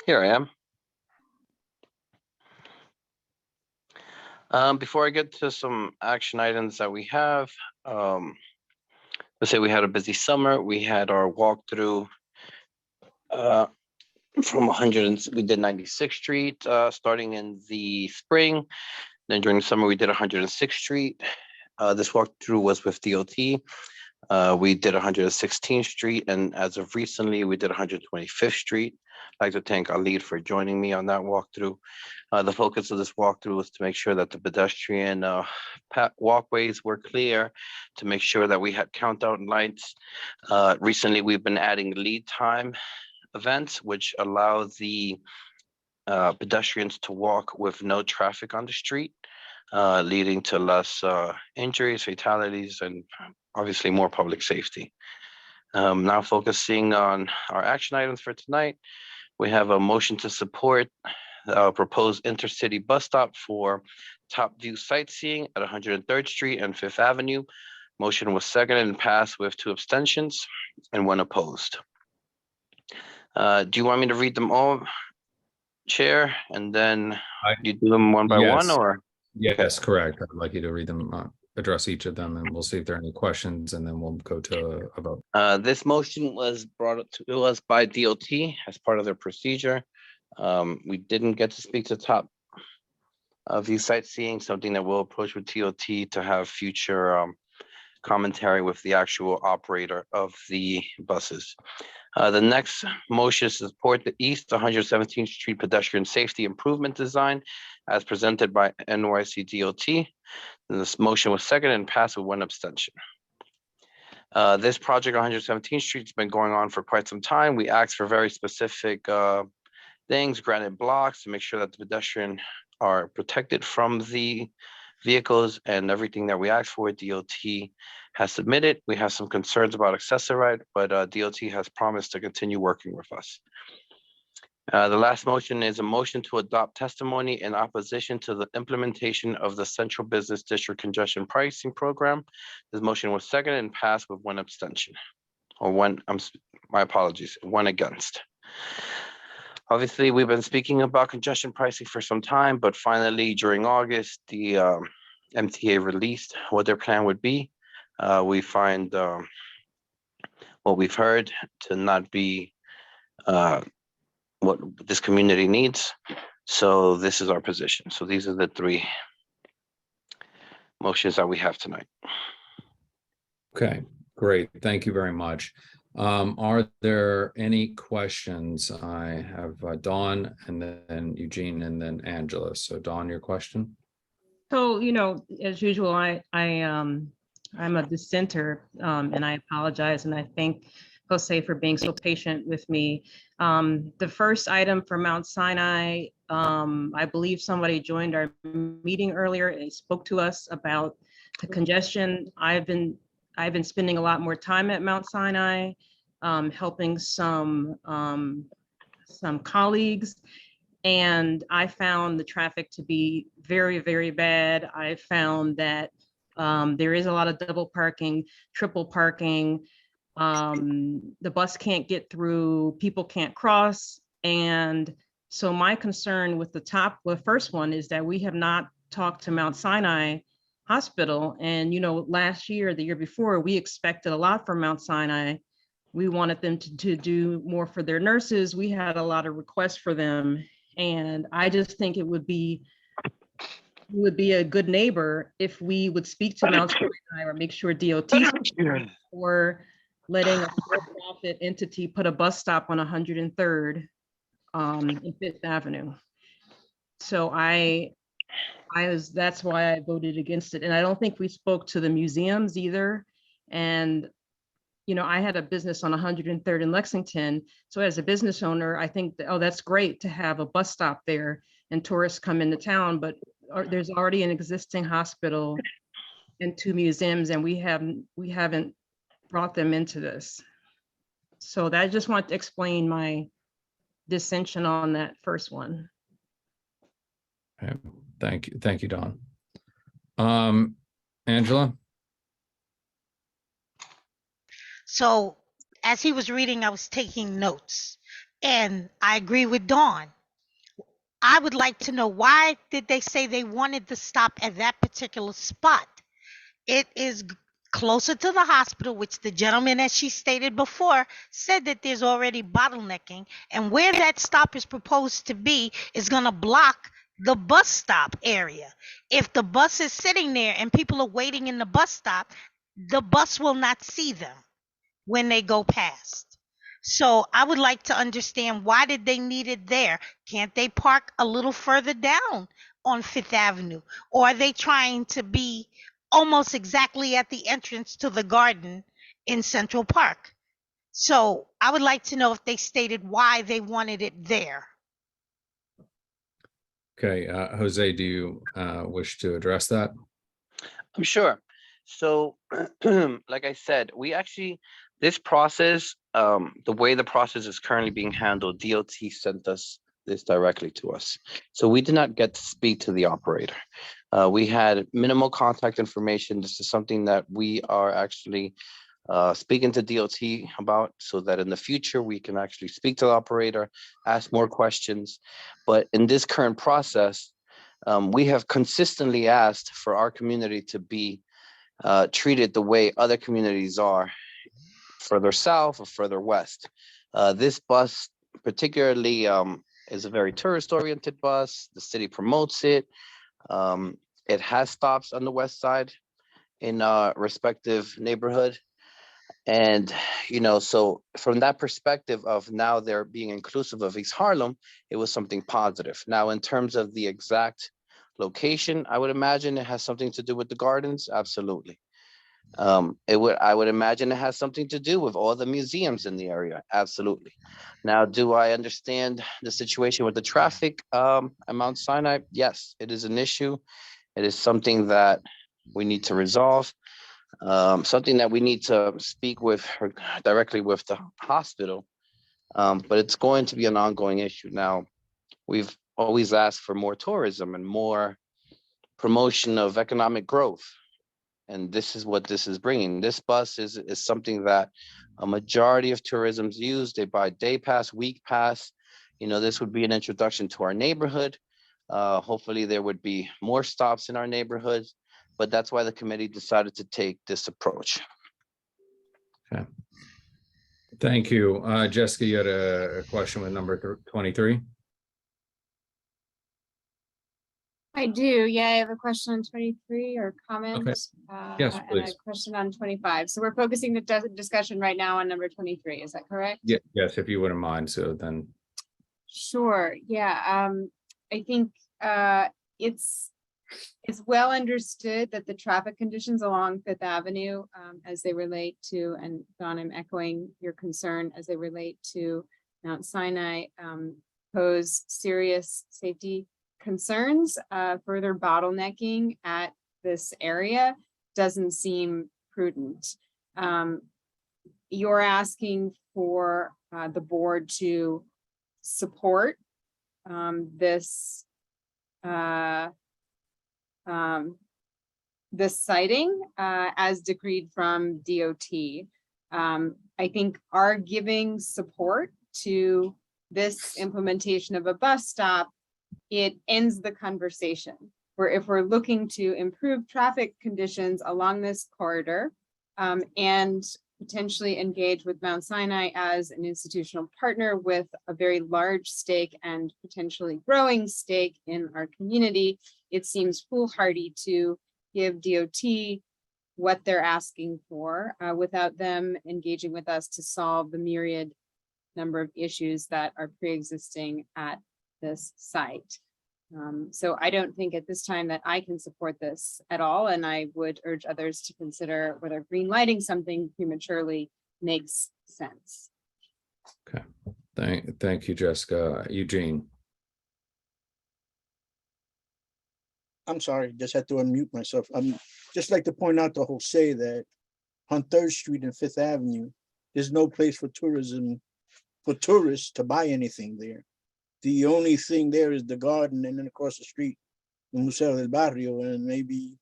Here I am. Before I get to some action items that we have, let's say we had a busy summer. We had our walkthrough from 100, we did 96th Street starting in the spring. Then during the summer, we did 106th Street. This walkthrough was with DOT. We did 116th Street, and as of recently, we did 125th Street. I'd like to thank Alid for joining me on that walkthrough. The focus of this walkthrough was to make sure that the pedestrian walkways were clear, to make sure that we had countdown lights. Recently, we've been adding lead time events, which allow the pedestrians to walk with no traffic on the street, leading to less injuries, fatalities, and obviously more public safety. Now focusing on our action items for tonight, we have a motion to support proposed intercity bus stop for Top View sightseeing at 103rd Street and 5th Avenue. Motion was seconded and passed with 2 abstentions and 1 opposed. Do you want me to read them all, Chair, and then you do them one by one, Yes. or? Yes, correct. I'd like you to read them, address each of them, and we'll see if there are any questions, and then we'll go to a vote. This motion was brought up to us by DOT as part of their procedure. We didn't get to speak to Top View sightseeing, something that we'll approach with DOT to have future commentary with the actual operator of the buses. The next motion is to support the East 117th Street pedestrian safety improvement design as presented by NYC DOT. And this motion was seconded and passed with 1 abstention. This project, 117th Street, has been going on for quite some time. We asked for very specific things, granite blocks, to make sure that the pedestrian are protected from the vehicles, and everything that we asked for, DOT has submitted. We have some concerns about accessoride, but DOT has promised to continue working with us. The last motion is a motion to adopt testimony in opposition to the implementation of the Central Business District Congestion Pricing Program. This motion was seconded and passed with 1 abstention, or 1, my apologies, 1 against. Obviously, we've been speaking about congestion pricing for some time, but finally during August, the MTA released what their plan would be. We find what we've heard to not be what this community needs. So this is our position. So these are the 3 motions that we have tonight. Okay, great. Thank you very much. Are there any questions? I have Dawn, and then Eugene, and then Angela. So Dawn, your question? So, as usual, I'm a dissenter, and I apologize, and I thank Jose for being so patient with me. The first item for Mount Sinai, I believe somebody joined our meeting earlier and spoke to us about the congestion. I've been spending a lot more time at Mount Sinai, helping some colleagues, and I found the traffic to be very, very bad. I found that there is a lot of double parking, triple parking. The bus can't get through, people can't cross. And so my concern with the first one is that we have not talked to Mount Sinai Hospital. And, last year, the year before, we expected a lot from Mount Sinai. We wanted them to do more for their nurses. We had a lot of requests for them. And I just think it would be a good neighbor if we would speak to Mount Sinai or make sure DOT or letting a for-profit entity put a bus stop on 103rd in Fifth Avenue. So that's why I voted against it. And I don't think we spoke to the museums either. And, you know, I had a business on 103rd in Lexington. So as a business owner, I think, oh, that's great to have a bus stop there and tourists come into town, but there's already an existing hospital and 2 museums, and we haven't brought them into this. So that I just want to explain my dissension on that first one. Okay. Thank you, Don. Angela? So as he was reading, I was taking notes, and I agree with Dawn. I would like to know, why did they say they wanted to stop at that particular spot? It is closer to the hospital, which the gentleman, as she stated before, said that there's already bottlenecking, and where that stop is proposed to be is going to block the bus stop area. If the bus is sitting there and people are waiting in the bus stop, the bus will not see them when they go past. So I would like to understand, why did they need it there? Can't they park a little further down on Fifth Avenue? Or are they trying to be almost exactly at the entrance to the garden in Central Park? So I would like to know if they stated why they wanted it there. Okay, Jose, do you wish to address that? I'm sure. So, like I said, this process, the way the process is currently being handled, DOT sent us this directly to us. So we did not get to speak to the operator. We had minimal contact information. This is something that we are actually speaking to DOT about, so that in the future we can actually speak to the operator, ask more questions. But in this current process, we have consistently asked for our community to be treated the way other communities are, further south or further west. This bus particularly is a very tourist-oriented bus. The city promotes it. It has stops on the west side in respective neighborhood. And, you know, so from that perspective of now they're being inclusive of East Harlem, it was something positive. Now, in terms of the exact location, I would imagine it has something to do with the gardens. Absolutely. I would imagine it has something to do with all the museums in the area. Absolutely. Now, do I understand the situation with the traffic at Mount Sinai? Yes, it is an issue. It is something that we need to resolve. Something that we need to speak with her directly with the hospital, but it's going to be an ongoing issue. Now, we've always asked for more tourism and more promotion of economic growth, and this is what this is bringing. This bus is something that a majority of tourism's use. They buy day pass, week pass. You know, this would be an introduction to our neighborhood. Hopefully there would be more stops in our neighborhoods, but that's why the committee decided to take this approach. Okay. Thank you. Jessica, you had a question with number 23. I do. Yeah, I have a question on 23 or comment. Okay. Yes, And a please. question on 25. So we're focusing the discussion right now on number 23. Is that correct? Yeah, yes, if you wouldn't mind. So then, Sure. Yeah. I think it's well understood that the traffic conditions along Fifth Avenue, as they relate to, and Don, I'm echoing your concern, as they relate to Mount Sinai, pose serious safety concerns. Further bottlenecking at this area doesn't seem prudent. You're asking for the board to support this this sighting as decreed from DOT. I think our giving support to this implementation of a bus stop, it ends the conversation. Where if we're looking to improve traffic conditions along this corridor and potentially engage with Mount Sinai as an institutional partner with a very large stake and potentially growing stake in our community, it seems foolhardy to give DOT what they're asking for, without them engaging with us to solve the myriad number of issues that are pre-existing at this site. So I don't think at this time that I can support this at all, and I would urge others to consider whether green lighting something prematurely makes sense. Okay, thank you, Jessica. Eugene. I'm sorry, just had to unmute myself. Just like to point out to Jose that on 3rd Street and 5th Avenue, there's no place for tourism, for tourists to buy anything there. The only thing there is the garden, and then across the street, the Museo del Barrio, and maybe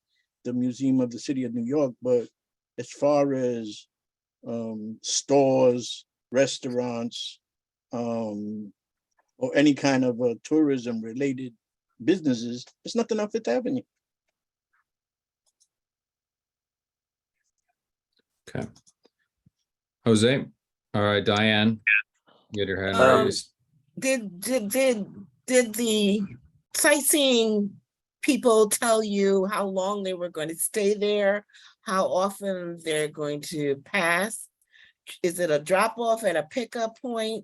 the Museum of the City of New York. But as far as stores, restaurants, or any kind of tourism related businesses, there's nothing on 5th Avenue. Okay. Jose. All right, Diane. Get your hand raised. Did the sightseeing people tell you how long they were going to stay there? How often they're going to pass? Is it a drop off and a pickup point?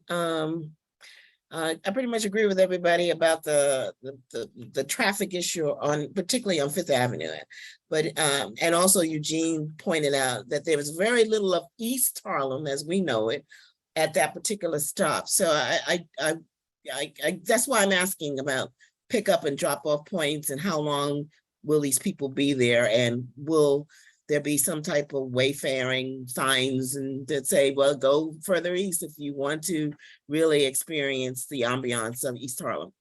I pretty much agree with everybody about the traffic issue on, particularly on 5th Avenue. But and also Eugene pointed out that there was very little of East Harlem as we know it at that particular stop. So I that's why I'm asking about pickup and drop off points and how long will these people be there, and will there be some type of wayfaring signs and that say, well, go further east if you want to really experience the ambiance of East Harlem?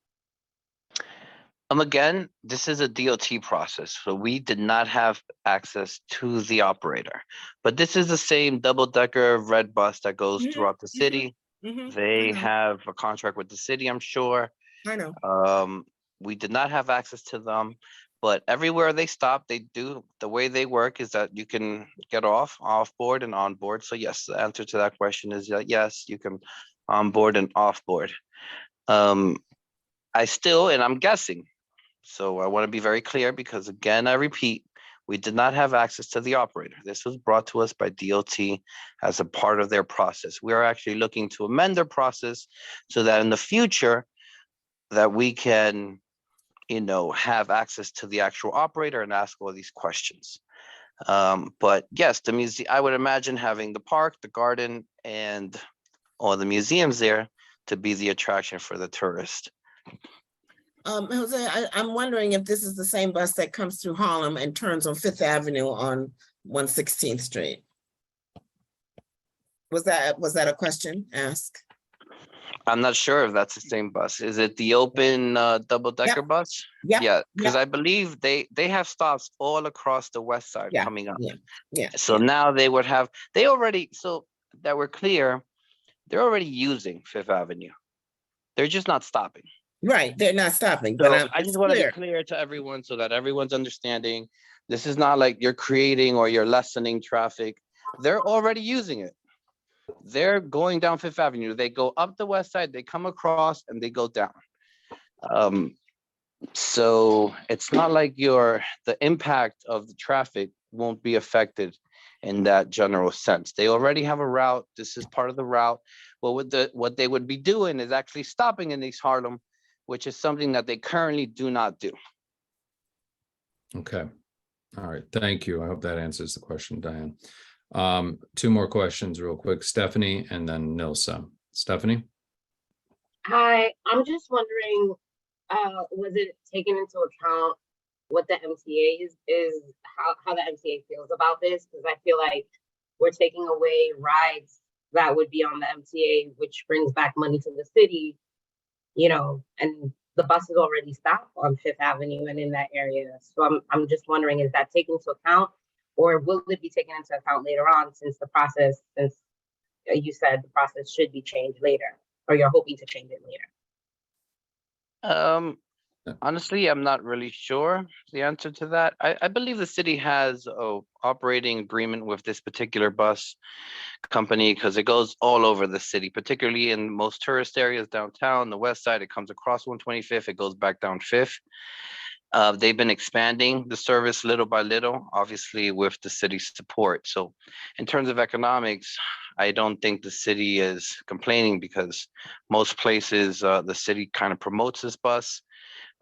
Again, this is a DOT process, so we did not have access to the operator. But this is the same double-decker red bus that goes throughout the city. They have a contract with the city, I'm sure. I know. We did not have access to them, but everywhere they stop, they do. The way they work is that you can get off board and on board. So yes, the answer to that question is that yes, you can on board and off board. I still, and I'm guessing, so I want to be very clear because again, I repeat, we did not have access to the operator. This was brought to us by DOT as a part of their process. We are actually looking to amend their process so that in the future that we can, have access to the actual operator and ask all these questions. But yes, the museum, I would imagine having the park, the garden, and all the museums there to be the attraction for the tourist. Jose, I'm wondering if this is the same bus that comes through Harlem and turns on 5th Avenue on 116th Street. Was that a question asked? I'm not sure if that's the same bus. Is it the open double-decker bus? Yeah, because I believe they have stops all across the west side coming up. So now they would have, so that we're clear, they're already using 5th Avenue. They're just not stopping. Right, they're not stopping. So But I just want to be clear to everyone so that everyone's understanding. This is not like you're creating or you're lessening traffic. They're already using it. They're going down 5th Avenue. They go up the west side, they come across and they go down. So it's not like the impact of the traffic won't be affected in that general sense. They already have a route. This is part of the route. Well, what they would be doing is actually stopping in East Harlem, which is something that they currently do not do. Okay. All right. Thank you. I hope that answers the question, Diane. Two more questions real quick. Stephanie and then Nilsa. Stephanie? Hi, I'm just wondering, was it taken into account what the MTA is how the MTA feels about this? Because I feel like we're taking away rides that would be on the MTA, which brings back money to the city, and the buses already stop on 5th Avenue and in that area. So I'm just wondering, is that taken into account, or will it be taken into account later on since you said the process should be changed later, or you're hoping to change it later? Honestly, I'm not really sure the answer to that. I believe the city has an operating agreement with this particular bus company because it goes all over the city, particularly in most tourist areas downtown, the west side. It comes across 125th, it goes back down 5th. They've been expanding the service little by little, obviously with the city's support. So in terms of economics, I don't think the city is complaining because most places, the city kind of promotes this bus.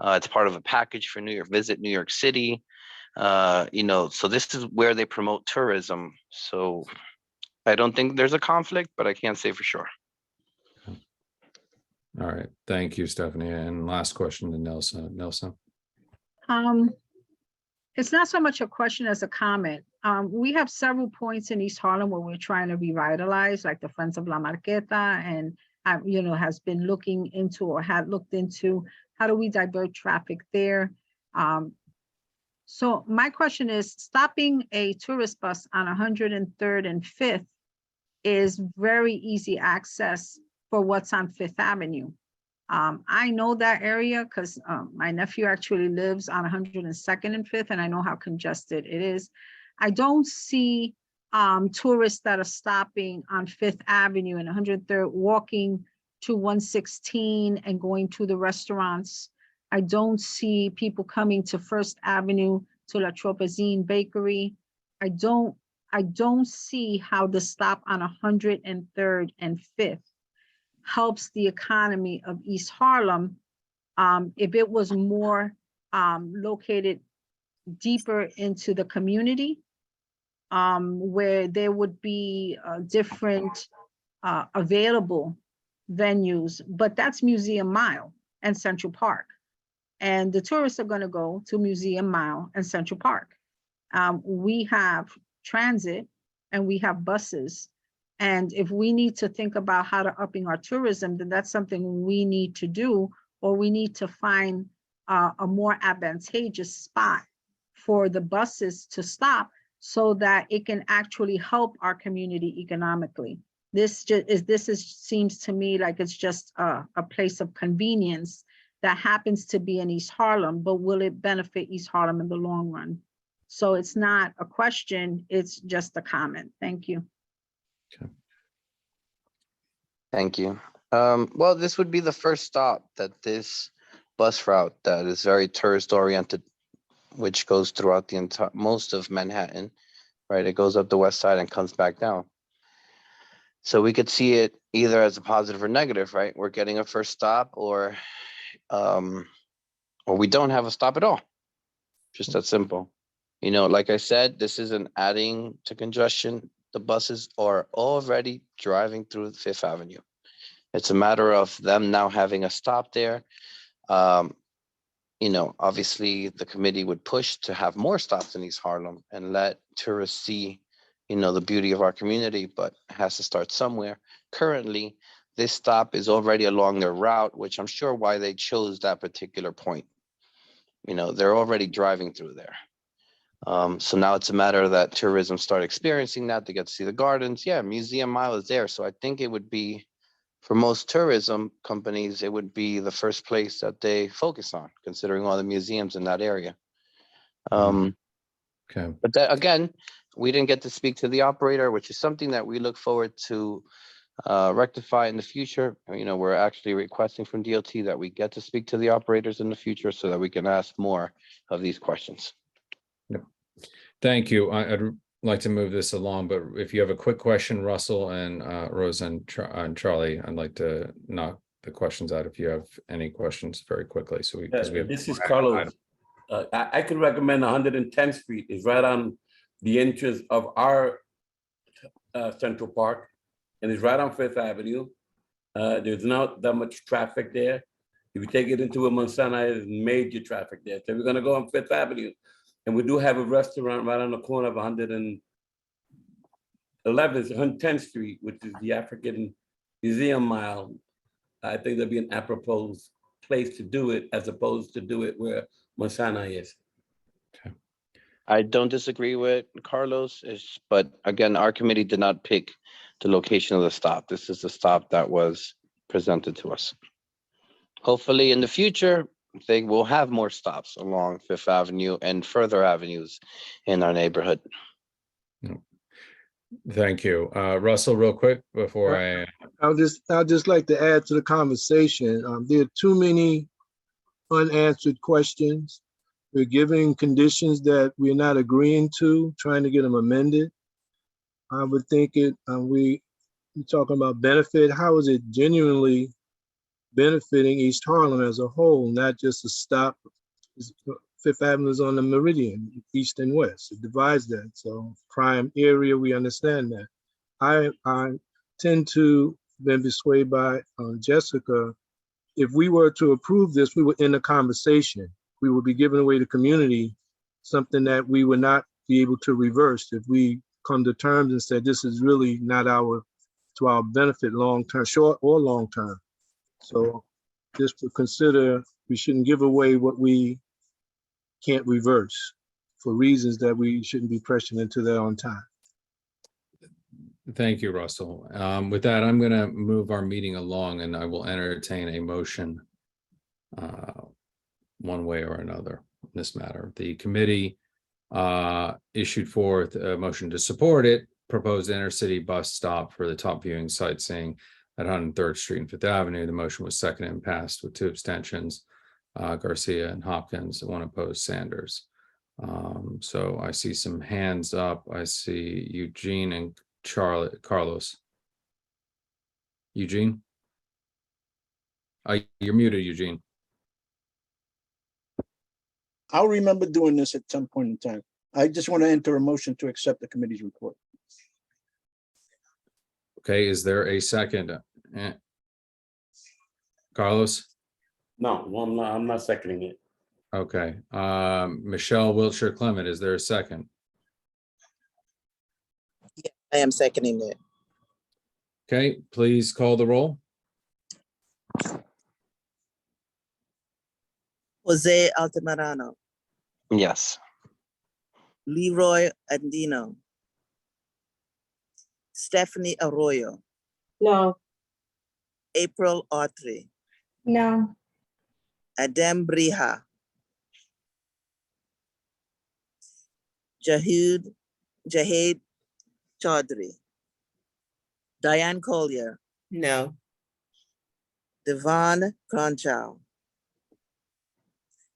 It's part of a package for Visit New York City. So this is where they promote tourism. So I don't think there's a conflict, but I can't say for sure. All right, thank you, Stephanie. And last question to Nelson. Nelson. It's not so much a question as a comment. We have several points in East Harlem where we're trying to revitalize, like the Friends of La Marqueta, and has been looking into or had looked into how do we divert traffic there. So my question is, stopping a tourist bus on 103rd and 5th is very easy access for what's on 5th Avenue. I know that area because my nephew actually lives on 102nd and 5th, and I know how congested it is. I don't see tourists that are stopping on 5th Avenue and 103rd walking to 116 and going to the restaurants. I don't see people coming to 1st Avenue to La Tropezine Bakery. I don't see how the stop on 103rd and 5th helps the economy of East Harlem if it was more located deeper into the community, where there would be different available venues, but that's Museum Mile and Central Park. And the tourists are going to go to Museum Mile and Central Park. We have transit and we have buses. And if we need to think about how to upping our tourism, then that's something we need to do, or we need to find a more advantageous spot for the buses to stop so that it can actually help our community economically. This seems to me like it's just a place of convenience that happens to be in East Harlem, but will it benefit East Harlem in the long run? So it's not a question, it's just a comment. Thank you. Okay. Thank you. Well, this would be the first stop that this bus route that is very tourist oriented, which goes throughout the entire most of Manhattan, right? It goes up the west side and comes back down. So we could see it either as a positive or negative, right? We're getting a first stop, or we don't have a stop at all. Just that simple. Like I said, this isn't adding to congestion. The buses are already driving through 5th Avenue. It's a matter of them now having a stop there. Obviously the committee would push to have more stops in East Harlem and let tourists see, the beauty of our community, but it has to start somewhere. Currently, this stop is already along their route, which I'm sure why they chose that particular point. They're already driving through there. So now it's a matter that tourism start experiencing that. They get to see the gardens. Yeah, Museum Mile is there. So I think it would be, for most tourism companies, it would be the first place that they focus on, considering all the museums in that area. Okay. But that, again, we didn't get to speak to the operator, which is something that we look forward to rectify in the future. We're actually requesting from DOT that we get to speak to the operators in the future so that we can ask more of these questions. Yep. Thank you. I'd like to move this along, but if you have a quick question, Russell and Rose and Charlie, I'd like to knock the questions out if you have any questions very quickly. So because we have This is Carlos. I could recommend 110th Street is right on the entrance of our Central Park, and it's right on 5th Avenue. There's not that much traffic there. If you take it into a Manzana, there's major traffic there. So we're gonna go on 5th Avenue. And we do have a restaurant right on the corner of 110th Street, which is the African Museum Mile. I think that'd be an apropos place to do it, as opposed to do it where Manzana is. Okay. I don't disagree with Carlos, but again, our committee did not pick the location of the stop. This is the stop that was presented to us. Hopefully in the future, they will have more stops along 5th Avenue and further avenues in our neighborhood. Thank you. Russell, real quick before I'll just like to add to the conversation. There are too many unanswered questions. we're giving conditions that we're not agreeing to, trying to get them amended. I would think we're talking about benefit. How is it genuinely benefiting East Harlem as a whole, not just a stop? Fifth Avenue is on the meridian, east and west. It divides that. So prime area, we understand that. I tend to then be swayed by Jessica. If we were to approve this, we would end a conversation. We would be giving away the community something that we would not be able to reverse if we come to terms and said this is really not to our benefit long term, short or long term. So just to consider, we shouldn't give away what we can't reverse for reasons that we shouldn't be pressured into that on time. Thank you, Russell. With that, I'm going to move our meeting along, and I will entertain a motion one way or another in this matter. The committee issued forth a motion to support it, proposed intercity bus stop for the top viewing sightseeing at 103rd Street and Fifth Avenue. The motion was seconded and passed with 2 abstentions, Garcia and Hopkins, 1 opposed, Sanders. So I see some hands up. I see Eugene and Carlos. Eugene? You're muted, Eugene. I'll remember doing this at some point in time. I just want to enter a motion to accept the committee's report. Okay, is there a second? Carlos? No, I'm not seconding it. Okay. Michelle Wiltshire Clement, is there a second? Yeah, I am seconding it. Okay, please call the roll. Jose Altamirano, Yes. Leroy Andino, Stephanie Arroyo, No. April Autry, No. Adem Briha, Jahed Chaudhry, Diane Collier, No. Devon Cronchow,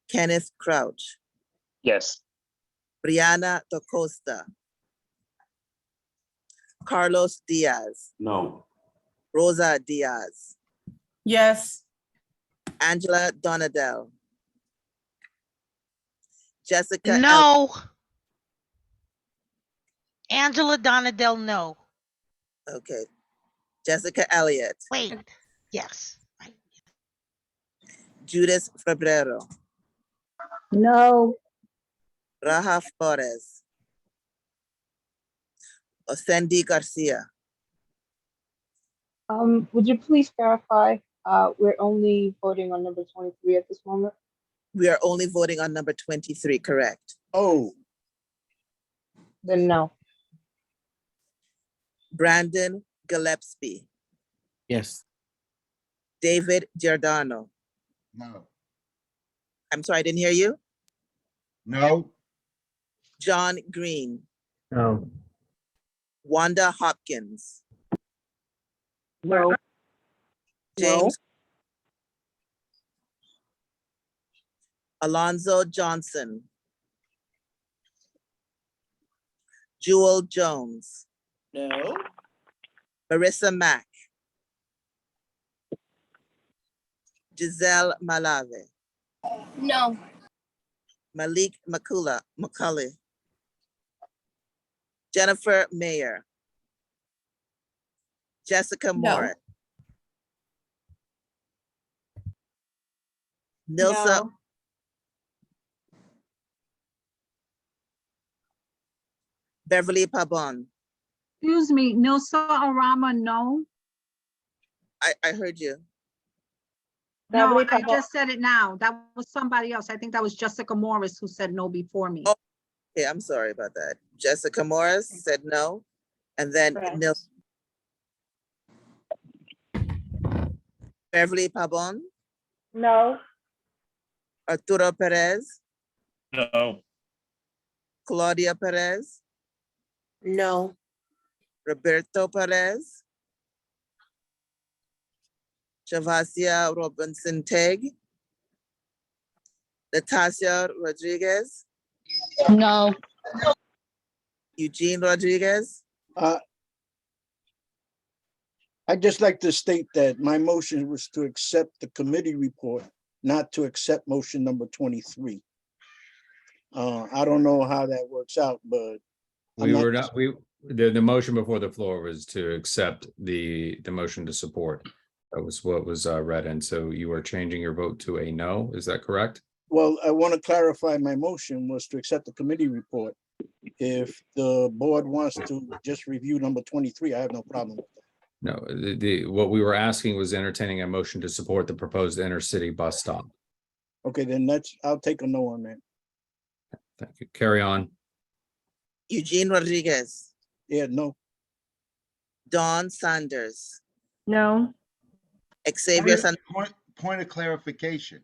Kenneth Crouch, Yes. Brianna DaCosta, Carlos Diaz, No. Rosa Diaz, Yes. Angela Donadell, Jessica No. Angela Donadell, no. Okay. Jessica Elliott, Wait, yes. Judith Febrero, No. Raja Flores, Osendi Garcia. Would you please clarify? We're only voting on number 23 at this moment. We are only voting on number 23, correct? Oh, Then no. Brandon Gillespie, yes. David Giordano. No. I'm sorry, I didn't hear you. No. John Green, No. Wanda Hopkins, No. James Alonzo Johnson, Jewel Jones, No. Marissa Mack, Giselle Malave, No. Malik McCully, Jennifer Mayer, Jessica Morris, Nilsa No. Beverly Pabon. Excuse me, Nilsa Arama, no. I heard you. No, Beverly I Pabon. just said it now. That was somebody else. I think that was Jessica Morris who said no before me. Oh, okay, I'm sorry about that. Jessica Morris said no. And then Correct. Beverly Pabon, No. Arturo Perez, No. Claudia Perez, No. Roberto Perez, Shavasia Robinson Teg, Natasha Rodriguez, No. Eugene Rodriguez, I'd just like to state that my motion was to accept the committee report, not to accept motion number 23. I don't know how that works out, but We were not, the motion before the floor was to accept the motion to support. That was what was read, and so you are changing your vote to a no, is that correct? well, I want to clarify my motion was to accept the committee report. If the board wants to just review number 23, I have no problem with that. No, what we were asking was entertaining a motion to support the proposed intercity bus stop. Okay, then I'll take a no on that. Thank you. Carry on. Eugene Rodriguez, Yeah, no. Dawn Sanders, No. Xavier San, Point of clarification.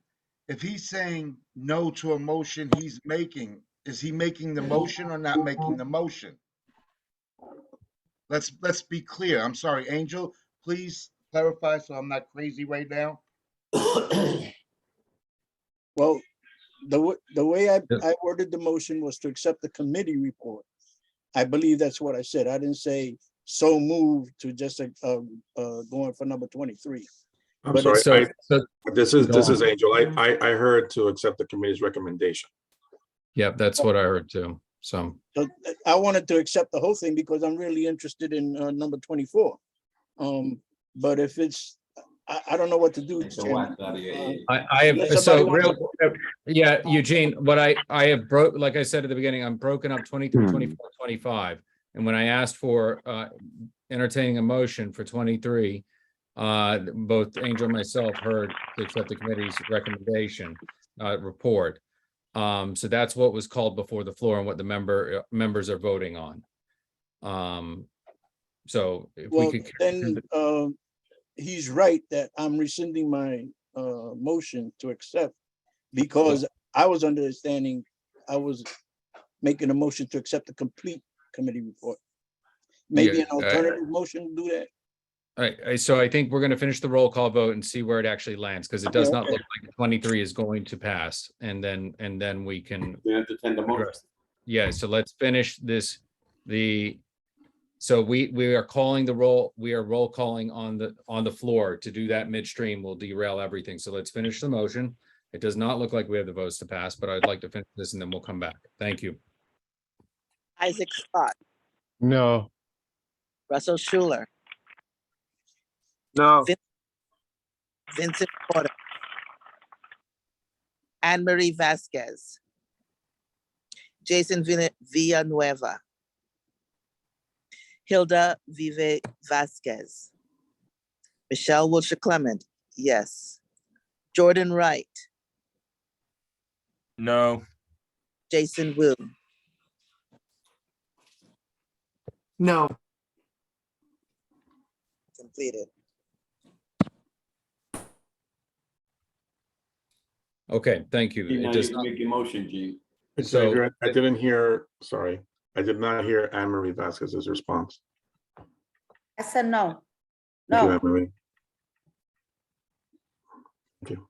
If he's saying no to a motion he's making, is he making the motion or not making the motion? Let's be clear. I'm sorry, Angel, please clarify so I'm not crazy right now. Well, the way I worded the motion was to accept the committee report. I believe that's what I said. I didn't say so moved to just going for number 23. I'm But sorry. So This is Angel. I heard to accept the committee's recommendation. Yep, that's what I heard too. So I wanted to accept the whole thing because I'm really interested in number 24. But if it's, I don't know what to do. Chairman. I have, Unless so somebody real, yeah, Eugene, what I have broke, like I said at the beginning, I'm broken up 23, 24, 25. And when I asked for entertaining a motion for 23, both Angel and myself heard to accept the committee's recommendation report. So that's what was called before the floor and what the members are voting on. So if we could. Then he's right that I'm rescinding my motion to accept because I was understanding I was making a motion to accept the complete committee report. Maybe Yeah, an alternative motion to do that. All right, so I think we're going to finish the roll call vote and see where it actually lands, because it does not look like 23 is going to pass, and then we can. We entertain the motion. Yeah, so let's finish this. So we are calling the roll. We are roll calling on the floor. To do that midstream will derail everything. So let's finish the motion. It does not look like we have the votes to pass, but I'd like to finish this and then we'll come back. Thank you. Isaac Scott, No. Russell Schuler, No. Vincent Porter, Anne Marie Vasquez, Jason Villanueva, Hilda Vive Vasquez, Michelle Wilshire Clement, yes. Jordan Wright, No. Jason Wu, No. completed. Okay, thank you. It does not. Make a motion, G. So I didn't hear, sorry, I did not hear Anne Marie Vasquez's response. I said no. Thank you, No. Anne Marie. Thank you.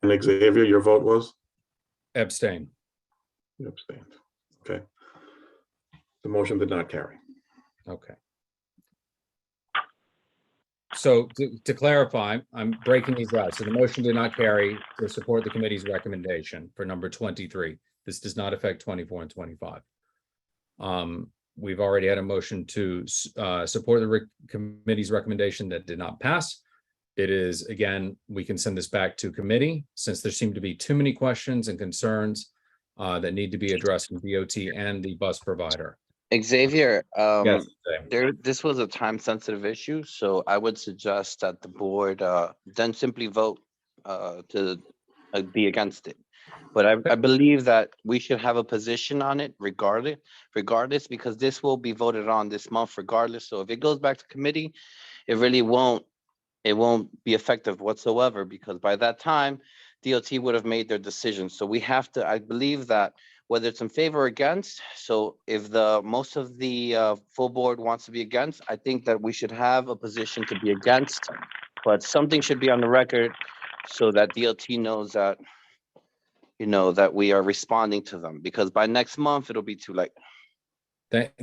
And Xavier, your vote was? Abstain. You abstained. Okay. The motion did not carry. Okay. So to clarify, I'm breaking these out. So the motion did not carry to support the committee's recommendation for number 23. This does not affect 24 and 25. We've already had a motion to support the committee's recommendation that did not pass. It is, again, we can send this back to committee since there seem to be too many questions and concerns that need to be addressed from DOT and the bus provider. Xavier, Yes, this was a time-sensitive issue, so I would suggest that the board then simply vote to be against it. But I believe that we should have a position on it regardless, because this will be voted on this month regardless. So if it goes back to committee, it really won't be effective whatsoever, because by that time, DOT would have made their decision. So we have to, I believe that whether it's in favor or against, so if most of the full board wants to be against, I think that we should have a position to be against, but something should be on the record so that DOT knows that that we are responding to them, because by next month, it'll be too late.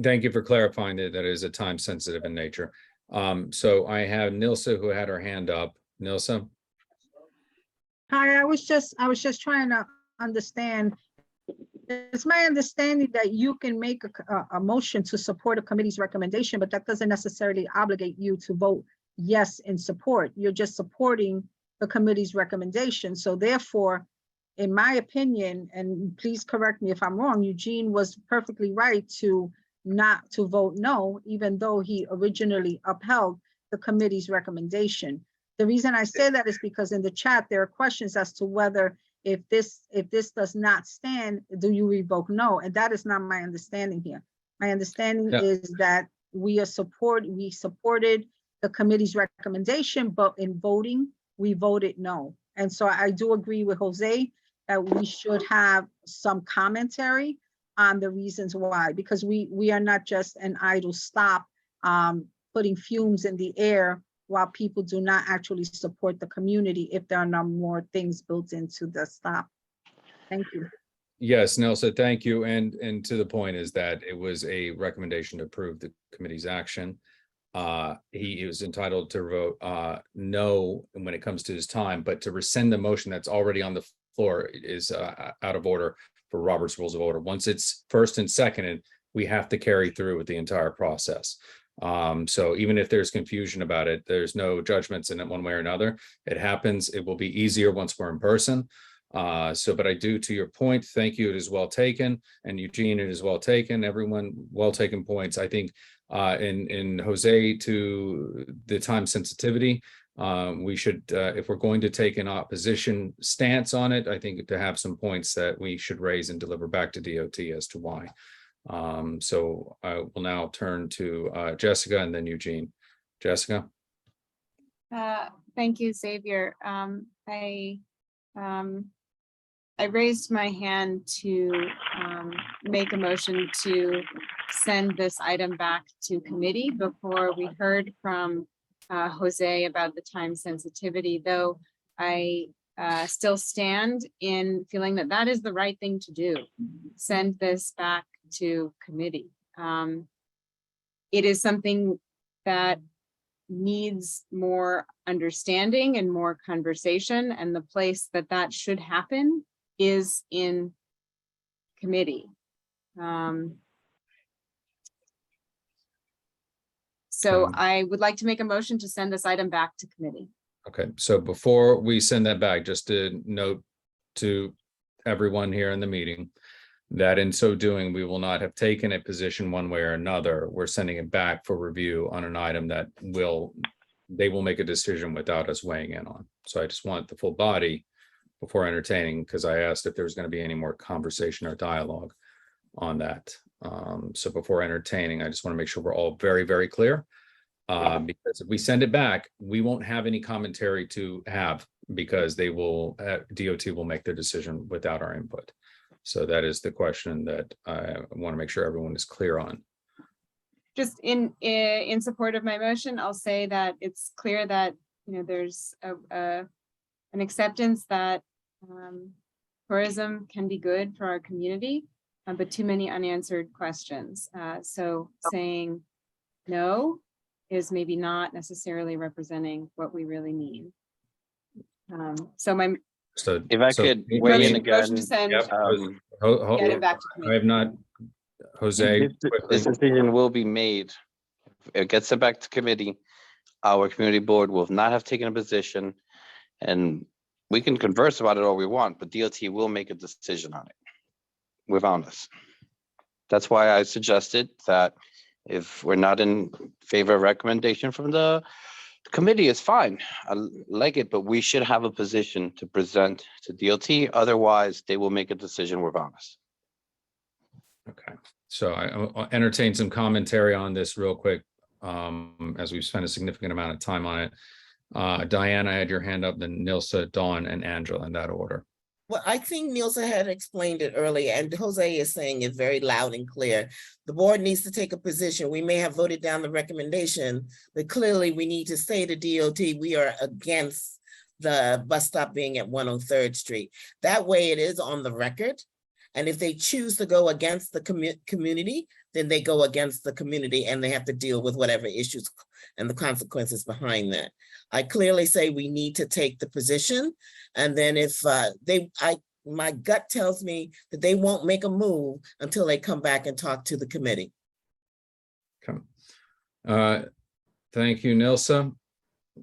Thank you for clarifying that it is a time sensitive in nature. So I have Nilsa who had her hand up. Nilsa? Hi, I was just trying to understand. It's my understanding that you can make a motion to support a committee's recommendation, but that doesn't necessarily obligate you to vote yes in support. You're just supporting the committee's recommendation. So therefore, in my opinion, and please correct me if I'm wrong, Eugene was perfectly right to not to vote no, even though he originally upheld the committee's recommendation. The reason I say that is because in the chat, there are questions as to whether if this does not stand, do you revoke no? And that is not my understanding here. My understanding is that we supported the committee's recommendation, but in voting, we voted no. And so I do agree with Jose that we should have some commentary on the reasons why, because we are not just an idle stop putting fumes in the air while people do not actually support the community if there are no more things built into the stop. Thank you. Yes, Nelson, thank you. And to the point is that it was a recommendation to approve the committee's action. He was entitled to vote no when it comes to his time, but to rescind the motion that's already on the floor is out of order for Robert's Rules of Order. Once it's first and seconded, we have to carry through with the entire process. So even if there's confusion about it, there's no judgments in it one way or another. It happens. It will be easier once we're in person. But I do, to your point, thank you. It is well taken. And Eugene, it is well taken. Everyone, well taken points. I think in Jose, to the time sensitivity, we should, if we're going to take an opposition stance on it, I think to have some points that we should raise and deliver back to DOT as to why. So I will now turn to Jessica and then Eugene. Jessica. Thank you, Xavier. I raised my hand to make a motion to send this item back to committee before we heard from Jose about the time sensitivity, though I still stand in feeling that that is the right thing to do. Send this back to committee. It is something that needs more understanding and more conversation, and the place that that should happen is in committee. So I would like to make a motion to send this item back to committee. Okay, so before we send that back, just to note to everyone here in the meeting that in so doing, we will not have taken a position one way or another. We're sending it back for review on an item that they will make a decision without us weighing in on. So I just want the full body before entertaining, because I asked if there was going to be any more conversation or dialogue on that. So before entertaining, I just want to make sure we're all very, very clear. Because if we send it back, we won't have any commentary to have, because they will, DOT will make their decision without our input. So that is the question that I want to make sure everyone is clear on. Just in support of my motion, I'll say that it's clear that there's an acceptance that tourism can be good for our community, but too many unanswered questions. So saying no is maybe not necessarily representing what we really need. So if I could weigh in again, motion to send, get it back to committee. I have not, Jose. This decision will be made. If it gets sent back to committee, our community board will not have taken a position, and we can converse about it all we want, but DOT will make a decision on it without us. That's why I suggested that if we're not in favor of recommendation from the committee, is fine. I like it, but we should have a position to present to DOT. Otherwise, they will make a decision without us. Okay, so I'll entertain some commentary on this real quick, as we've spent a significant amount of time on it. Diane, I had your hand up, then Nilsa, Dawn, and Angela in that order. Well, I think Nilsa had explained it earlier, and Jose is saying it very loud and clear. The board needs to take a position. We may have voted down the recommendation, but clearly we need to say to DOT, we are against the bus stop being at 103rd Street. That way it is on the record. And if they choose to go against the community, then they go against the community and they have to deal with whatever issues and the consequences behind that. I clearly say we need to take the position. And then if my gut tells me that they won't make a move until they come back and talk to the committee. Okay. Thank you, Nilsa.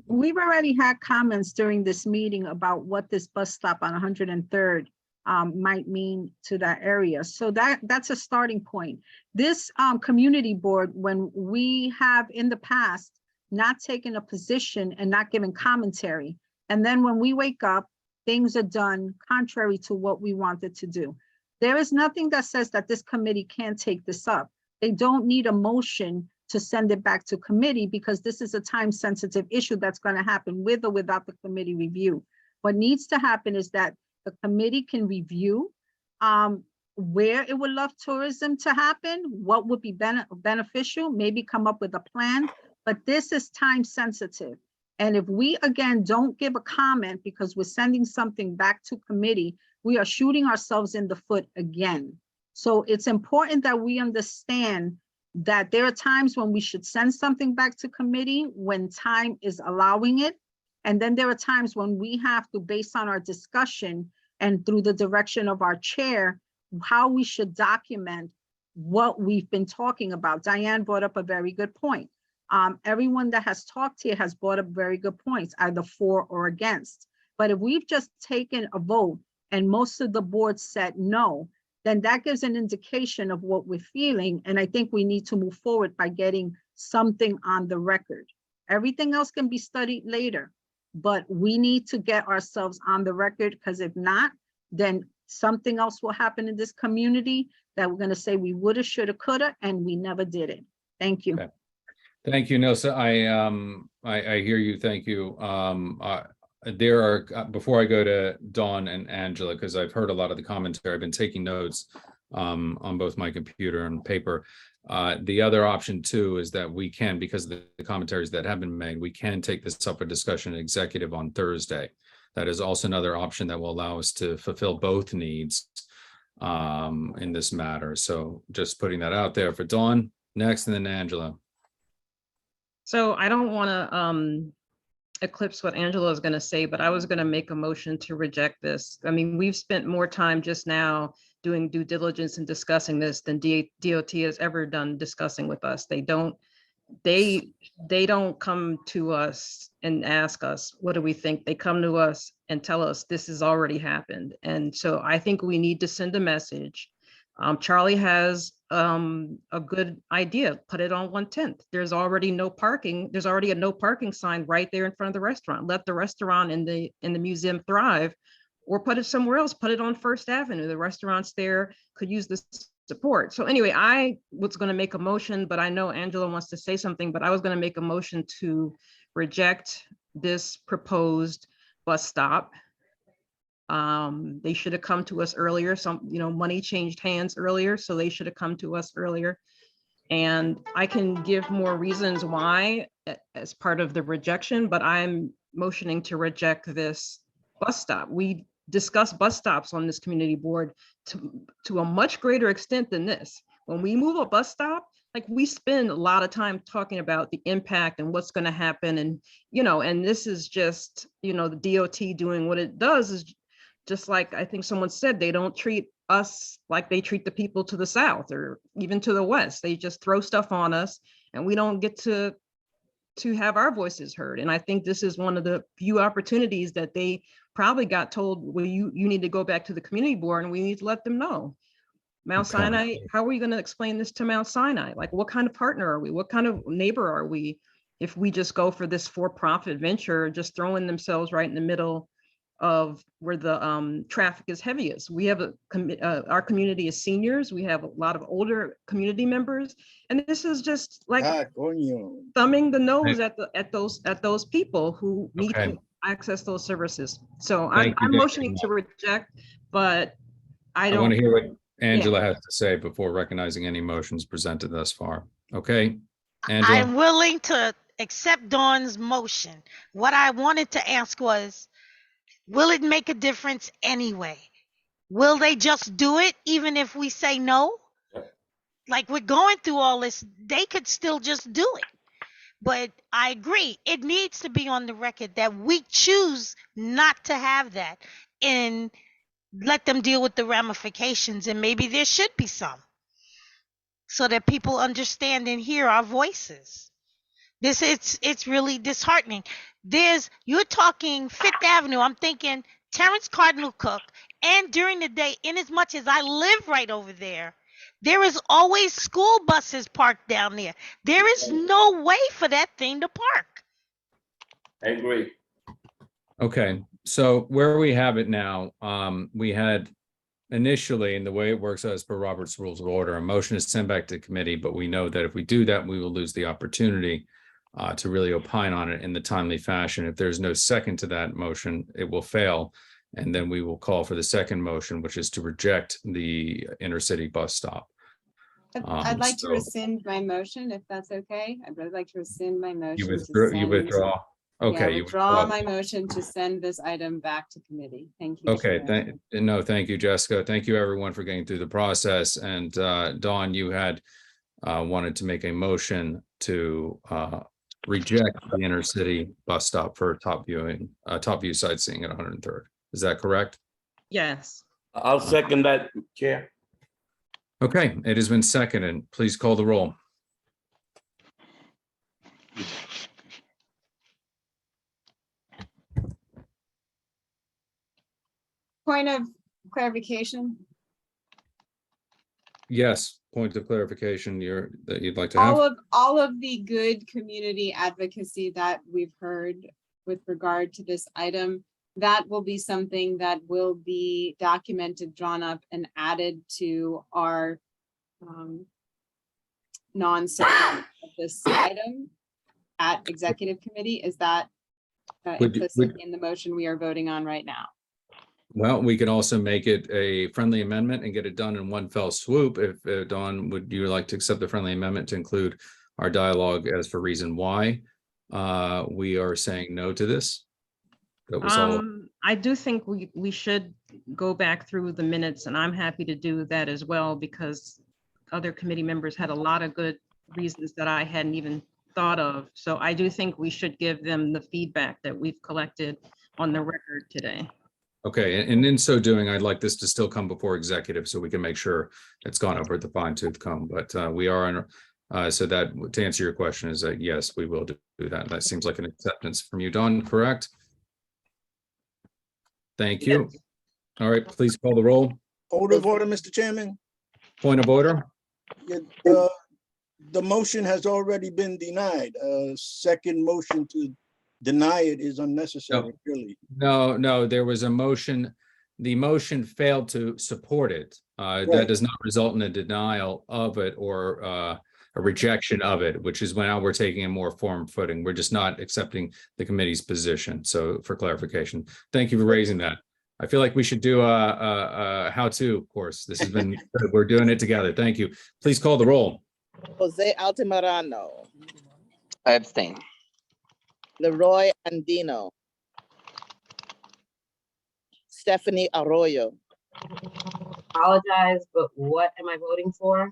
We've already had comments during this meeting about what this bus stop on 103rd might mean to that area. So that's a starting point. This community board, when we have in the past not taken a position and not given commentary, and then when we wake up, things are done contrary to what we wanted to do. There is nothing that says that this committee can't take this up. They don't need a motion to send it back to committee because this is a time-sensitive issue that's going to happen with or without the committee review. What needs to happen is that the committee can review where it would love tourism to happen, what would be beneficial, maybe come up with a plan, but this is time-sensitive. And if we, again, don't give a comment because we're sending something back to committee, we are shooting ourselves in the foot again. So it's important that we understand that there are times when we should send something back to committee when time is allowing it. And then there are times when we have to, based on our discussion and through the direction of our chair, how we should document what we've been talking about. Diane brought up a very good point. Everyone that has talked here has brought up very good points, either for or against. But if we've just taken a vote and most of the board said no, then that gives an indication of what we're feeling. And I think we need to move forward by getting something on the record. Everything else can be studied later, but we need to get ourselves on the record, because if not, then something else will happen in this community that we're going to say we woulda, shoulda, coulda, and we never did it. Thank you. Okay. Thank you, Nilsa. I hear you. Thank you. There are, before I go to Dawn and Angela, because I've heard a lot of the commentary, I've been taking notes on both my computer and paper. The other option too is that we can, because of the commentaries that have been made, we can take this up for discussion in executive on Thursday. That is also another option that will allow us to fulfill both needs in this matter. So just putting that out there for Dawn next, and then Angela. So I don't want to eclipse what Angela is going to say, but I was going to make a motion to reject this. I mean, we've spent more time just now doing due diligence and discussing this than DOT has ever done discussing with us. They don't come to us and ask us, what do we think? They come to us and tell us this has already happened. And so I think we need to send a message. Charlie has a good idea. Put it on 110th. There's already no parking. There's already a no parking sign right there in front of the restaurant. Let the restaurant and the museum thrive, or put it somewhere else. Put it on First Avenue. The restaurants there could use this support. So anyway, I was going to make a motion, but I know Angela wants to say something, but I was going to make a motion to reject this proposed bus stop. They should have come to us earlier. Money changed hands earlier, so they should have come to us earlier. And I can give more reasons why as part of the rejection, but I'm motioning to reject this bus stop. We discussed bus stops on this community board to a much greater extent than this. When we move a bus stop, like, we spend a lot of time talking about the impact and what's going to happen. And, and this is just, the DOT doing what it does is just like I think someone said, they don't treat us like they treat the people to the south or even to the west. They just throw stuff on us and we don't get to have our voices heard. And I think this is one of the few opportunities that they probably got told, well, you need to go back to the community board and we need to let them know. Mount Sinai, how are we going to explain this to Mount Sinai? Like, what kind of partner are we? What kind of neighbor are we if we just go for this for-profit venture, just throwing themselves right in the middle of where the traffic is heaviest? We have our community is seniors. We have a lot of older community members, and this is just like thumbing the nose at those people who need to access those services. So I'm motioning to reject, but I want to hear what Angela yeah. has to say before recognizing any motions presented thus far. Okay, Angela. I'm willing to accept Dawn's motion. What I wanted to ask was, Will it make a difference anyway? Will they just do it even if we say no? Like, we're going through all this, they could still just do it. But I agree, it needs to be on the record that we choose not to have that, and let them deal with the ramifications. And maybe there should be some, so that people understand and hear our voices. It's really disheartening. You're talking Fifth Avenue. I'm thinking Terrence Cardinal Cook, and during the day, in as much as I live right over there, there is always school buses parked down there. There is no way for that thing to park. I agree. Okay, so where we have it now, we had initially, and the way it works as per Robert's Rules of Order, a motion is sent back to committee, but we know that if we do that, we will lose the opportunity to really opine on it in the timely fashion. If there's no second to that motion, it will fail. And then we will call for the second motion, which is to reject the intercity bus stop. I'd like to so rescind my motion, if that's okay. I'd like to rescind my motion. You to withdraw. send- Okay. Yeah, you withdraw withdraw. my motion to send this item back to committee. Thank you. Okay, Chair. no, thank you, Jessica. Thank you, everyone, for getting through the process. And Dawn, you had wanted to make a motion to reject the intercity bus stop for top view sightseeing at 103rd. Is that correct? Yes. I'll second that, Chair. Okay, it has been seconded. Please call the roll. Point of clarification. Yes, point of clarification that you'd like to have. All of the good community advocacy that we've heard with regard to this item, that will be something that will be documented, drawn up, and added to our non-support of this item at executive committee. Is that implicit in the motion we are voting on right now? Well, we could also make it a friendly amendment and get it done in one fell swoop. If Dawn, would you like to accept the friendly amendment to include our dialogue as for reason why we are saying no to this? That was all. I do think we should go back through the minutes, and I'm happy to do that as well, because other committee members had a lot of good reasons that I hadn't even thought of. So I do think we should give them the feedback that we've collected on the record today. Okay, and in so doing, I'd like this to still come before executive so we can make sure it's gone over the fine tooth comb. But we are on, so that to answer your question is that yes, we will do that. That seems like an acceptance from you, Dawn, correct? Thank you. All right, please call the roll. Order of order, Mr. Chairman. Point of order. Yeah, the motion has already been denied. Second motion to deny it is unnecessary, really. No, there was a motion. The motion failed to support it. That does not result in a denial of it or a rejection of it, which is when now we're taking a more firm footing. We're just not accepting the committee's position. So for clarification, thank you for raising that. I feel like we should do a how-to course. This has been, we're doing it together. Thank you. Please call the roll. Jose Altamirano, I abstain. Leroy Andino, Stephanie Arroyo. Apologize, but what am I voting for?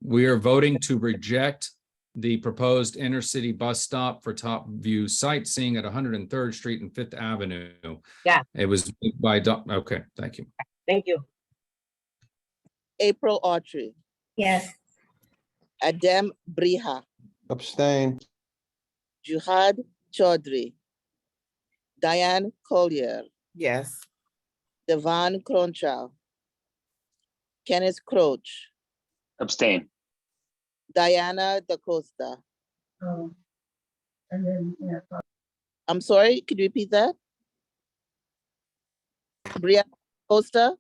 We are voting to reject the proposed intercity bus stop for top view sightseeing at 103rd Street and 5th Avenue. Yeah. It was by, okay, thank you. Thank you. April Autry, Yes. Adem Briha, Abstain. Juhad Chaudhry, Diane Collier, Yes. Devon Cronchow, Kenneth Croach, Abstain. Diana Da Costa. I'm sorry, could you repeat that? Brianna Costa?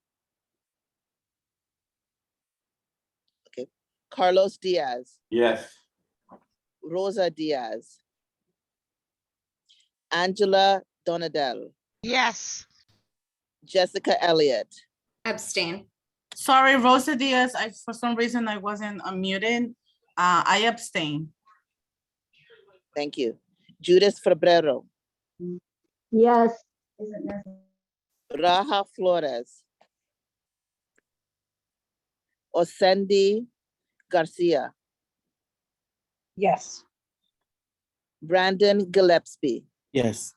Okay. Carlos Diaz, Yes. Rosa Diaz, Angela Donadell, Yes. Jessica Elliott, Abstain. Sorry, Rosa Diaz, for some reason I wasn't unmuted. I abstain. thank you. Judith Febrero, Yes. Raha Flores. Osendi Garcia. Yes. Brandon Gillespie. Yes.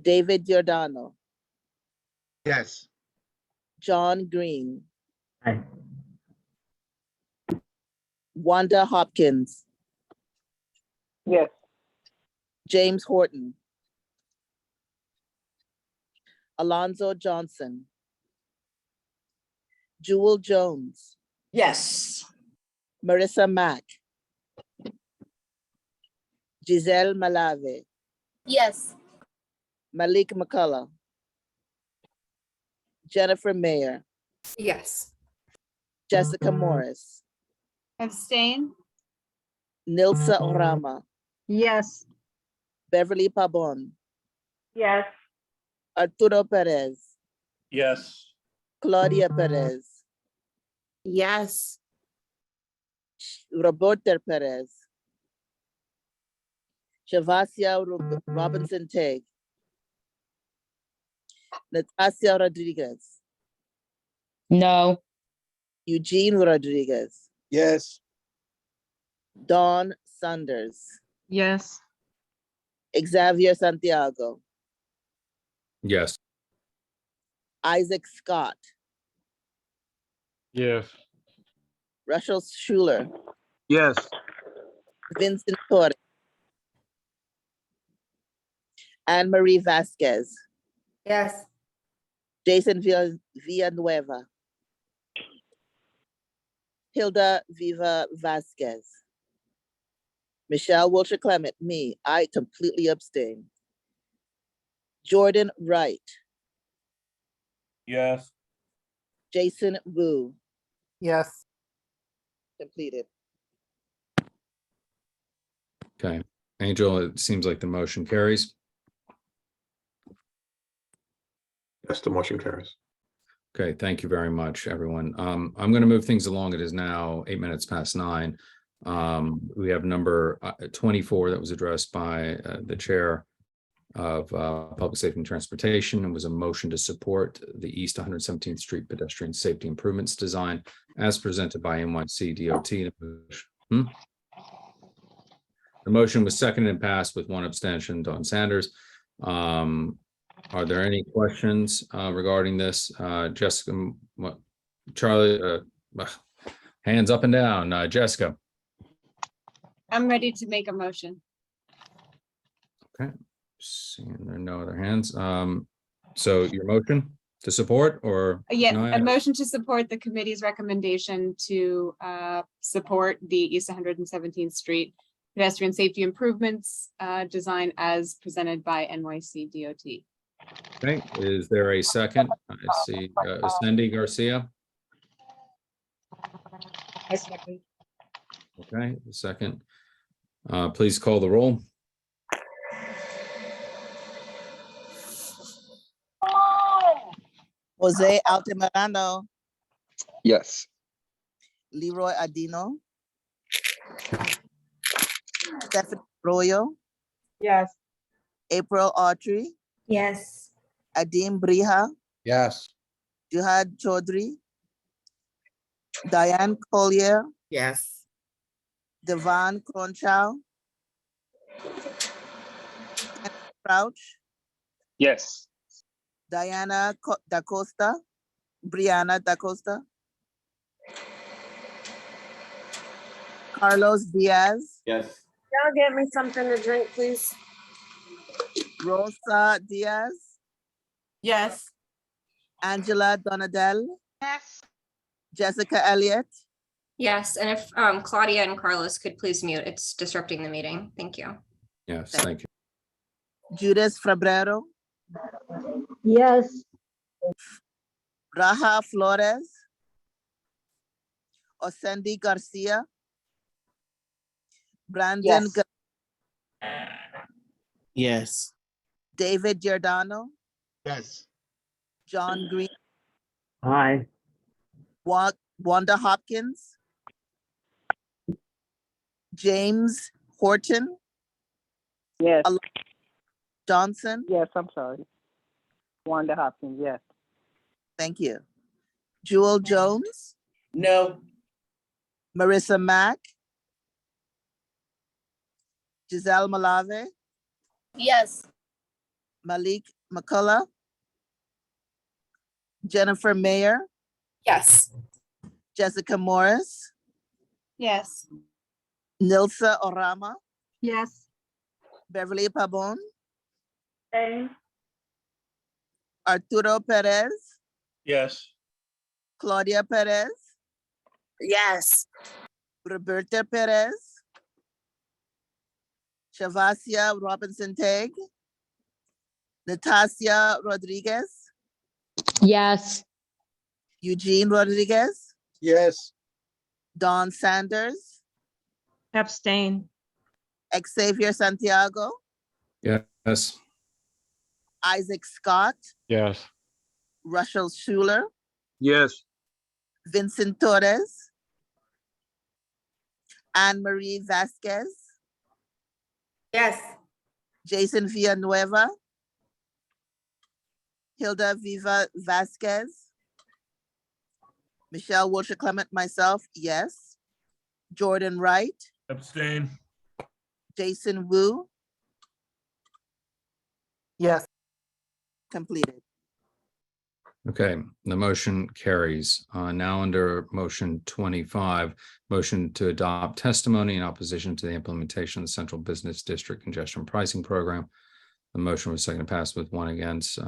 David Giordano. Yes. John Green. Aye. Wanda Hopkins. Yes. James Horton. Alonzo Johnson. Jewel Jones. Yes. Marissa Mack. Giselle Malave. Yes. Malik McCullough. Jennifer Mayer. Yes. Jessica Morris. Abstain? Nilsa Orama. Yes. Beverly Pabon. Yes. Arturo Perez. Yes. Claudia Perez. Yes. Roberto Perez. Shavasia Robinson Tegg. Natasha Rodriguez. No. Eugene Rodriguez. Yes. Dawn Sanders. Yes. Xavier Santiago. Yes. Isaac Scott. Yes. Russell Schuler. Yes. Vincent Torres. Anne Marie Vasquez. Yes. Jason Villanueva. Hilda Viva Vasquez. Michelle Wilshire Clement, me, I completely abstain. Jordan Wright. Yes. Jason Wu. Yes. Completed. Okay. Angel, it seems like the motion carries. Yes, the motion carries. Okay, thank you very much, everyone. I'm going to move things along. It is now 8 minutes past 9. We have number 24 that was addressed by the chair of Public Safety and Transportation, and was a motion to support the East 117th Street pedestrian safety improvements design as presented by NYC DOT. The motion was seconded and passed with one abstention, Dawn Sanders. Are there any questions regarding this? Jessica, what, Charlie, hands up and down. Jessica. I'm ready to make a motion. Okay, seeing there are no other hands. So your motion to support or? Yeah, no? a motion to support the committee's recommendation to support the East 117th Street pedestrian safety improvements design as presented by NYC DOT. Okay, is there a second? I see Cindy Garcia. Okay, a second. Please call the roll. Jose Altamirano. Yes. Leroy Adino. Stephanie Arroyo. Yes. April Autry. Yes. Adim Briha. Yes. Jihad Chaudhry. Diane Collier. Yes. Devon Cronshaw. Crouch. Yes. Diana Da Costa. Brianna Da Costa. Carlos Diaz. Yes. Y'all get me something to drink, please. Rosa Diaz. Yes. Angela Donadell. Yes. Jessica Elliott. Yes. And if Claudia and Carlos could please mute, it's disrupting the meeting. Thank you. Yes, thank you. Judas Fabrero. Yes. Raha Flores. Osendi Garcia. Brandon. Yes. David Giordano. Yes. John Green. Aye. Wanda Hopkins. James Horton. Yes. Johnson? Yes, I'm sorry. Wanda Hopkins, yes. Thank you. Jewel Jones? No. Marissa Mack? Giselle Malave? Yes. Malik McCullough? Jennifer Mayer? Yes. Jessica Morris? Yes. Nilsa Orama? Yes. Beverly Pabon? Same. Arturo Perez? Yes. Claudia Perez? Yes. Roberta Perez? Shavasia Robinson Teg? Natasia Rodriguez? Yes. Eugene Rodriguez? Yes. Don Sanders? Abstain. Xavier Santiago? Yes. Isaac Scott? Yes. Russell Schuler? Yes. Vincent Torres? Anne Marie Vasquez? Yes. Jason Villanueva? Hilda Viva Vasquez? Michelle Wilshire Clement, myself, yes. Jordan Wright? Abstain. Jason Wu? Yes. Completed. Okay, the motion carries. Now under motion 25, motion to adopt testimony in opposition to the implementation of the Central Business District Congestion Pricing Program. The motion was second and passed with one against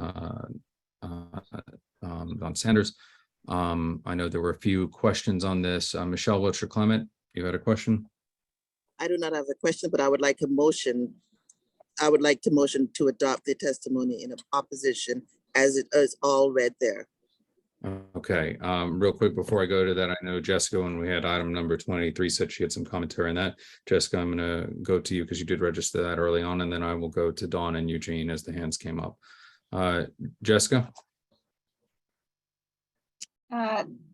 Don Sanders. I know there were a few questions on this. Michelle Wiltshire Clement, you had a question? I do not have a question, but I would like a motion. I would like to motion to adopt the testimony in opposition as it is all read there. Okay, real quick before I go to that, I know Jessica, when we had item number 23, said she had some commentary on that. Jessica, I'm going to go to you because you did register that early on, and then I will go to Dawn and Eugene as the hands came up. Jessica?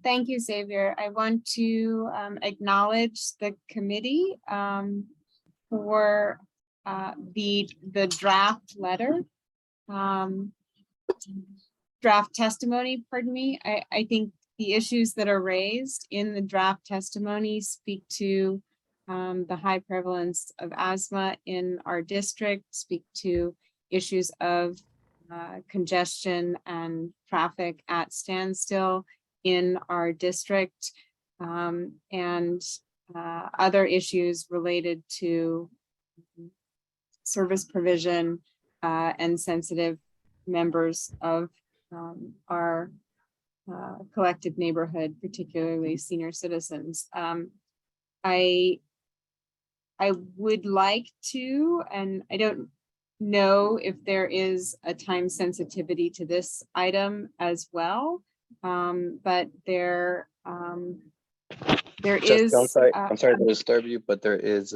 Thank you, Xavier. I want to acknowledge the committee for the draft letter, draft testimony, pardon me. I think the issues that are raised in the draft testimony speak to the high prevalence of asthma in our district, speak to issues of congestion and traffic at standstill in our district, and other issues related to service provision and sensitive members of our collective neighborhood, particularly senior citizens. I would like to, and I don't know if there is a time sensitivity to this item as well, but there is. I'm sorry to disturb you, but there is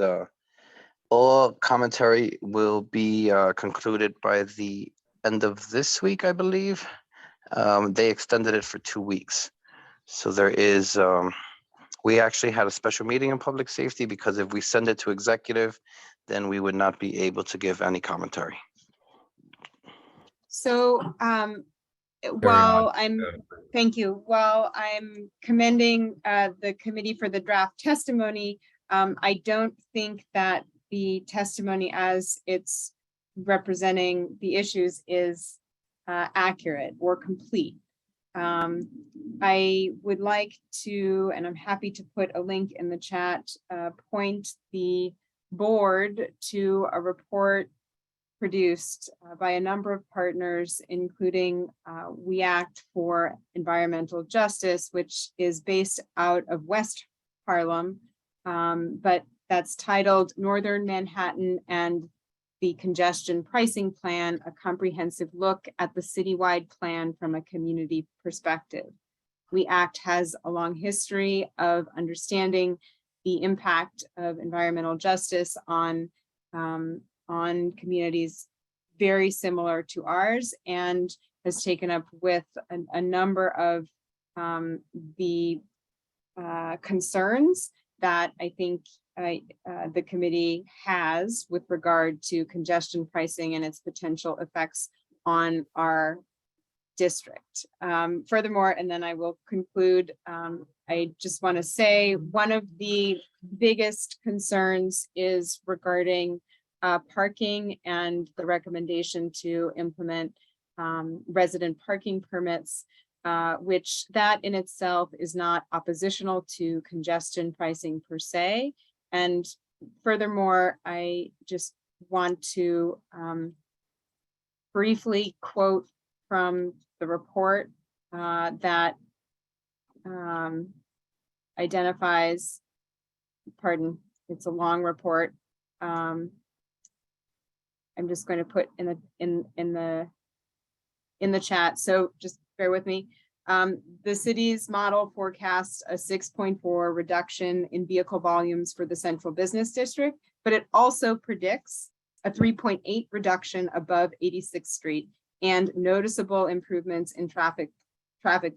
all commentary will be concluded by the end of this week, I believe. They extended it for 2 weeks. So there is, we actually had a special meeting in public safety because if we send it to executive, then we would not be able to give any commentary. So thank you. While I'm commending the committee for the draft testimony, I don't think that the testimony as it's representing the issues is accurate or complete. I would like to, and I'm happy to put a link in the chat, point the board to a report produced by a number of partners, including We Act for Environmental Justice, which is based out of West Harlem, but that's titled Northern Manhattan and the Congestion Pricing Plan, a comprehensive look at the citywide plan from a community perspective. We Act has a long history of understanding the impact of environmental justice on communities very similar to ours, and has taken up with a number of the concerns that I think the committee has with regard to congestion pricing and its potential effects on our district. Furthermore, and then I will conclude, I just want to say one of the biggest concerns is regarding parking and the recommendation to implement resident parking permits, which that in itself is not oppositional to congestion pricing per se. And furthermore, I just want to briefly quote from the report that identifies, pardon, it's a long report. I'm just going to put in the chat, so just bear with me. The city's model forecasts a 6.4 reduction in vehicle volumes for the central business district, but it also predicts a 3.8 reduction above 86th Street and noticeable improvements in traffic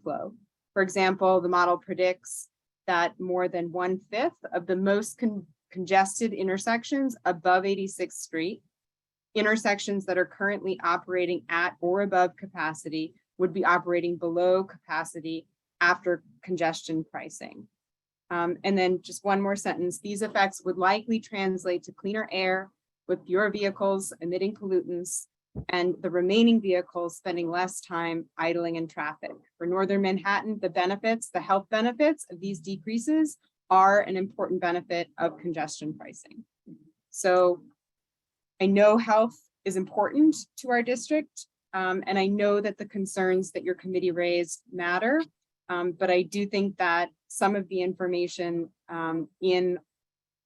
flow. For example, the model predicts that more than 1/5 of the most congested intersections above 86th Street, intersections that are currently operating at or above capacity, would be operating below capacity after congestion pricing. And then just one more sentence, these effects would likely translate to cleaner air with fewer vehicles emitting pollutants and the remaining vehicles spending less time idling in traffic. For Northern Manhattan, the benefits, the health benefits of these decreases are an important benefit of congestion pricing. So I know health is important to our district, and I know that the concerns that your committee raised matter, but I do think that some of the information in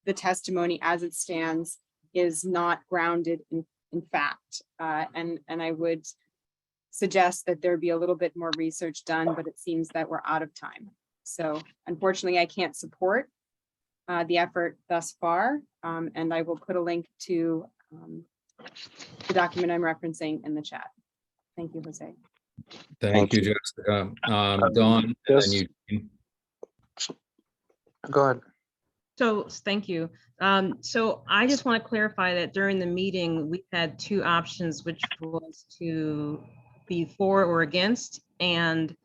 the testimony as it stands is not grounded in fact, and I would suggest that there be a little bit more research done, but it seems that we're out of time. So unfortunately, I can't support the effort thus far, and I will put a link to the document I'm referencing in the chat. Thank you, Jose. Thank you, Jessica. Dawn, and then you. Go ahead. So thank you. So I just want to clarify that during the meeting, we had two options, which was to be for or against. And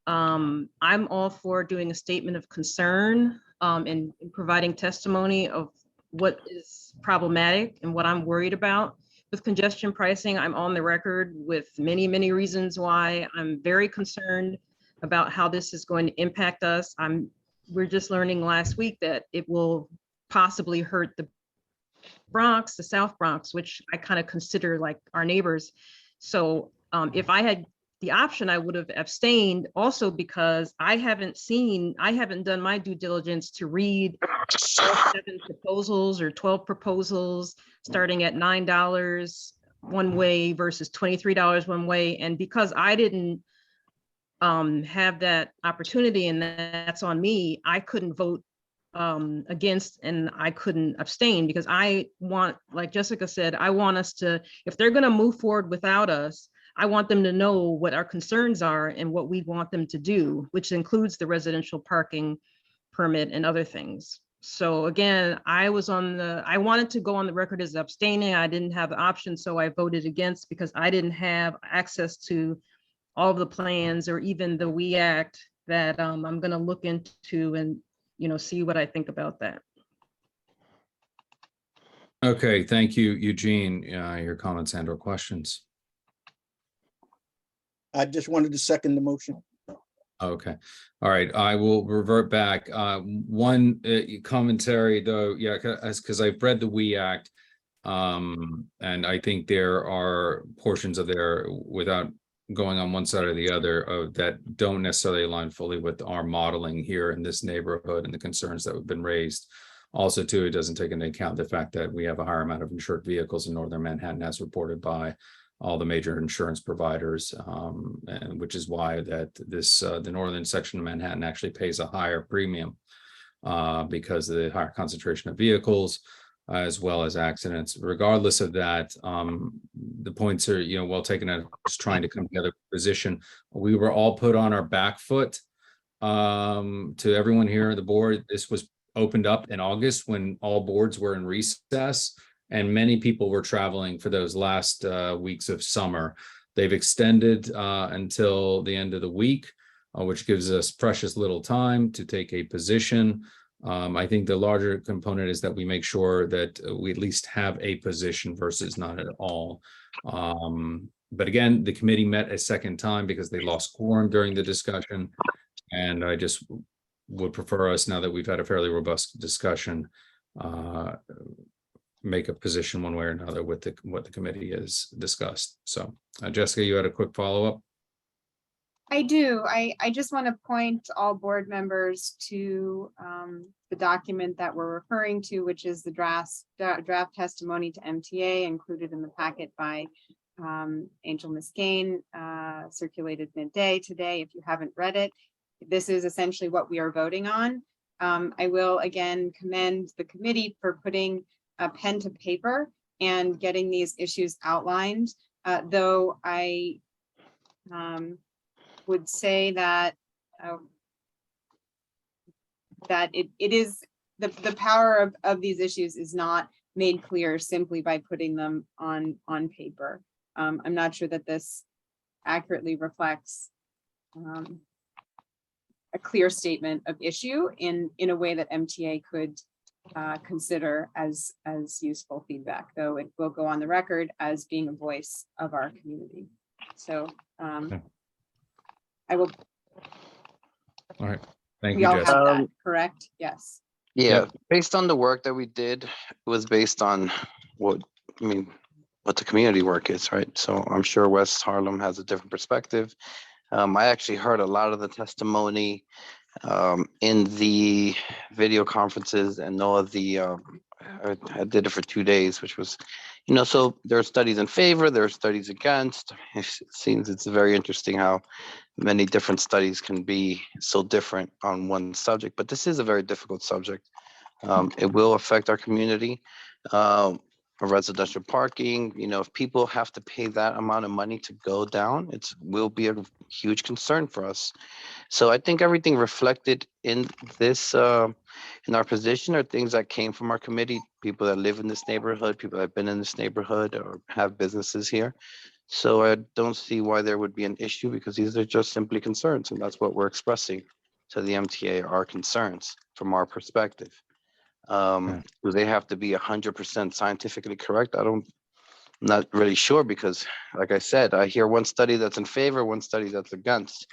I'm all for doing a statement of concern and providing testimony of what is problematic and what I'm worried about. With congestion pricing, I'm on the record with many, many reasons why I'm very concerned about how this is going to impact us. We're just learning last week that it will possibly hurt the Bronx, the South Bronx, which I kind of consider like our neighbors. So if I had the option, I would have abstained also because I haven't done my due diligence to read 7 proposals or 12 proposals starting at $9 one way versus $23 one way. And because I didn't have that opportunity, and that's on me, I couldn't vote against and I couldn't abstain because I want, like Jessica said, I want us to, if they're going to move forward without us, I want them to know what our concerns are and what we want them to do, which includes the residential parking permit and other things. So again, I wanted to go on the record as abstaining. I didn't have the option, so I voted against because I didn't have access to all of the plans or even the WE Act that I'm going to look into and, see what I think about that. Okay, thank you, Eugene. Your comments and or questions. I just wanted to second the motion. Okay, all right, I will revert back. One commentary though, yeah, because I've read the WE Act, and I think there are portions of there, without going on one side or the other, that don't necessarily align fully with our modeling here in this neighborhood and the concerns that have been raised. Also, too, it doesn't take into account the fact that we have a higher amount of insured vehicles in Northern Manhattan as reported by all the major insurance providers, and which is why that the northern section of Manhattan actually pays a higher premium because of the higher concentration of vehicles as well as accidents. Regardless of that, the points are well taken. At just trying to come together position. We were all put on our back foot. To everyone here on the board, this was opened up in August when all boards were in recess and many people were traveling for those last weeks of summer. They've extended until the end of the week, which gives us precious little time to take a position. I think the larger component is that we make sure that we at least have a position versus not at all. But again, the committee met a second time because they lost quorum during the discussion. And I just would prefer us, now that we've had a fairly robust discussion, make a position one way or another with what the committee has discussed. So Jessica, you had a quick follow-up? I do. I just want to point all board members to the document that we're referring to, which is the draft testimony to MTA included in the packet by Angel Muscane, circulated midday today. If you haven't read it, this is essentially what we are voting on. I will again commend the committee for putting a pen to paper and getting these issues outlined, though I would say that it is the power of these issues is not made clear simply by putting them on paper. I'm not sure that this accurately reflects a clear statement of issue in a way that MTA could consider as useful feedback, though it will go on the record as being a voice of our community. So I will. All right, thank We you, all Jessica. have that, correct? Yes. Yeah, based on the work that we did, it was based on what the community work is, right? So I'm sure West Harlem has a different perspective. I actually heard a lot of the testimony in the video conferences, and all of the I did it for 2 days, which was, so there are studies in favor, there are studies against. It seems it's very interesting how many different studies can be so different on one subject, but this is a very difficult subject. It will affect our community. Residential parking, if people have to pay that amount of money to go down, it will be a huge concern for us. So I think everything reflected in this, in our position, are things that came from our committee, people that live in this neighborhood, people that have been in this neighborhood or have businesses here. So I don't see why there would be an issue, because these are just simply concerns, and that's what we're expressing to the MTA, our concerns from our perspective. Do they have to be 100% scientifically correct? I'm not really sure, because like I said, I hear one study that's in favor, one study that's against.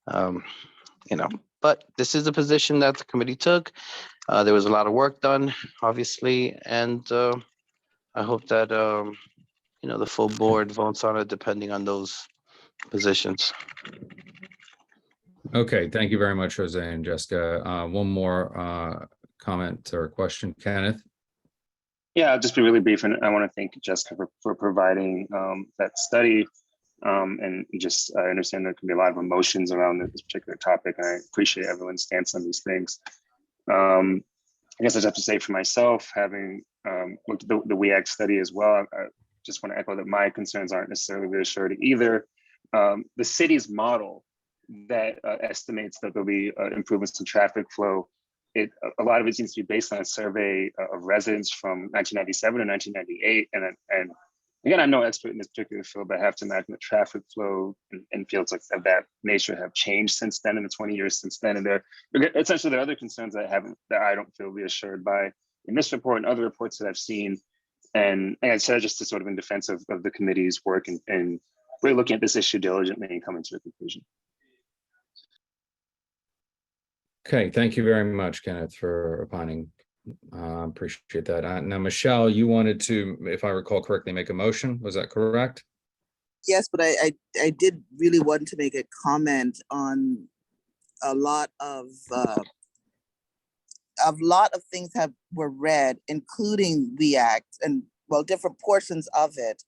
But this is a position that the committee took. There was a lot of work done, obviously, and I hope that the full board votes on it depending on those positions. Okay, thank you very much, Jose and Jessica. One more comment or question, Kenneth? Yeah, I'll just be really brief, and I want to thank Jessica for providing that study. And just, I understand there can be a lot of emotions around this particular topic, and I appreciate everyone's stance on these things. I guess I just have to say for myself, having looked at the WEAC study as well, I just want to echo that my concerns aren't necessarily reassured either. The city's model that estimates that there'll be improvements in traffic flow, a lot of it seems to be based on a survey of residents from 1997 to 1998. And again, I'm no expert in this particular field, but I have to imagine that traffic flow in fields like of that nature have changed since then, in the 20 years since then. And essentially there are other concerns that I don't feel reassured by in this report and other reports that I've seen. And I said, just to sort of in defense of the committee's work and really looking at this issue diligently and coming to a conclusion. Okay, thank you very much, Kenneth, for opining. Appreciate that. Now, Michelle, you wanted to, if I recall correctly, make a motion. Was that correct? Yes, but I did really want to make a comment on a lot of things were read, including the act and different portions of it.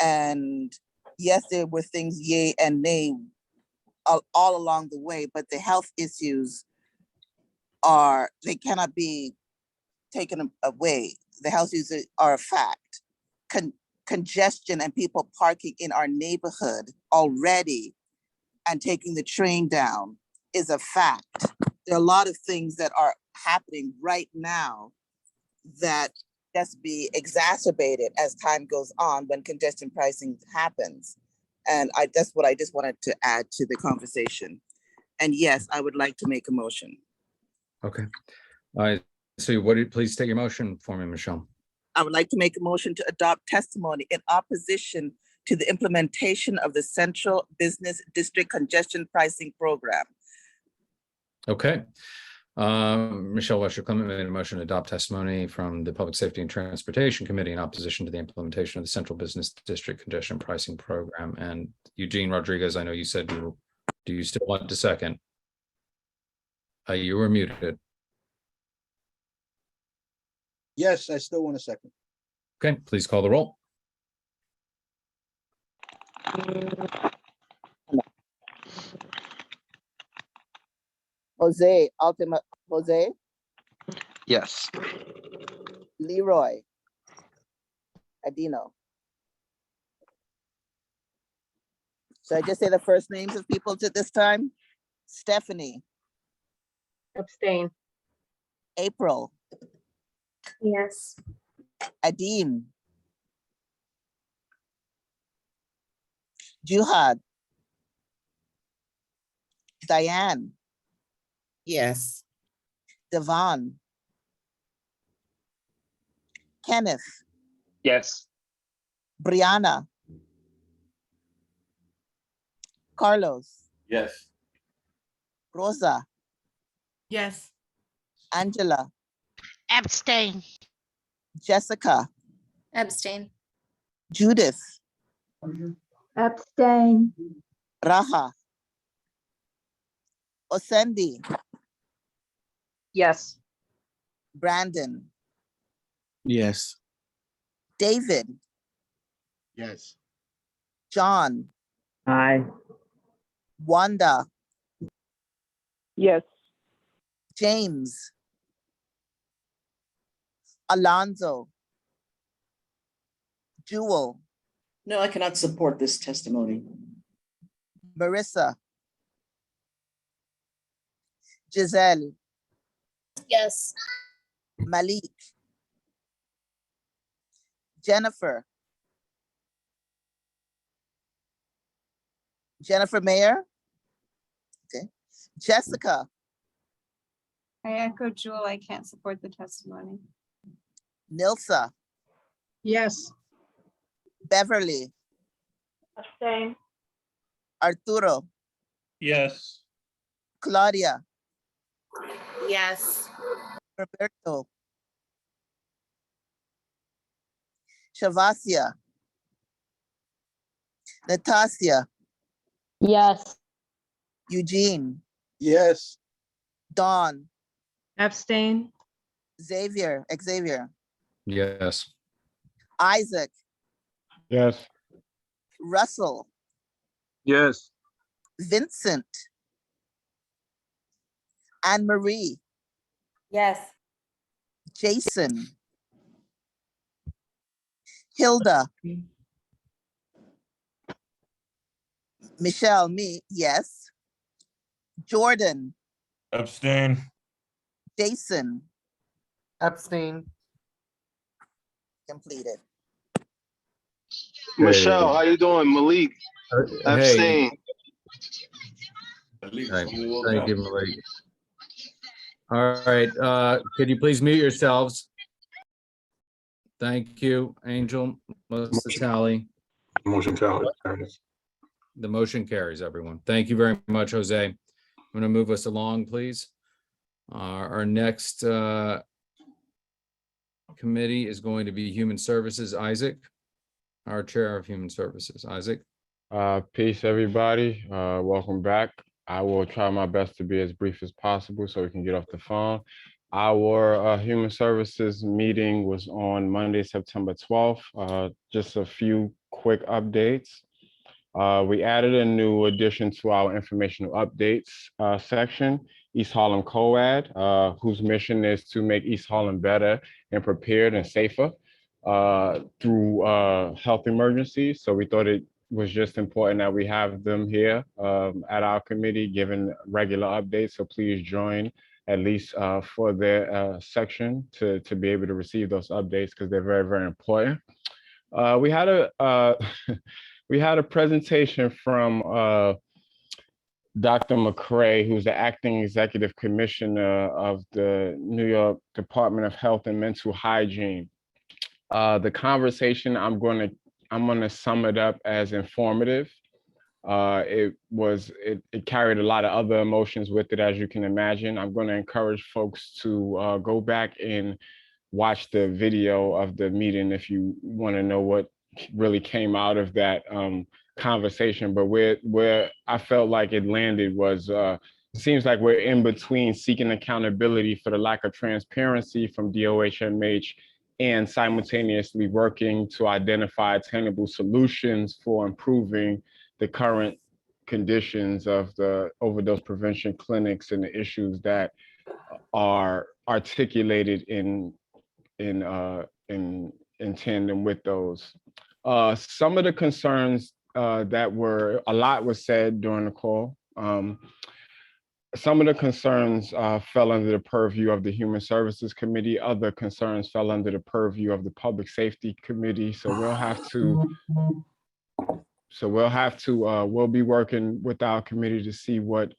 And yes, there were things yay and nay all along the way, but the health issues they cannot be taken away. The health issues are a fact. Congestion and people parking in our neighborhood already and taking the train down is a fact. There are a lot of things that are happening right now that just be exacerbated as time goes on when congestion pricing happens. And that's what I just wanted to add to the conversation. And yes, I would like to make a motion. Okay. So please take your motion for me, Michelle. I would like to make a motion to adopt testimony in opposition to the implementation of the Central Business District Congestion Pricing Program. Okay. Michelle Wesher Clement made a motion to adopt testimony from the Public Safety and Transportation Committee in opposition to the implementation of the Central Business District Congestion Pricing Program. And Eugene Rodriguez, I know you said do you still want to second? You were muted. Yes, I still want a second. Okay, please call the roll. Jose. Yes. Leroy. Adino. Should I just say the first names of people to this time? Stephanie. Abstain. April. Yes. Adim. Juhad. Diane. Yes. Devon. Kenneth. Yes. Brianna. Carlos. Yes. Rosa. Yes. Angela. Abstain. Jessica. Abstain. Judith. Abstain. Raha. Osendi. Yes. Brandon. Yes. David. Yes. John. Aye. Wanda. Yes. James. Alonzo. Jewel. No, I cannot support this testimony. Marissa. Giselle. Yes. Malik. Jennifer. Jennifer Mayer. Okay. Jessica. I echo Jewel, I can't support the testimony. Nilsa. Yes. Beverly. Abstain. Arturo. Yes. Claudia. Yes. Roberto. Shavasya. Natasha. Yes. Eugene. Yes. Dawn. Abstain. Xavier. Yes. Isaac. Yes. Russell. Yes. Vincent. Anne Marie. Yes. Jason. Hilda. Michelle, me, yes. Jordan. Abstain. Jason. Abstain. Completed. Michelle, how you doing? Malik, Hey, abstain. thank you, Malik. All right, could you please mute yourselves? Thank you, Angel. What's the tally? Motion carries. The motion carries, everyone. Thank you very much, Jose. I'm going to move us along, please. Our next committee is going to be Human Services. Isaac, our Chair of Human Services. Isaac. Peace, everybody. Welcome back. I will try my best to be as brief as possible so we can get off the phone. Our Human Services meeting was on Monday, September 12th. Just a few quick updates. We added a new addition to our informational updates section, East Harlem COAD, whose mission is to make East Harlem better and prepared and safer through health emergencies. So we thought it was just important that we have them here at our committee, giving regular updates. So please join at least for their section to be able to receive those updates because they're very, very important. We had a we had a presentation from Dr. McCray, who's the acting executive commissioner of the New York Department of Health and Mental Hygiene. The conversation, I'm gonna sum it up as informative. It carried a lot of other emotions with it, as you can imagine. I'm going to encourage folks to go back and watch the video of the meeting if you want to know what really came out of that conversation. But where I felt like it landed was, it seems like we're in between seeking accountability for the lack of transparency from DOHMH and simultaneously working to identify attainable solutions for improving the current conditions of the overdose prevention clinics and the issues that are articulated in tandem with those. Some of the concerns a lot was said during the call. Some of the concerns fell under the purview of the Human Services Committee. Other concerns fell under the purview of the Public Safety Committee. So we'll be working with our committee to see what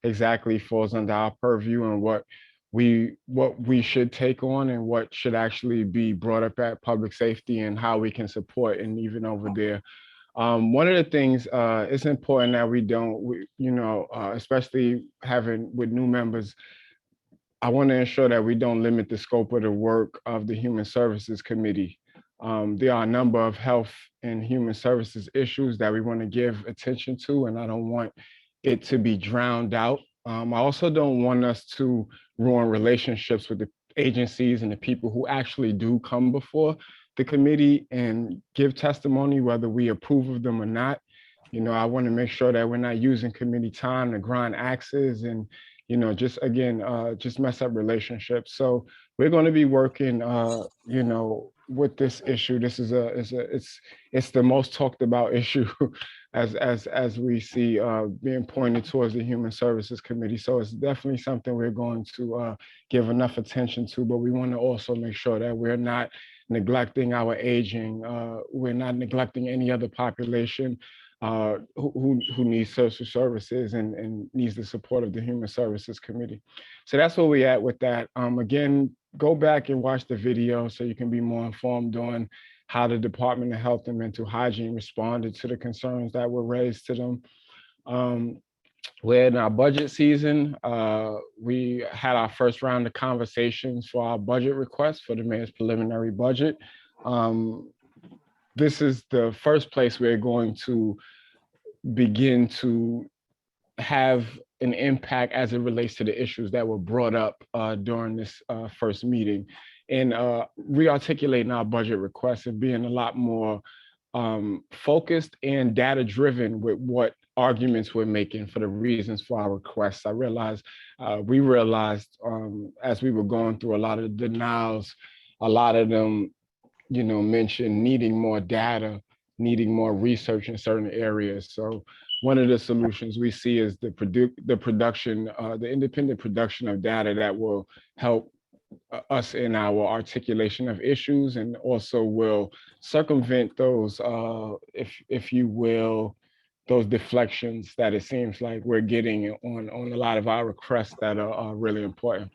exactly falls under our purview and what we should take on and what should actually be brought up at public safety and how we can support and even over there. One of the things it's important that we don't, especially having with new members, I want to ensure that we don't limit the scope of the work of the Human Services Committee. There are a number of health and human services issues that we want to give attention to, and I don't want it to be drowned out. I also don't want us to ruin relationships with the agencies and the people who actually do come before the committee and give testimony, whether we approve of them or not. I want to make sure that we're not using committee time to grind axes and, just mess up relationships. So we're going to be working, with this issue. This is it's the most talked about issue as we see being pointed towards the Human Services Committee. So it's definitely something we're going to give enough attention to, but we want to also make sure that we're not neglecting our aging. We're not neglecting any other population who needs social services and needs the support of the Human Services Committee. So that's where we're at with that. Again, go back and watch the video so you can be more informed on how the Department of Health and Mental Hygiene responded to the concerns that were raised to them. We're in our budget season. We had our first round of conversations for our budget request for the mayor's preliminary budget. This is the first place we're going to begin to have an impact as it relates to the issues that were brought up during this first meeting, and re-articulating our budget requests and being a lot more focused and data-driven with what arguments we're making for the reasons for our requests. We realized as we were going through a lot of denials, a lot of them mentioned needing more data, needing more research in certain areas. So one of the solutions we see is the independent production of data that will help us in our articulation of issues and also will circumvent those, if you will, those deflections that it seems like we're getting on a lot of our requests that are really important.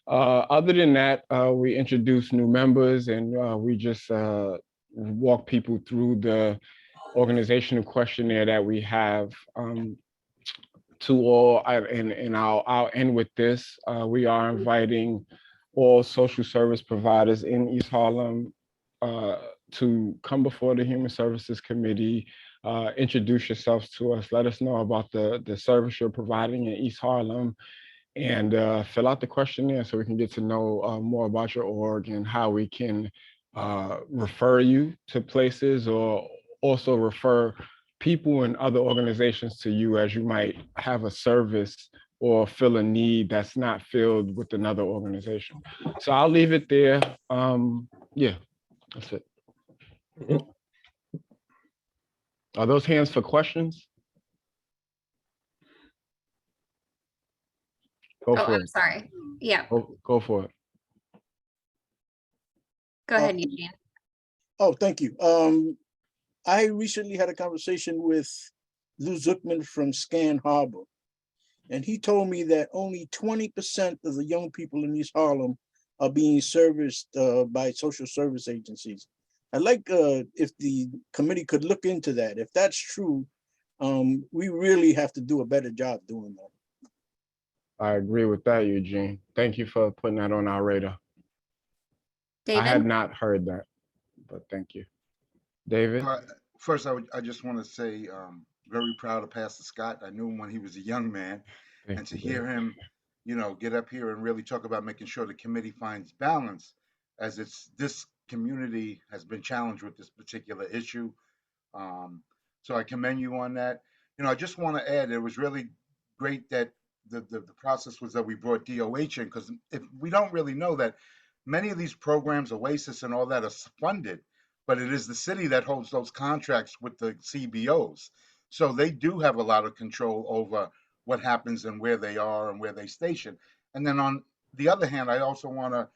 Other than that, we introduced new members and we just walk people through the organizational questionnaire that we have to all, and I'll end with this. We are inviting all social service providers in East Harlem to come before the Human Services Committee, introduce yourselves to us, let us know about the service you're providing in East Harlem, and fill out the questionnaire so we can get to know more about your org and how we can refer you to places or also refer people and other organizations to you as you might have a service or fill a need that's not filled with another organization. So I'll leave it there. Yeah, that's it. Are those hands for questions? Go Oh, for I'm it. sorry. Yeah, Go for it. go ahead, Eugene. Oh, thank you. I recently had a conversation with Lou Zuckman from Scan Harbor, and he told me that only 20% of the young people in East Harlem are being serviced by social service agencies. I'd like if the committee could look into that. If that's true, we really have to do a better job doing that. I agree with that, Eugene. Thank you for putting that on our radar. I had David? not heard that, but thank you. David? First, I just want to say, very proud of Pastor Scott. I knew him when he was a young man, and to hear him, get up here and really talk about making sure the committee finds balance, as this community has been challenged with this particular issue. So I commend you on that. I just want to add, it was really great that the process was that we brought DOH in, because if we don't really know that many of these programs, Oasis and all that, are funded, but it is the city that holds those contracts with the CBOs. So they do have a lot of control over what happens and where they are and where they station. And then on the other hand, I also want to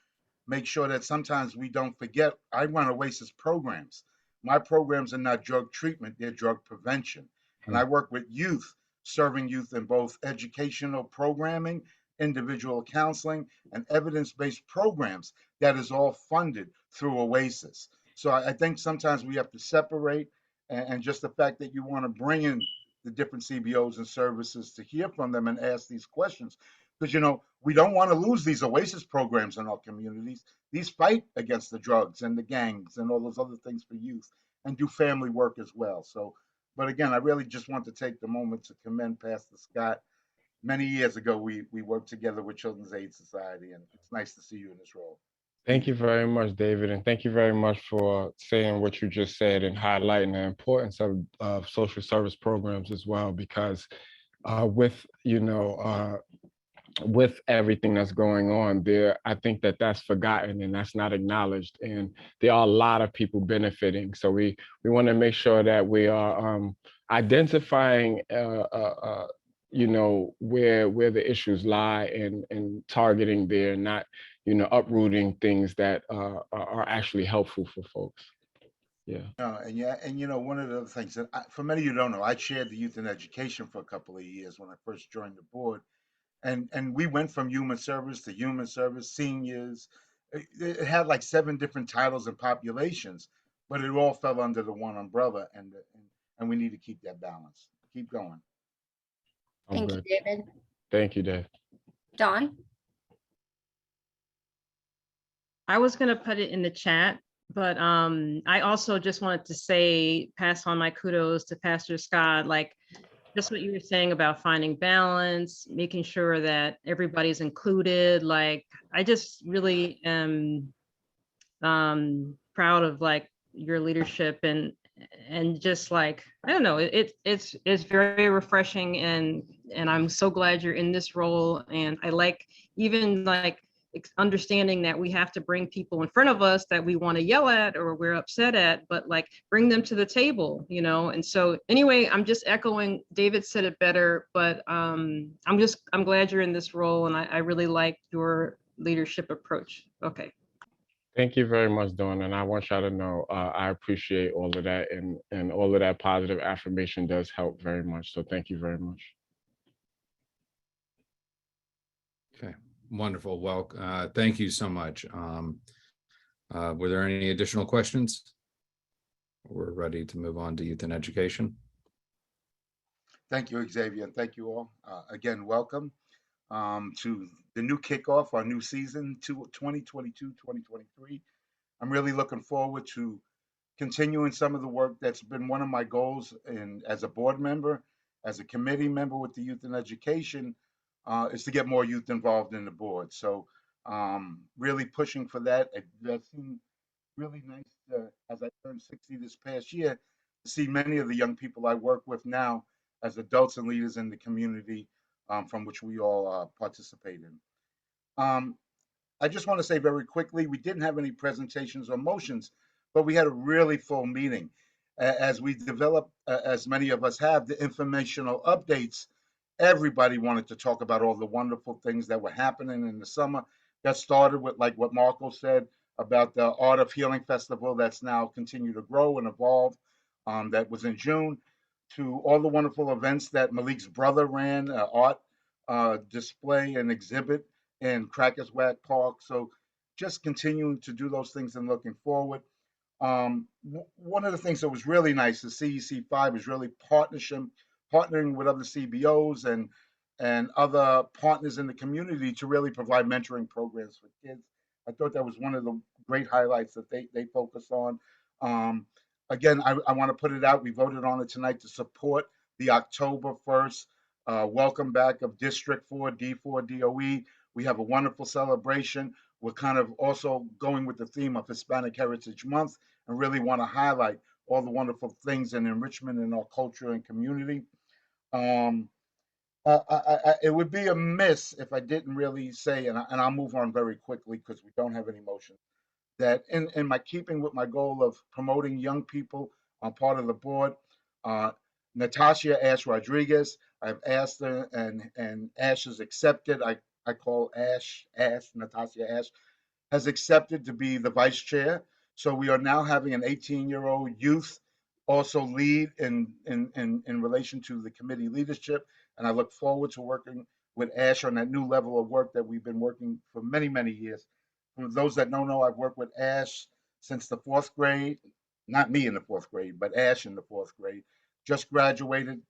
make sure that sometimes we don't forget, I run Oasis programs. My programs are not drug treatment, they're drug prevention. And I work with youth, serving youth in both educational programming, individual counseling, and evidence-based programs that is all funded through Oasis. So I think sometimes we have to separate, and just the fact that you want to bring in the different CBOs and services to hear from them and ask these questions. Because, we don't want to lose these Oasis programs in our communities. These fight against the drugs and the gangs and all those other things for youth, and do family work as well. So, but again, I really just want to take the moment to commend Pastor Scott. Many years ago, we worked together with Children's Aid Society, and it's nice to see you in this role. Thank you very much, David, and thank you very much for saying what you just said and highlighting the importance of social service programs as well, because with everything that's going on there, I think that's forgotten and that's not acknowledged, and there are a lot of people benefiting. So we want to make sure that we are identifying where the issues lie and targeting there, not uprooting things that are actually helpful for folks. Yeah. And one of the other things that for many of you don't know, I chaired the youth and education for a couple of years when I first joined the board. And we went from human service to human service, seniors. It had like 7 different titles and populations, but it all fell under the one umbrella, and we need to keep that balance. Keep going. Thank you, David. Thank you, Dave. Dawn? I was gonna put it in the chat, but I also just wanted to pass on my kudos to Pastor Scott, like just what you were saying about finding balance, making sure that everybody's included. Like, I just really am proud of like your leadership and just like, I don't know, it's very refreshing, and I'm so glad you're in this role. And I like even like understanding that we have to bring people in front of us that we want to yell at or we're upset at, but like bring them to the table, and so anyway, I'm just echoing, David said it better, but I'm glad you're in this role, and I really like your leadership approach. Okay. Thank you very much, Dawn. And I want y'all to know I appreciate all of that, and all of that positive affirmation does help very much. So thank you very much. Okay, wonderful. Well, thank you so much. Were there any additional questions? We're ready to move on to youth and education. Thank you, Xavier, and thank you all. Again, welcome to the new kickoff, our new season, 2022-2023. I'm really looking forward to continuing some of the work that's been one of my goals as a board member, as a committee member with the youth and education, is to get more youth involved in the board. So really pushing for that. That seemed really nice as I turned 60 this past year, to see many of the young people I work with now as adults and leaders in the community, from which we all participate in. I just want to say very quickly, we didn't have any presentations or motions, but we had a really full meeting as we developed, as many of us have, the informational updates everybody wanted to talk about all the wonderful things that were happening in the summer. That started with, like what Marco said about the Art of Healing Festival that's now continued to grow and evolve. That was in June, to all the wonderful events that Malik's brother ran, art display and exhibit in Crackers Whack Park. So just continuing to do those things and looking forward. One of the things that was really nice is CEC5 is really partnering with other CBOs and other partners in the community to really provide mentoring programs for kids. I thought that was one of the great highlights that they focus on. Again, I want to put it out. We voted on it tonight to support the October 1st welcome back of District 4, D4, DOE. We have a wonderful celebration. We're kind of also going with the theme of Hispanic Heritage Month and really want to highlight all the wonderful things and enrichment in our culture and community. It would be a miss if I didn't really say, and I'll move on very quickly because we don't have any motion, that in my keeping with my goal of promoting young people on part of the board, Natasha Ash Rodriguez, I've asked her and Ash has accepted. I call Ash, Natasha Ash, has accepted to be the vice chair. So we are now having an 18-year-old youth also lead in relation to the committee leadership. And I look forward to working with Ash on that new level of work that we've been working for many, many years. For those that don't know, I've worked with Ash since the 4th grade, not me in the 4th grade, but Ash in the 4th grade. Just graduated,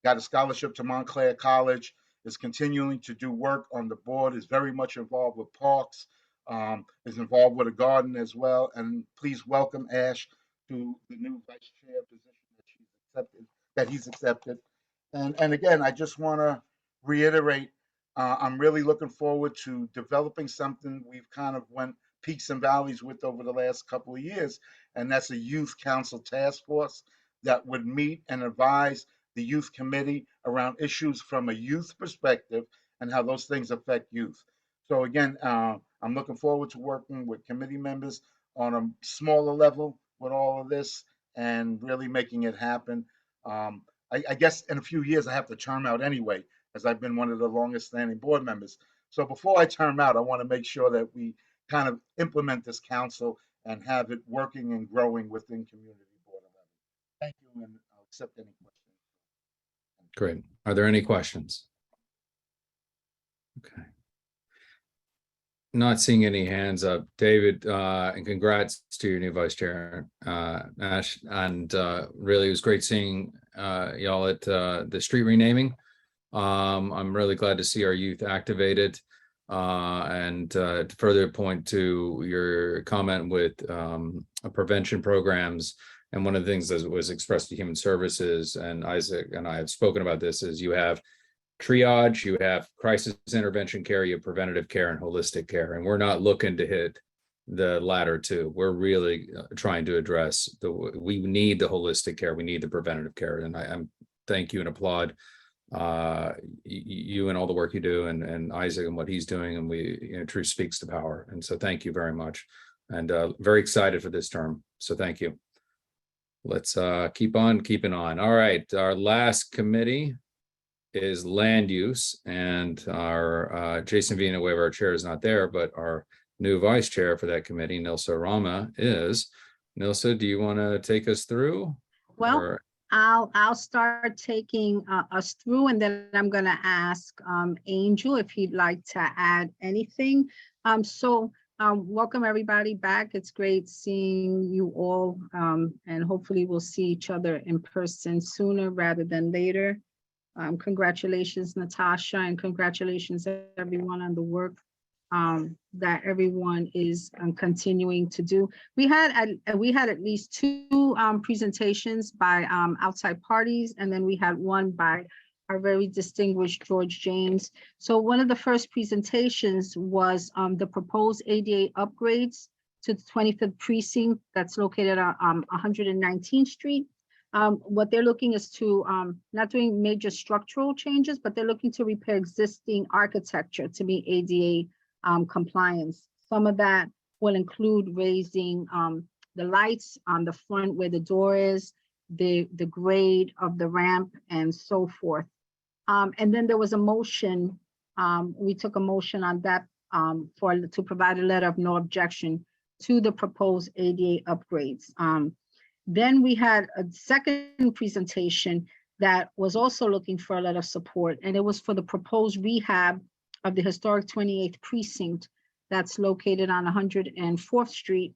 got a scholarship to Montclair College, is continuing to do work on the board, is very much involved with parks, is involved with a garden as well. And please welcome Ash to the new vice chair position that he's accepted. And again, I just want to reiterate, I'm really looking forward to developing something we've kind of went peaks and valleys with over the last couple of years, and that's a youth council task force that would meet and advise the youth committee around issues from a youth perspective and how those things affect youth. So again, I'm looking forward to working with committee members on a smaller level with all of this and really making it happen. I guess in a few years I have to term out anyway, as I've been one of the longest standing board members. So before I term out, I want to make sure that we kind of implement this council and have it working and growing within community board level. Thank you, and I'll accept any questions. Great. Are there any questions? Okay. Not seeing any hands up. David, and congrats to your new vice chair, Ash. And really, it was great seeing y'all at the street renaming. I'm really glad to see our youth activated. And to further point to your comment with prevention programs, and one of the things that was expressed to Human Services, and Isaac and I have spoken about this, is you have triage, you have crisis intervention care, you have preventative care and holistic care. And we're not looking to hit the latter two. We're really trying to address we need the holistic care, we need the preventative care. And I thank you and applaud you and all the work you do, and Isaac and what he's doing, and truth speaks to power. And so thank you very much, and very excited for this term. So thank you. Let's keep on keeping on. All right, our last committee is land use, and our Jason Villanueva, our chair, is not there, but our new vice chair for that committee, Nilsa Rama, is. Nilsa, do you want to take us through? Well, or... I'll start taking us through, and then I'm going to ask Angel if he'd like to add anything. Welcome everybody back. It's great seeing you all, and hopefully we'll see each other in person sooner rather than later. Congratulations, Natasha, and congratulations everyone on the work that everyone is continuing to do. We had at least 2 presentations by outside parties, and then we had one by our very distinguished George James. So one of the first presentations was the proposed ADA upgrades to the 25th precinct that's located on 119th Street. What they're looking is to not doing major structural changes, but they're looking to repair existing architecture to meet ADA compliance. Some of that will include raising the lights on the front where the door is, the grade of the ramp, and so forth. And then there was a motion, we took a motion on that to provide a letter of no objection to the proposed ADA upgrades. Then we had a second presentation that was also looking for a letter of support, and it was for the proposed rehab of the historic 28th precinct that's located on 104th Street.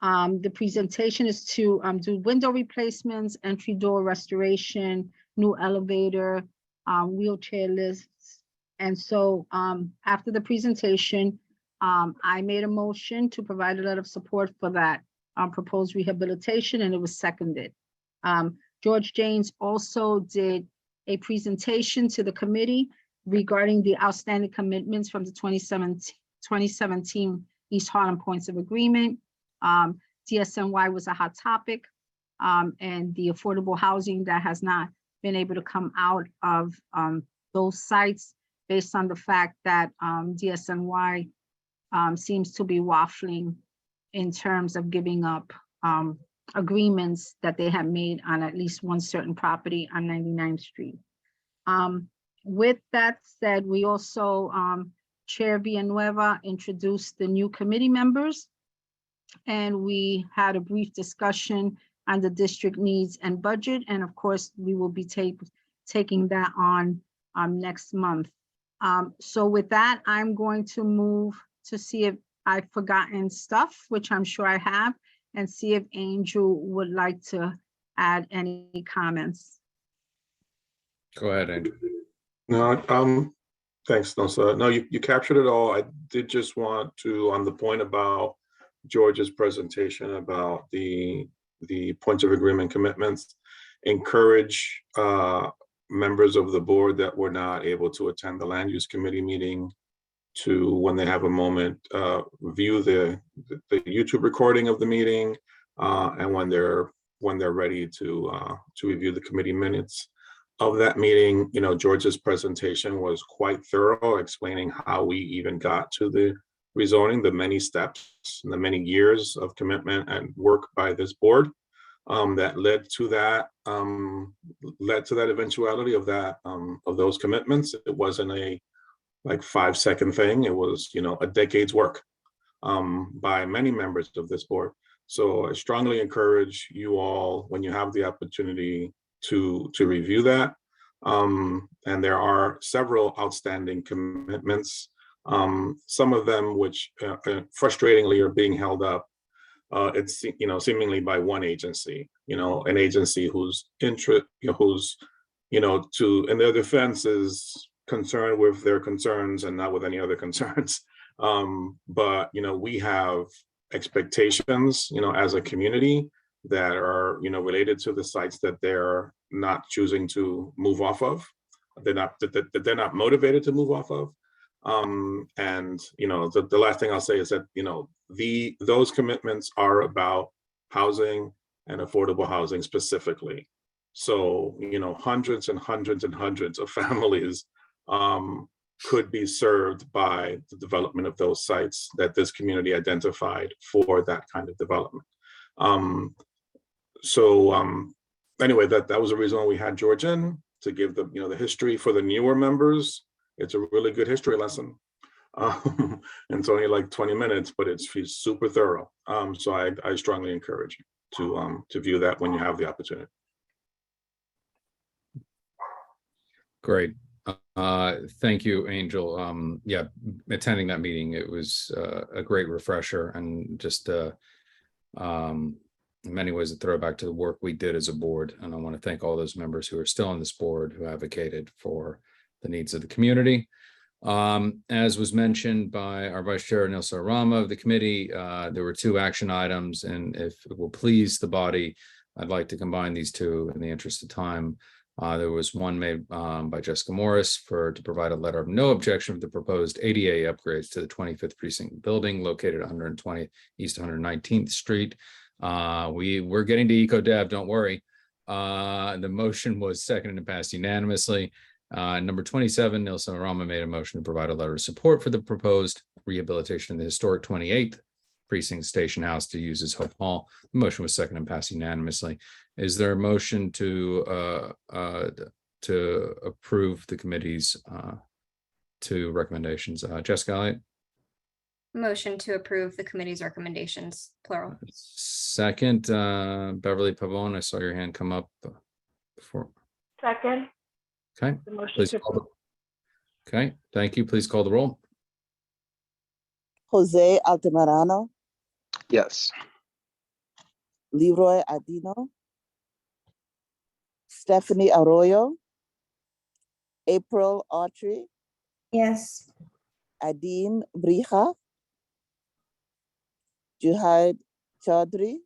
The presentation is to do window replacements, entry door restoration, new elevator, wheelchair lifts. And so after the presentation, I made a motion to provide a letter of support for that proposed rehabilitation, and it was seconded. George Janes also did a presentation to the committee regarding the outstanding commitments from the 2017 East Harlem Points of Agreement. DSNY was a hot topic, and the affordable housing that has not been able to come out of those sites based on the fact that DSNY seems to be waffling in terms of giving up agreements that they have made on at least one certain property on 99th Street. With that said, we also, Chair Villanueva introduced the new committee members, and we had a brief discussion on the district needs and budget. And of course, we will be taking that on next month. So with that, I'm going to move to see if I've forgotten stuff, which I'm sure I have, and see if Angel would like to add any comments. Go ahead, Andrew. No, thanks, Nosa. No, you captured it all. I did just want to, on the point about George's presentation about the points of agreement commitments, encourage members of the board that were not able to attend the land use committee meeting to, when they have a moment, view the YouTube recording of the meeting, and when they're ready to review the committee minutes of that meeting. You know, George's presentation was quite thorough, explaining how we even got to the rezoning, the many steps, and the many years of commitment and work by this board that led to that eventuality of those commitments. It wasn't a 5-second thing. It was, you know, a decade's work by many members of this board. So I strongly encourage you all, when you have the opportunity, to review that. And there are several outstanding commitments. Some of them which frustratingly are being held up. It's, you know, seemingly by one agency, you know, an agency whose interest, who's, you know, in their defense, is concerned with their concerns and not with any other concerns. But, you know, we have expectations, you know, as a community that are, you know, related to the sites that they're not choosing to move off of. They're not motivated to move off of. And, you know, the last thing I'll say is that, you know, those commitments are about housing and affordable housing specifically. So, you know, hundreds and hundreds and hundreds of families could be served by the development of those sites that this community identified for that kind of development. Anyway, that was the reason why we had George in, to give the, you know, the history for the newer members. It's a really good history lesson. And it's only like 20 minutes, but it's super thorough. So I strongly encourage you to view that when you have the opportunity. Great. Thank you, Angel. Yeah, attending that meeting, it was a great refresher, and just in many ways a throwback to the work we did as a board. And I want to thank all those members who are still on this board who advocated for the needs of the community. As was mentioned by our Vice Chair, Nilsa Rama of the committee, there were 2 action items, and if it will please the body, I'd like to combine these 2 in the interest of time. There was one made by Jessica Morris to provide a letter of no objection for the proposed ADA upgrades to the 25th Precinct building located at 120 East 119th Street. We're getting to EcoDev, don't worry. The motion was seconded and passed unanimously. Number 27, Nilsa Rama made a motion to provide a letter of support for the proposed rehabilitation of the historic 28th Precinct Station House to use as Hope Hall. The motion was seconded and passed unanimously. Is there a motion to to approve the committee's two recommendations. Jessica Elliott, Motion to approve the committee's recommendations, plural. second. Beverly Pavone, I saw your hand come up before. Second. Okay, The motion please to call the, okay, thank you. Please call the roll. Jose Altamirano, Yes. Leroy Adino, Stephanie Arroyo, April Autry, Yes. Adim Brija, Juhaid Chaudhry,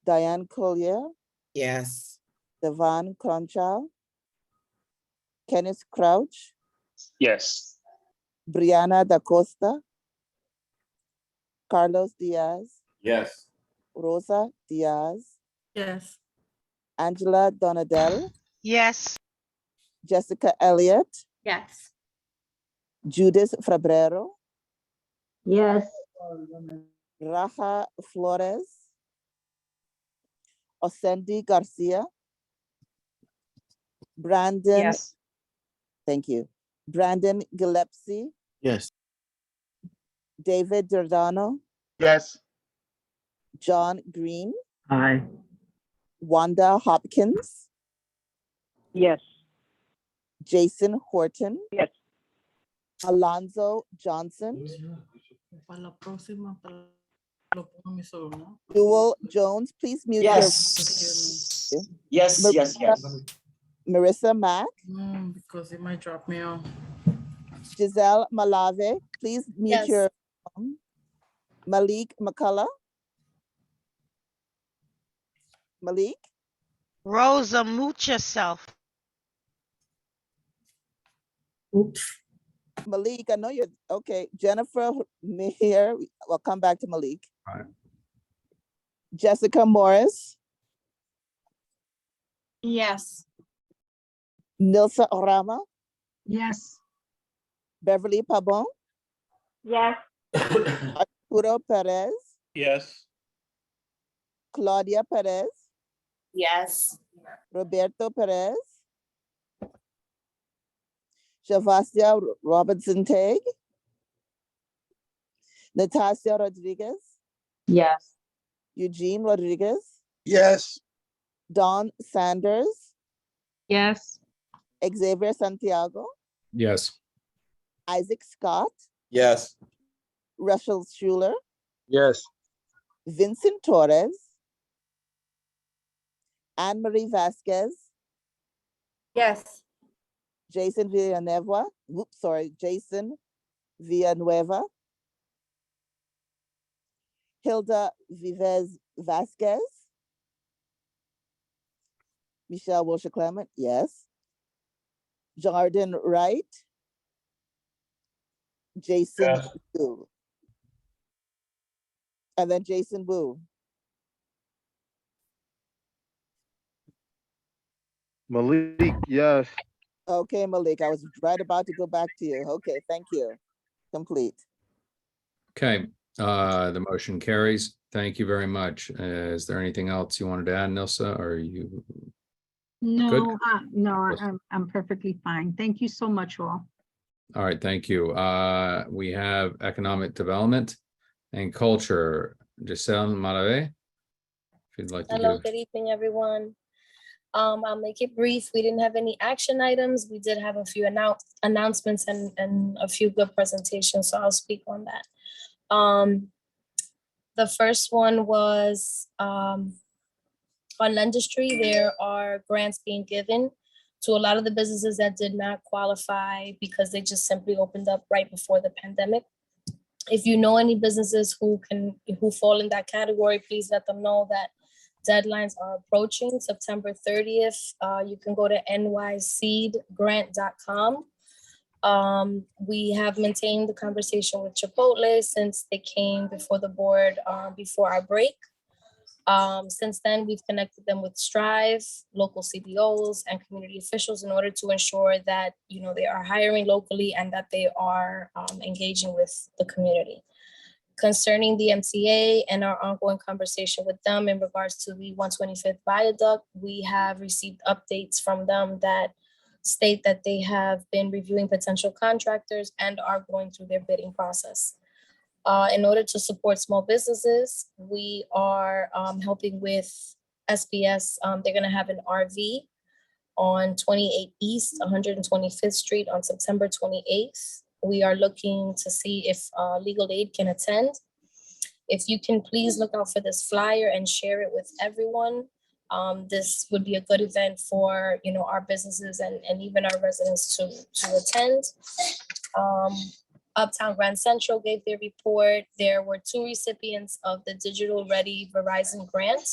Diane Collier, Yes. Devan Cronchow, Kenneth Crouch, Yes. Brianna Da Costa, Carlos Diaz, Yes. Rosa Diaz, Yes. Angela Donadell, Yes. Jessica Elliott, Yes. Judith Fabrero, Yes. Raja Flores, Osendi Garcia, Brandon, Yes. thank you, Brandon Gillespie, Yes. David Giordano, Yes. John Green, Aye. Wanda Hopkins, Yes. Jason Horton, Yes. Alonzo Johnson, Para la próxima, lo pongo en mi celular. Jewel Jones, please mute your. Yes. Yes, yes, yes. Marissa Mack, Because it might drop me off. Giselle Malave, please mute Yes. your. Malik McCullough. Malik, Rosa, mute yourself. Oops. Malik, I know you're, okay, Jennifer Meir, we'll come back to Malik. All right. Jessica Morris, Yes. Nilsa Orama, Yes. Beverly Pabon, Yes. Arturo Perez, Yes. Claudia Perez, Yes. Roberto Perez, Shavastia Robinson Teg, Natasha Rodriguez, Yes. Eugene Rodriguez, Yes. Don Sanders, Yes. Xavier Santiago, Yes. Isaac Scott, Yes. Russell Schuler, Yes. Vincent Torres, Anne Marie Vasquez, Yes. Jason Villanueva, Jason Villanueva, Hilda Vivez Vasquez, Michelle Wilshire Clement, yes. Jordan Wright, Jason Yes. Wu, and then Jason Wu. Malik, yes. Okay, Malik, I was right about to go back to you. Okay, thank you. Complete. Okay, the motion carries. Thank you very much. Is there anything else you wanted to add, Nilsa, or are you? No, no, I'm perfectly fine. Thank you so much, all. All right, thank you. We have economic development and culture. Giselle Malave, if you'd like to Hello, give. good evening, everyone. I'll make it brief. We didn't have any action items. We did have a few announcements and a few good presentations, so I'll speak on that. The first one was on industry. There are grants being given to a lot of the businesses that did not qualify because they just simply opened up right before the pandemic. If you know any businesses who fall in that category, please let them know that deadlines are approaching. September 30th. You can go to nyseedgrant.com. We have maintained the conversation with Chipotle since they came before the board before our break. Since then, we've connected them with Strive, local CBOs, and community officials in order to ensure that they are hiring locally and that they are engaging with the community. Concerning the MTA and our ongoing conversation with them in regards to the 125th Viaduct, we have received updates from them that state that they have been reviewing potential contractors and are going through their bidding process. In order to support small businesses, we are helping with SPS. They're going to have an RV on 28 East, 125th Street on September 28th. We are looking to see if legal aid can attend. If you can please look out for this flyer and share it with everyone. This would be a good event for, you know, our businesses and even our residents to attend. Uptown Grand Central gave their report. There were 2 recipients of the Digital Ready Verizon grant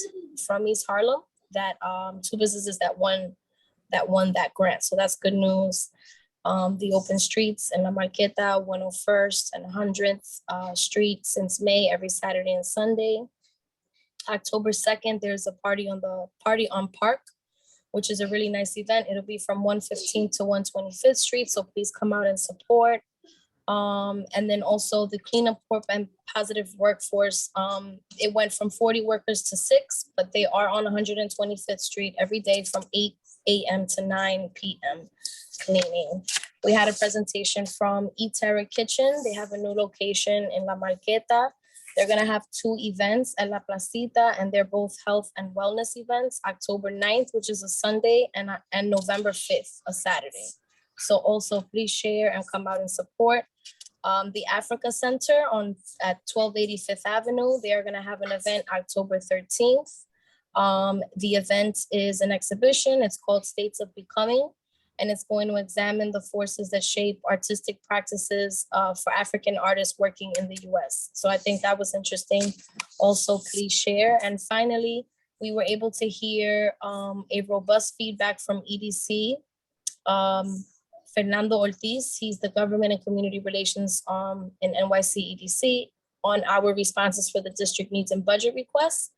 from East Harlem, that 2 businesses that won that grant. So that's good news. The open streets in La Marqueta, 101st and 100th Street since May, every Saturday and Sunday. October 2nd, there's a party on Park, which is a really nice event. It'll be from 115th to 125th Street. So please come out and support. And then also the Cleanup Corp and Positive Workforce, it went from 40 workers to 6, but they are on 125th Street every day from 8 a.m. to 9 p.m. cleaning. We had a presentation from Terra Kitchen. They have a new location in La Marqueta. They're gonna have 2 events at La Placita, and they're both health and wellness events, October 9th, which is a Sunday, and November 5th, a Saturday. So also please share and come out and support. The Africa Center at 1280 Fifth Avenue, they are gonna have an event October 13th. The event is an exhibition. It's called States of Becoming, and it's going to examine the forces that shape artistic practices for African artists working in the US. So I think that was interesting. Also, please share. And finally, we were able to hear a robust feedback from EDC. Fernando Ortiz, he's the Government and Community Relations in NYC EDC, on our responses for the district needs and budget requests.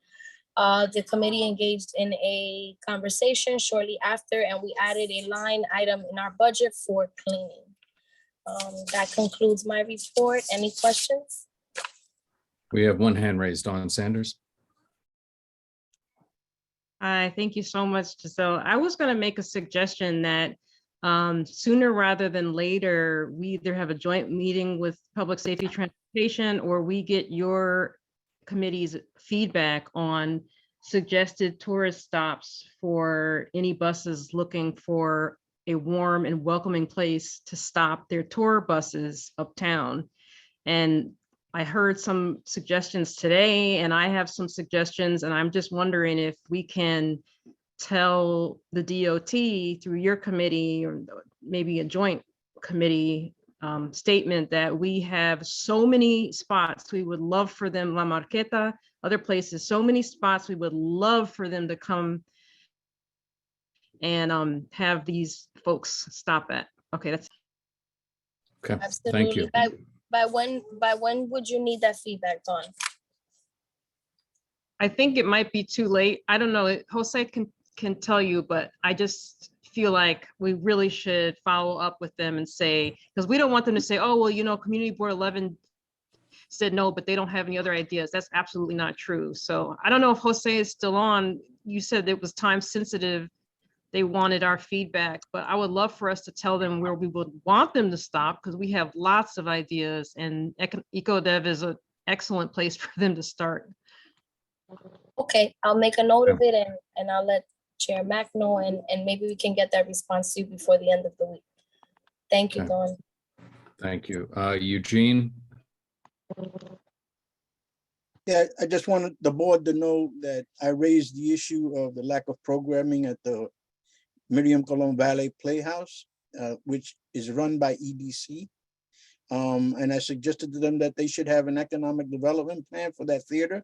The committee engaged in a conversation shortly after, and we added a line item in our budget for cleaning. That concludes my report. Any questions? We have one hand raised. Dawn Sanders. Hi, thank you so much, Giselle. I was going to make a suggestion that sooner rather than later, we either have a joint meeting with Public Safety Transportation, or we get your committee's feedback on suggested tourist stops for any buses looking for a warm and welcoming place to stop their tour buses uptown. And I heard some suggestions today, and I have some suggestions, and I'm just wondering if we can tell the DOT through your committee, or maybe a joint committee statement, that we have so many spots we would love for them, La Marqueta, other places, so many spots we would love for them to come and have these folks stop at. Okay, that's. Okay, Absolutely. thank you. By when would you need that feedback, Dawn? I think it might be too late. I don't know. Jose can tell you, but I just feel like we really should follow up with them and say, because we don't want them to say, oh, well, you know, Community Board 11 said no, but they don't have any other ideas. That's absolutely not true. So I don't know if Jose is still on. You said it was time sensitive. They wanted our feedback, but I would love for us to tell them where we would want them to stop, because we have lots of ideas, and EcoDev is an excellent place for them to start. Okay, I'll make a note of it, and I'll let Chair Mack know, and maybe we can get that response to you before the end of the week. Thank you, Okay. Dawn. Thank you. Eugene? Yeah, I just wanted the board to know that I raised the issue of the lack of programming at the Miriam Colon Valley Playhouse, which is run by EDC. And I suggested to them that they should have an economic development plan for that theater,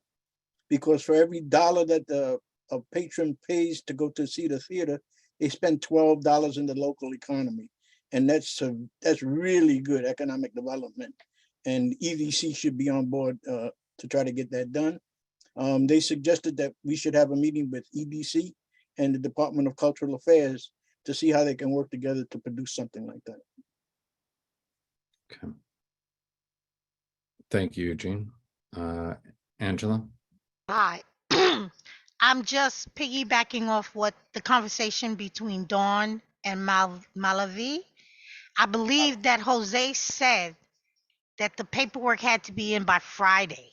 because for every dollar that a patron pays to go to see the theater, they spend $12 in the local economy. And that's really good economic development. And EDC should be on board to try to get that done. They suggested that we should have a meeting with EDC and the Department of Cultural Affairs to see how they can work together to produce something like that. Okay. Thank you, Eugene. Angela? Hi. I'm just piggybacking off what the conversation between Dawn and Malavi. I believe that Jose said that the paperwork had to be in by Friday.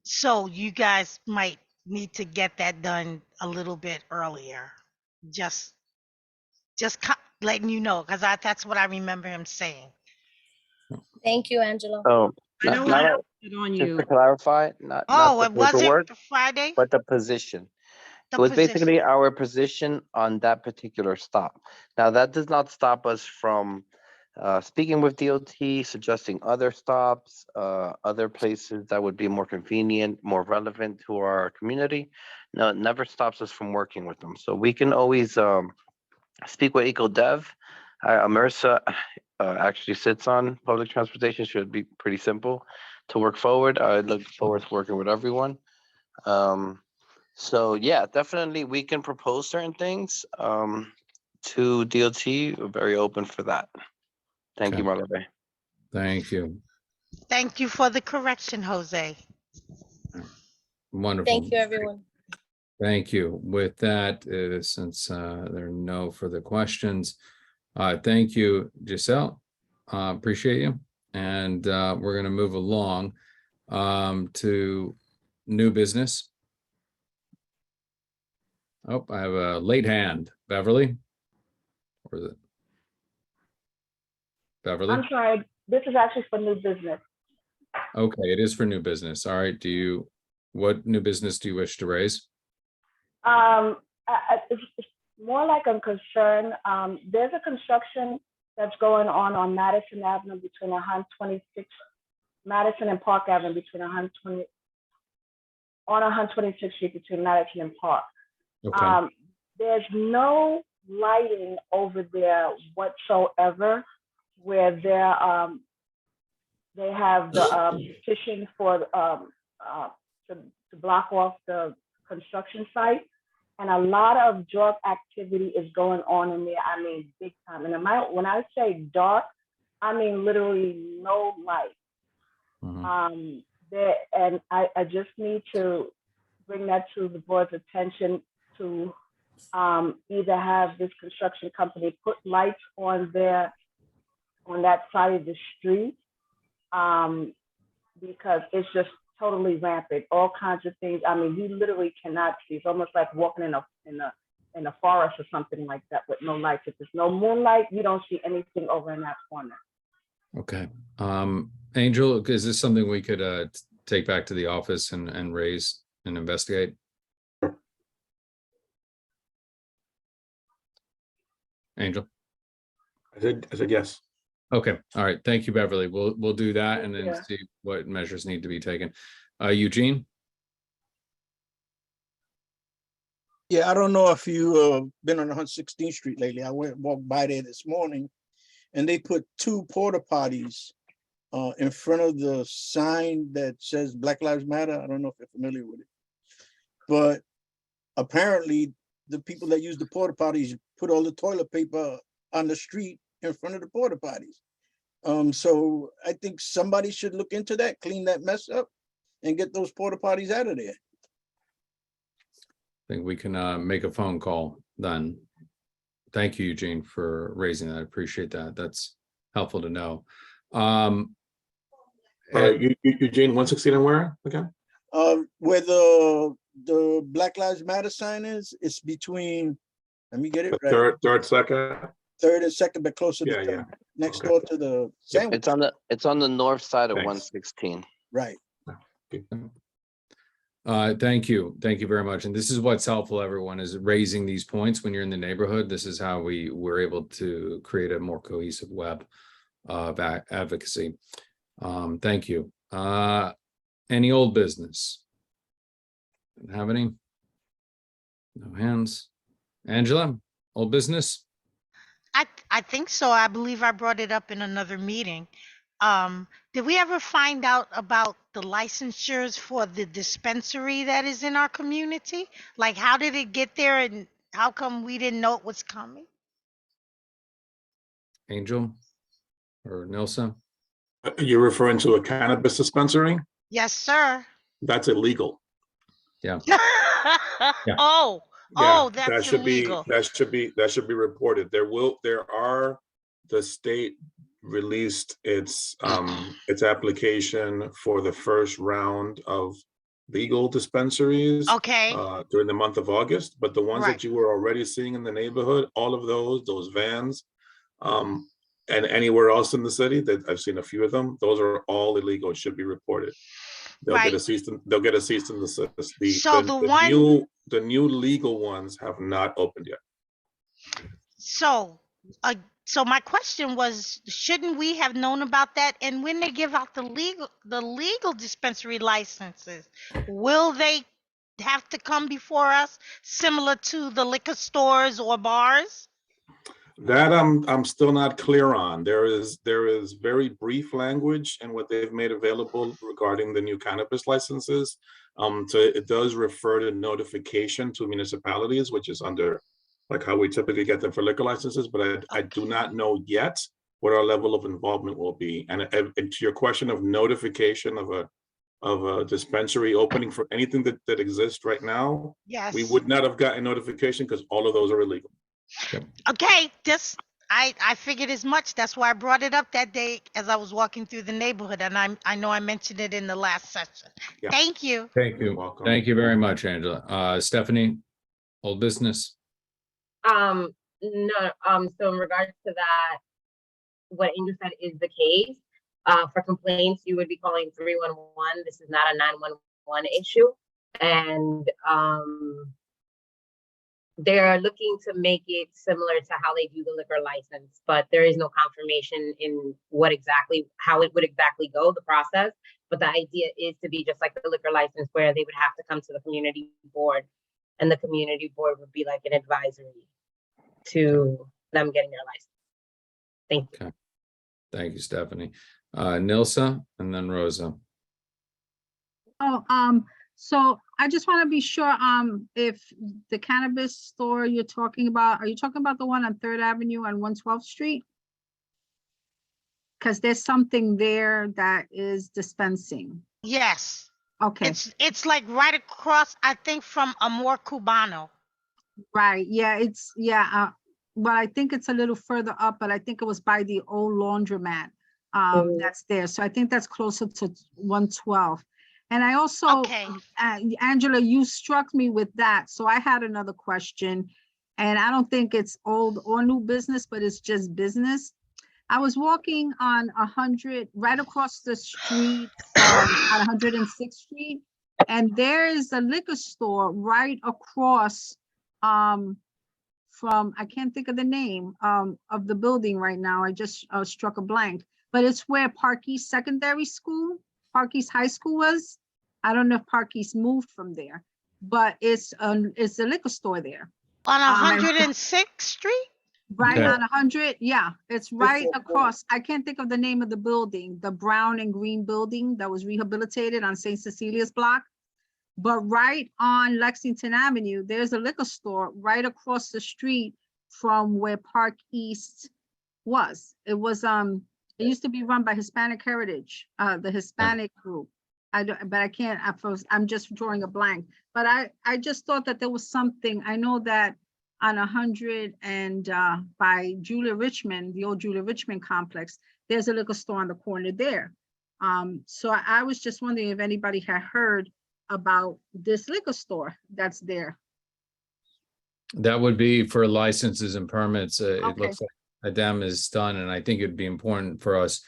So you guys might need to get that done a little bit earlier. Just letting you know, because that's what I remember him saying. Thank you, Angela. Oh, I don't want to put it on just you. to clarify, not Oh, the it wasn't paperwork, Friday? but the position. The It was position. basically our position on that particular stop. Now, that does not stop us from speaking with DOT, suggesting other stops, other places that would be more convenient, more relevant to our community. No, it never stops us from working with them. So we can always speak with EcoDev. Amersa actually sits on public transportation. Should be pretty simple to work forward. I look forward to working with everyone. So yeah, definitely we can propose certain things to DOT. We're very open for that. Thank you, Okay. Malave. Thank you. Thank you for the correction, Jose. Wonderful. Thank you, everyone. Thank you. With that, since there are no further questions, thank you, Giselle. Appreciate you. And we're going to move along to new business. Oh, I have a late hand. Beverly? Or is it? Beverly? I'm sorry, this is actually for new business. Okay, it is for new business. All right. What new business do you wish to raise? It's more like a concern. There's a construction that's going on Madison Avenue between 126, Madison and Park Avenue between 120, on 126th Street between Madison and Park. Okay. There's no lighting over there whatsoever, where they have the petition for to block off the construction site, and a lot of drug activity is going on in there. I mean, big time. And when I say dark, I mean literally no light. And I just need to bring that to the board's attention to either have this construction company put lights on that side of the street, because it's just totally rampant. All kinds of things. I mean, you literally cannot see. It's almost like walking in a forest or something like that with no lights. If there's no moonlight, you don't see anything over in that corner. Okay. Angel, is this something we could take back to the office and raise and investigate? Angel? I said yes. Okay. All right. Thank you, Beverly. We'll do that and then Yeah. see what measures need to be taken. Eugene? Yeah, I don't know if you been on 116th Street lately. I walked by there this morning, and they put 2 porta potties in front of the sign that says Black Lives Matter. I don't know if you're familiar with it, but apparently the people that use the porta potties put all the toilet paper on the street in front of the porta potties. So I think somebody should look into that, clean that mess up, and get those porta potties out of there. I think we can make a phone call then. Thank you, Eugene, for raising that. I appreciate that. That's helpful to know. Eugene, 116 and where again? Where the Black Lives Matter sign is, it's between, let me get it right. Third, second. Third and second, but closer to Yeah, third, yeah. next Okay. door to the sandwich. It's on the north side of Thanks. 116. Right. Thank you. Thank you very much. And this is what's helpful, everyone, is raising these points when you're in the neighborhood. This is how we're able to create a more cohesive web of advocacy. Thank you. Any old business? Don't have any? No hands. Angela, old business? I think so. I believe I brought it up in another meeting. Did we ever find out about the licensures for the dispensary that is in our community? Like, how did it get there and how come we didn't know it was coming? Angel or Nilsa? You're referring to a cannabis dispensary? Yes, sir. That's illegal. Yeah. Oh, Yeah, that's that should illegal. that should be reported. The state released its application for the first round of legal dispensaries Okay. during the month of August, but the ones Right. that you were already seeing in the neighborhood, all of those vans, and anywhere else in the city that I've seen a few of them, those are all illegal. It should be reported. They'll get a cease and desist. So The new legal ones have not opened yet. So, so my question was, shouldn't we have known about that? And when they give out the legal dispensary licenses, will they have to come before us, similar to the liquor stores or bars? That I'm still not clear on. There is very brief language in what they've made available regarding the new cannabis licenses. So it does refer to notification to municipalities, which is under like how we typically get them for liquor licenses, but I do not know yet what our level of involvement will be. And to your question of notification of a dispensary opening for anything that exists right now, Yes. we would not have gotten notification because all of those are illegal. Okay, I figured as much. That's why I brought it up that day as I was walking through the neighborhood, and I know I mentioned it in the last session. Yeah. Thank you. Thank you. Welcome. Thank you very much, Angela. Stephanie, old business. No, so in regards to that, what Angel said is the case. For complaints, you would be calling 311. This is not a 911 issue. And they're looking to make it similar to how they do the liquor license, but there is no confirmation in how it would exactly go, the process. But the idea is to be just like the liquor license, where they would have to come to the community board, and the community board would be like an advisory to them getting their license. Thank you. Okay. Thank you, Stephanie. Nilsa and then Rosa. So I just want to be sure, if the cannabis store you're talking about, are you talking about the one on 3rd Avenue and 112th Street? Because there's something there that is dispensing. Yes. Okay. It's like right across, I think, from Amor Cubano. Right, yeah, well, I think it's a little further up, but I think it was by the old laundromat that's there. So I think that's closer to 112. And I also, Angela, you struck me with that. So I had another question, and I don't think it's old or new business, but it's just business. I was walking on 100, right across the street on 106th Street, and there is a liquor store right across from, I can't think of the name of the building right now. I just struck a blank, but it's where Park East Secondary School, Park East High School was. I don't know if Park East moved from there, but it's a liquor store there. On 106th Street? Right Okay. on 100, yeah, it's right across. I can't think of the name of the building, the brown and green building that was rehabilitated on St. Cecilia's block. But right on Lexington Avenue, there's a liquor store right across the street from where Park East was. It was, it used to be run by Hispanic Heritage, the Hispanic group. But I can't, I'm just drawing a blank. But I just thought that there was something. I know that on 100 and by Julia Richmond, the old Julia Richmond complex, there's a liquor store on the corner there. So I was just wondering if anybody had heard about this liquor store that's there. That would be for licenses and permits. It Okay. looks like a demo is done, and I think it'd be important for us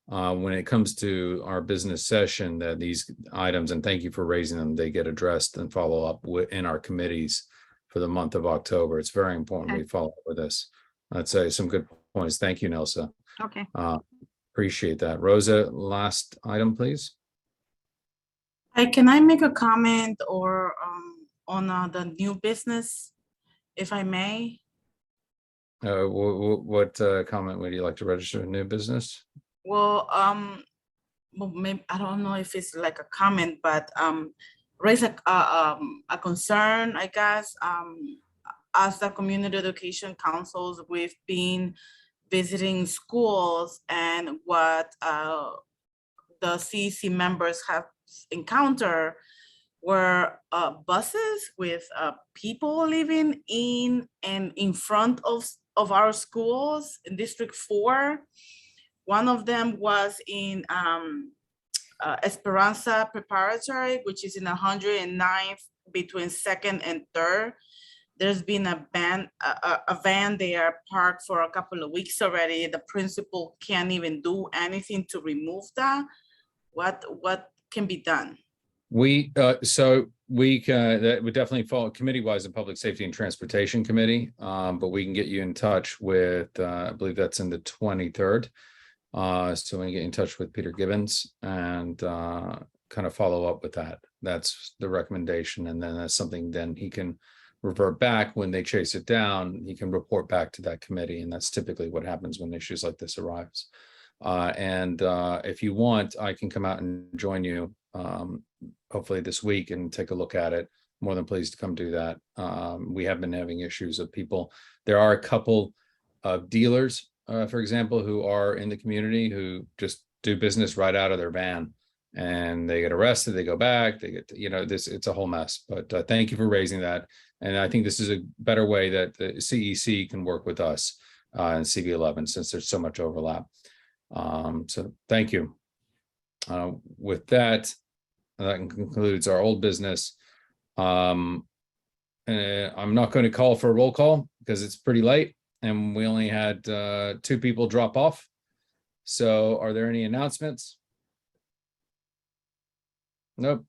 when it comes to our business session that these items, and thank you for raising them, they get addressed and follow up in our committees for the month of October. It's very important we follow up with this. I'd say some good points. Thank you, Nelsa. Okay. Appreciate that. Rosa, last item, please. Hi, can I make a comment or on the new business, if I may? What comment would you like to register in new business? Well, maybe I don't know if it's like a comment, but raise a concern, I guess. As the community education councils, we've been visiting schools, and what the CEC members have encountered were buses with people living in and in front of our schools in District 4. One of them was in Esperanza Preparatory, which is in 109th between 2nd and 3rd. There's been a van there parked for a couple of weeks already. The principal can't even do anything to remove that. What can be done? So we can, that would definitely fall committee-wise in Public Safety and Transportation Committee, but we can get you in touch with, I believe that's in the 23rd. So we can get in touch with Peter Gibbons and kind of follow up with that. That's the recommendation. And then that's something then he can revert back when they chase it down. He can report back to that committee. And that's typically what happens when issues like this arrives. If you want, I can come out and join you hopefully this week and take a look at it. More than pleased to come do that. We have been having issues of people. There are a couple of dealers, for example, who are in the community who just do business right out of their van, and they get arrested, they go back, they get, it's a whole mess. But thank you for raising that. And I think this is a better way that the CEC can work with us and CB11 since there's so much overlap. So thank you. With that, that concludes our old business. I'm not going to call for a roll call because it's pretty late and we only had 2 people drop off. So are there any announcements? Nope.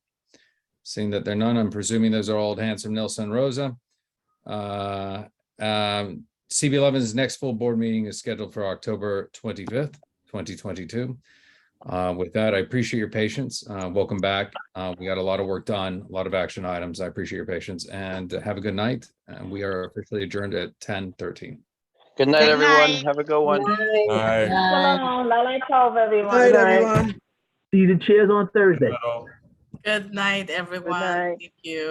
Seeing that there are none, I'm presuming those are old hands from Nelson Rosa. CB11's next full board meeting is scheduled for October 25th, 2022. With that, I appreciate your patience. Welcome back. We got a lot of work done, a lot of action items. I appreciate your patience and have a good night. And we are officially adjourned at 10:13. Good night, Good everyone. night. Have a good one. Bye. Shalom. Lalai tov, everyone. Good night, everyone. See the chairs on Thursday. Good night, everyone. night. Thank you.